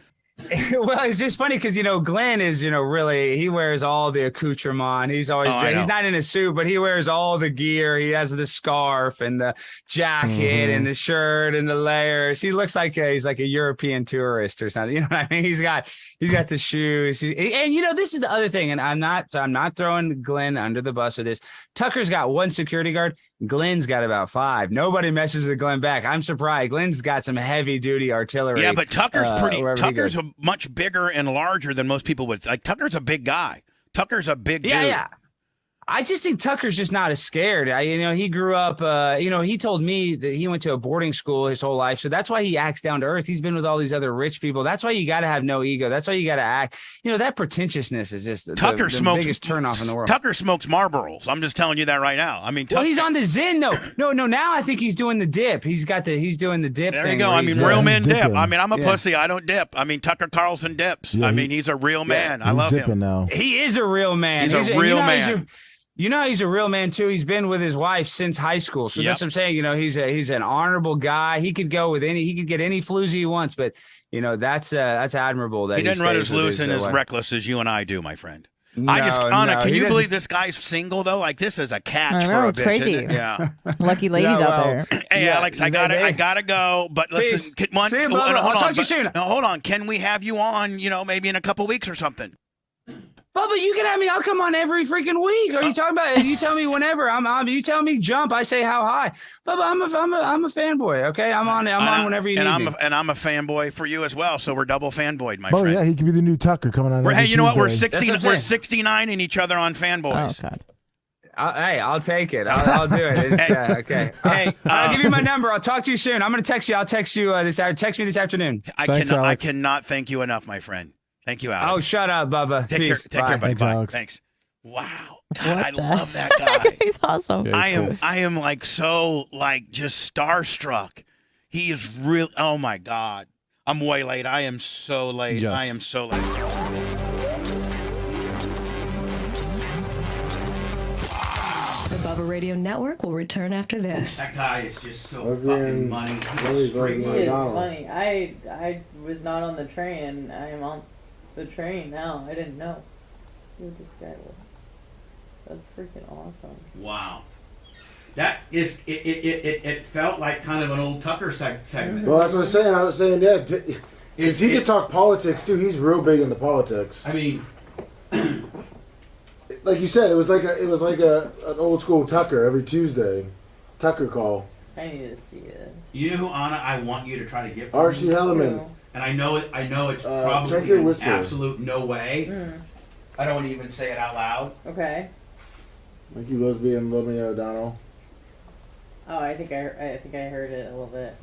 Well, it's just funny because Glenn is really, he wears all the accoutrement. He's always he's not in a suit, but he wears all the gear. He has the scarf and the jacket and the shirt and the layers. He looks like he's like a European tourist or something. You know what I mean? He's got the shoes. And this is the other thing, and I'm not throwing Glenn under the bus with this. Tucker's got one security guard. Glenn's got about 5. Nobody messes with Glenn Beck. I'm surprised. Glenn's got some heavy duty artillery. Yeah, but Tucker's Tucker's much bigger and larger than most people would. Like, Tucker's a big guy. Tucker's a big dude. Yeah. I just think Tucker's just not as scared. He grew up, he told me that he went to a boarding school his whole life. So that's why he acts down to earth. He's been with all these other rich people. That's why you got to have no ego. That's why you got to act. That pretentiousness is just the biggest turnoff in the world. Tucker smokes Marlboros. I'm just telling you that right now. I mean, he's on the Zen. No. Now I think he's doing the dip. He's doing the dip. There you go. I mean, real men dip. I mean, I'm a pussy. I don't dip. I mean, Tucker Carlson dips. Yeah, he's a real man. I love him. Now. He is a real man. He's a real man. He's a real man too. He's been with his wife since high school. So that's what I'm saying. He's an honorable guy. He could go with he could get any floozy he wants, but that's admirable that he didn't run as loose and as reckless as you and I do, my friend. Anna, can you believe this guy's single though? Like, this is a catch for a it's bitch, crazy. isn't it? Yeah. Lucky ladies out there. Hey, Alex, I gotta go. But listen, I'll talk to you soon. No, hold on. Can we have you on? Maybe in a couple weeks or something. Bubba, you can have me. I'll come on every freaking week. Are you talking about? You tell me whenever. You tell me jump. I say how high. Bubba, I'm a fanboy. Okay, I'm on whenever you need me. And I'm a fanboy for you as well. So we're double fanboyed, my friend. Oh yeah, he could be the new Tucker coming on. Hey, you know what? We're Tuesday. We're 69 in each other on fanboys. Oh God. I'll take it. I'll do it. It's, okay. Hey, I'll give you my number. I'll talk to you soon. I'm gonna text you. I'll text you text me this afternoon. I cannot thank you enough, my friend. Thank you, Alex. Oh, shut up, Bubba. Take care, buddy. Bye. Thanks. Wow. God, I love that guy. He's awesome. Yeah, I am like so just starstruck. He is real. Oh my God. I'm way late. I am so late. Yes. I am so late. The Bubba Radio Network will return after this. That guy is just so fucking money. He's money. I was not on the train, and I am on the train now. I didn't know who this guy was. That's freaking awesome. Wow. That is it felt like kind of an old Tucker segment. Well, that's what I was saying. Yeah, because he could talk politics too. He's real big into politics. I mean, like you said, it was like an old school Tucker every Tuesday. Tucker call. I need to see it. You know who, Anna, I want you to try to get for Archie me? Hellerman. And I know it's probably an absolute no way. I don't want to even say it out loud. Okay. Thank you, lesbian Lummy O'Donnell. Oh, I think I heard it a little bit.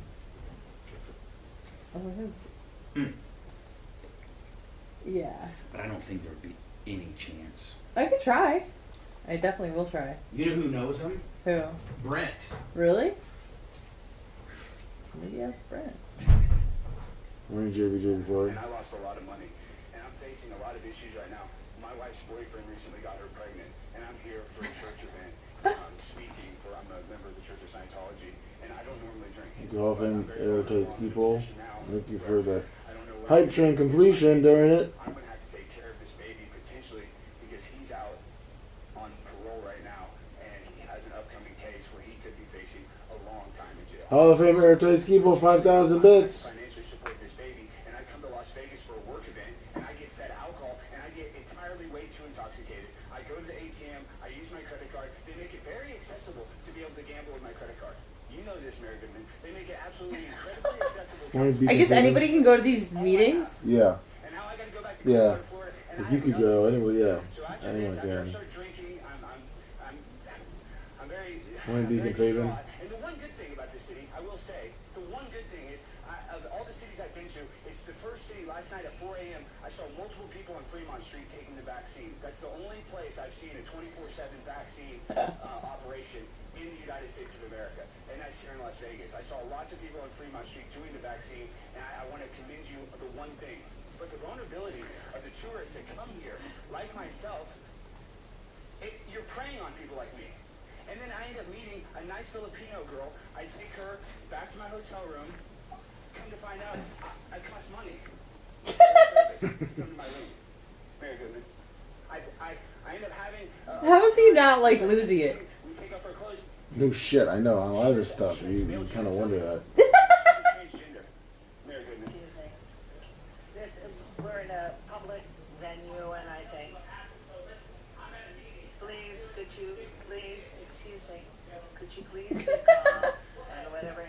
Oh, it is. Yeah. But I don't think there would be any chance. I could try. I definitely will try. You know who knows him? Who? Brent. Really? Maybe ask Brent. Morning, JBJ before. And I lost a lot of money. And I'm I'm facing a lot of issues right now. My wife's boyfriend recently got her pregnant, and I'm here for a church event. Speaking for, I'm a member of the Church of Scientology, and I don't normally drink. Golfing irritates people. Thank you for the hype train completion during it. I'm going to have to take care of this baby potentially because he's out on parole right now, and he has an upcoming case where he could be facing a long time in jail. Hall of Famer irritates people, 5,000 bits. Financially support this baby, and I come to Las Vegas for a work event, and I get fed alcohol, and I get entirely way too intoxicated. I go to the ATM, I use my credit card. They make it very accessible to be able to gamble with my credit card. You know this, Mary Goodman. They make it absolutely incredibly accessible. I guess anybody can go to these meetings. Yeah. And now I got to go back to Yeah. Florida. If you could go anyway, yeah. Anyone can. I'm very. Wayne Beacon Faven. And the one good thing about this city, I will say, the one good thing is, of all the cities I've been to, it's the first city. Last night at 4 a.m., I saw multiple people on Fremont Street taking the vaccine. That's the only place I've seen a 24/7 vaccine operation in the United States of America, and that's here in Las Vegas. I saw lots of people on Fremont Street doing the vaccine, and I want to commend you of the one thing. But the vulnerability of the tourists that come here, like myself, you're preying on people like me. And then I end up meeting a nice Filipino girl. I take her back to my hotel room. Come to find out, I cost money. Come to my room. Very good, man. I end up having... How is he not like losing it? We take off our clothes. No shit, I know. A lot of this stuff, you kind of wonder that. We're in a public venue, and I think, please, excuse me, could you please be calm and whatever?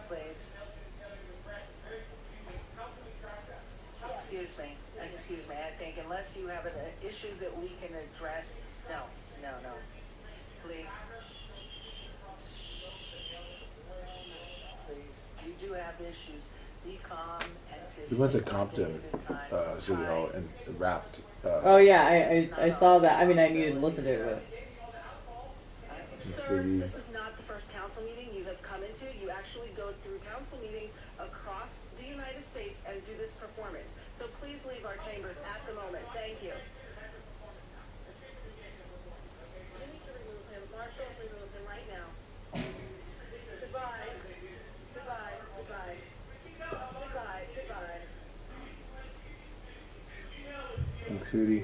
Please. Excuse me, I think unless you have an issue that we can address, no, please. Please, you do have issues, be calm and just... We went to Compton City Hall and rapped. Oh yeah, I saw that. I mean, I needed to listen to it. Sir, this is not the first council meeting you have come into. You actually go through council meetings across the United States and do this performance. So please leave our chambers at the moment. Thank you. You need to remove him. Marshall, remove him right now. Goodbye. Thanks, Hootie.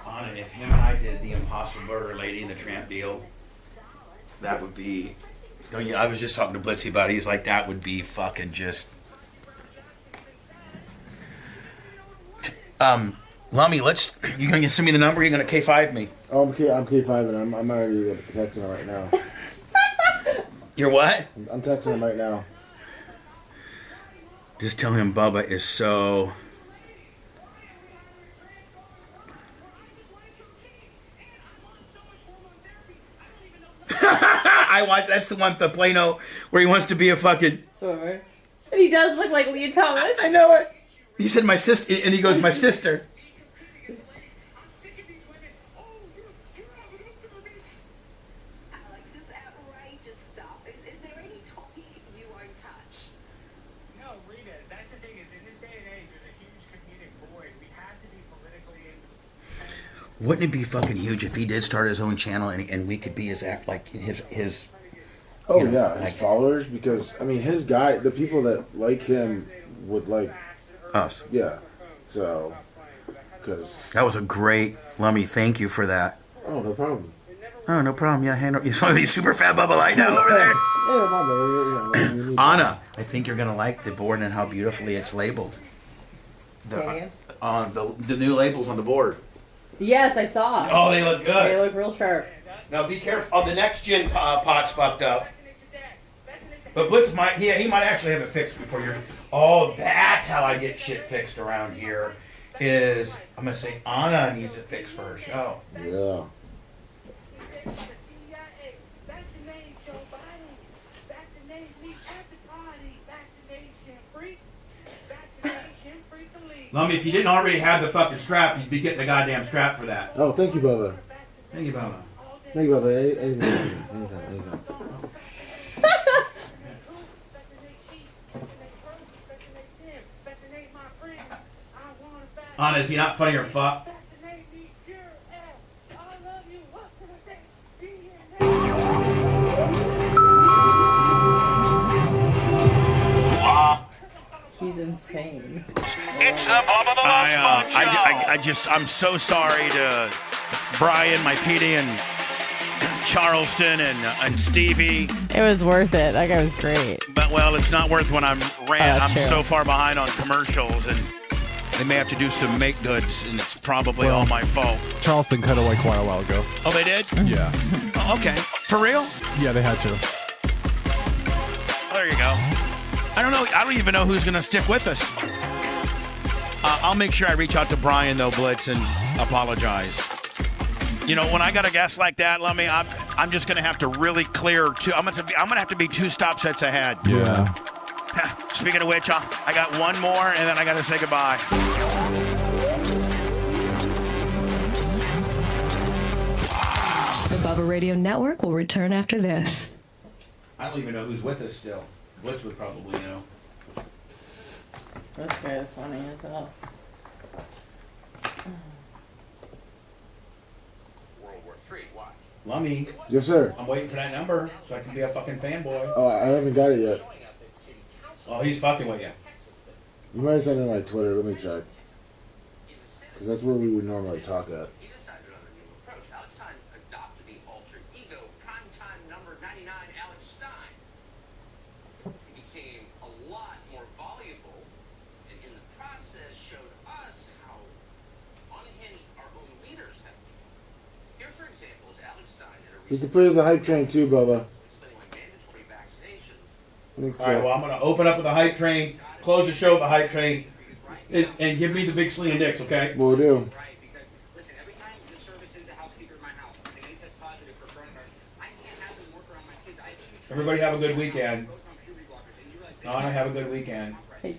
Anna, if him and I did the Impossible Burger Lady and the Tramp deal, that would be... Don't you? I was just talking to Blitzy about it. He's like, that would be fucking just... Lummy, you gonna send me the number? You're gonna K5 me? Oh, I'm K5 and I'm already texting him right now. You're what? I'm texting him right now. Just tell him Bubba is so... I watch. That's the one for Plano where he wants to be a fucking swimmer. And he does look like Leah Thomas. I know it. He said my sister, and he goes, my sister. Alex, just outrageous stuff. Is there any topic you won't touch? No, Rita, that's the thing is in this day and age, there's a huge comedic void. We have to be politically... Wouldn't it be fucking huge if he did start his own channel and we could be his act like his Oh yeah, his followers, because I mean his guy, the people that like him would like us. Yeah, so because that was a great Lummy. Thank you for that. Oh, no problem. Oh, no problem. Yeah, hand over. You saw me super fat Bubba light now over there. Anna, I think you're gonna like the board and how beautifully it's labeled. The new labels on the board. Yes, I saw. Oh, they look good. They look real sharp. Now be careful. Oh, the next gen pot's fucked up. But Blitz might, he might actually have it fixed before you're... Oh, that's how I get shit fixed around here. Is, I'm going to say Anna needs it fixed for her show. Yeah. Lummy, if you didn't already have the fucking strap, you'd be getting a goddamn strap for that. Oh, thank you, Bubba. Thank you, Bubba. Thank you, Bubba. Anytime. Anna, is he not funny or fuck? He's insane. I'm so sorry to Brian, my PD, and Charleston, and Stevie. It was worth it. That guy was great. But, well, it's not worth when I'm that's true. so far behind on commercials, and they may have to do some make goods, and it's probably all my fault. Charleston cut away quite a while ago. Oh, they did? Yeah. Oh, okay. For real? Yeah, they had to. There you go. I don't know. I don't even know who's going to stick with us. I'll make sure I reach out to Brian, though, Blitz, and apologize. You know, when I got a guest like that, Lummy, I'm just going to have to really clear two. I'm going to have to be 2 stop sets ahead. Yeah. Speaking of which, I got one more, and then I got to say goodbye. The Bubba Radio Network will return after this. I don't even know who's with us still. Blitz would probably know. This guy is funny as hell. World War III, watch. Lummy. Yes, sir. I'm waiting for that number so I can be a fucking fanboy. Oh, I haven't got it yet. Oh, he's fucking with you. You might have sent it on my Twitter. Let me check. Because that's where we would normally talk at. You can put it in the hype train too, Bubba. All right, well, I'm going to open up with a hype train, close the show with a hype train, and give me the big sling and dicks, okay? Will do. Everybody have a good weekend. Anna, have a good weekend. Hey.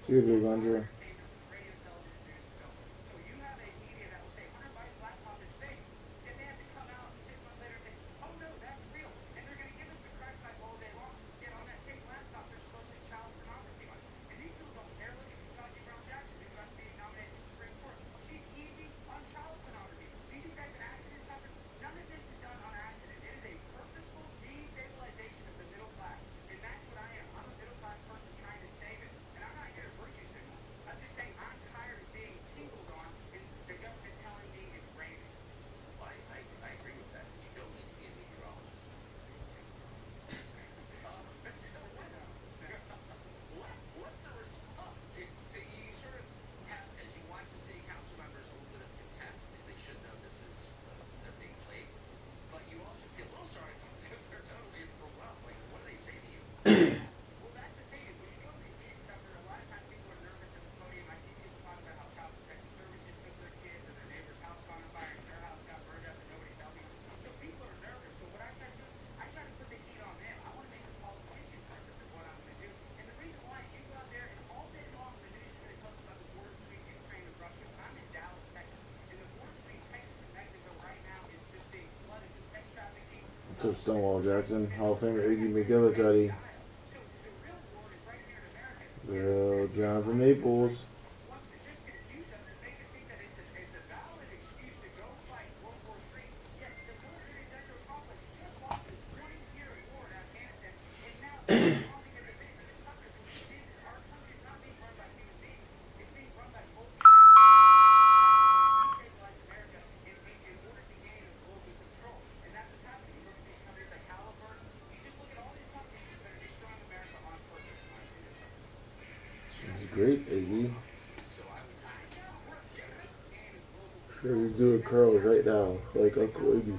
See you, big Andre. So Stonewall Jackson, Hall of Famer Iggy McGillicuddy. Bill John from Naples. Great, Iggy. Sure, he's doing curls right now, like Uncle Iggy.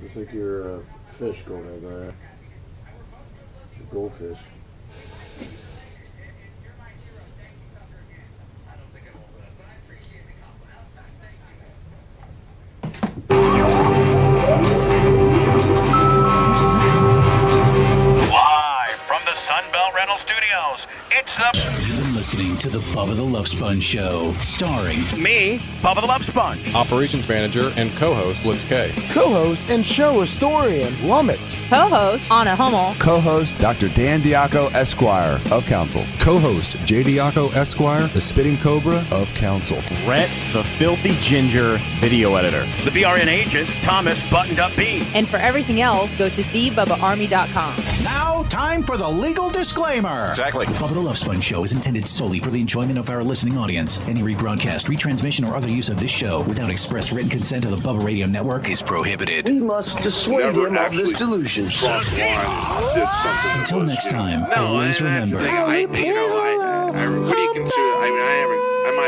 Just like your fish going over there. Your goldfish. Live from the Sunbelt Rental Studios, it's the... You've been listening to the Bubba the Love Sponge Show, starring me, Bubba the Love Sponge. Operations Manager and co-host Blitz K. Co-host and show historian Lummix. Co-host Anna Hummel. Co-host Dr. Dan Diaco, Esquire of Council. Co-host J. Diaco, Esquire, the Spitting Cobra of Council. Brett, the Filthy Ginger video editor. The BRN agent, Thomas Buttoned Up B. And for everything else, go to thebubbaarmy.com. Now, time for the legal disclaimer. Exactly. The Bubba the Love Sponge Show is intended solely for the enjoyment of our listening audience. Any rebroadcast, retransmission, or other use of this show without express written consent of the Bubba Radio Network is prohibited. We must dissuade him of this delusion. Until next time, always remember. I might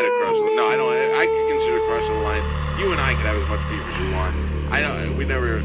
have crossed the no, I don't. I could consider crossing the line. You and I could have as much beef as we want. We never.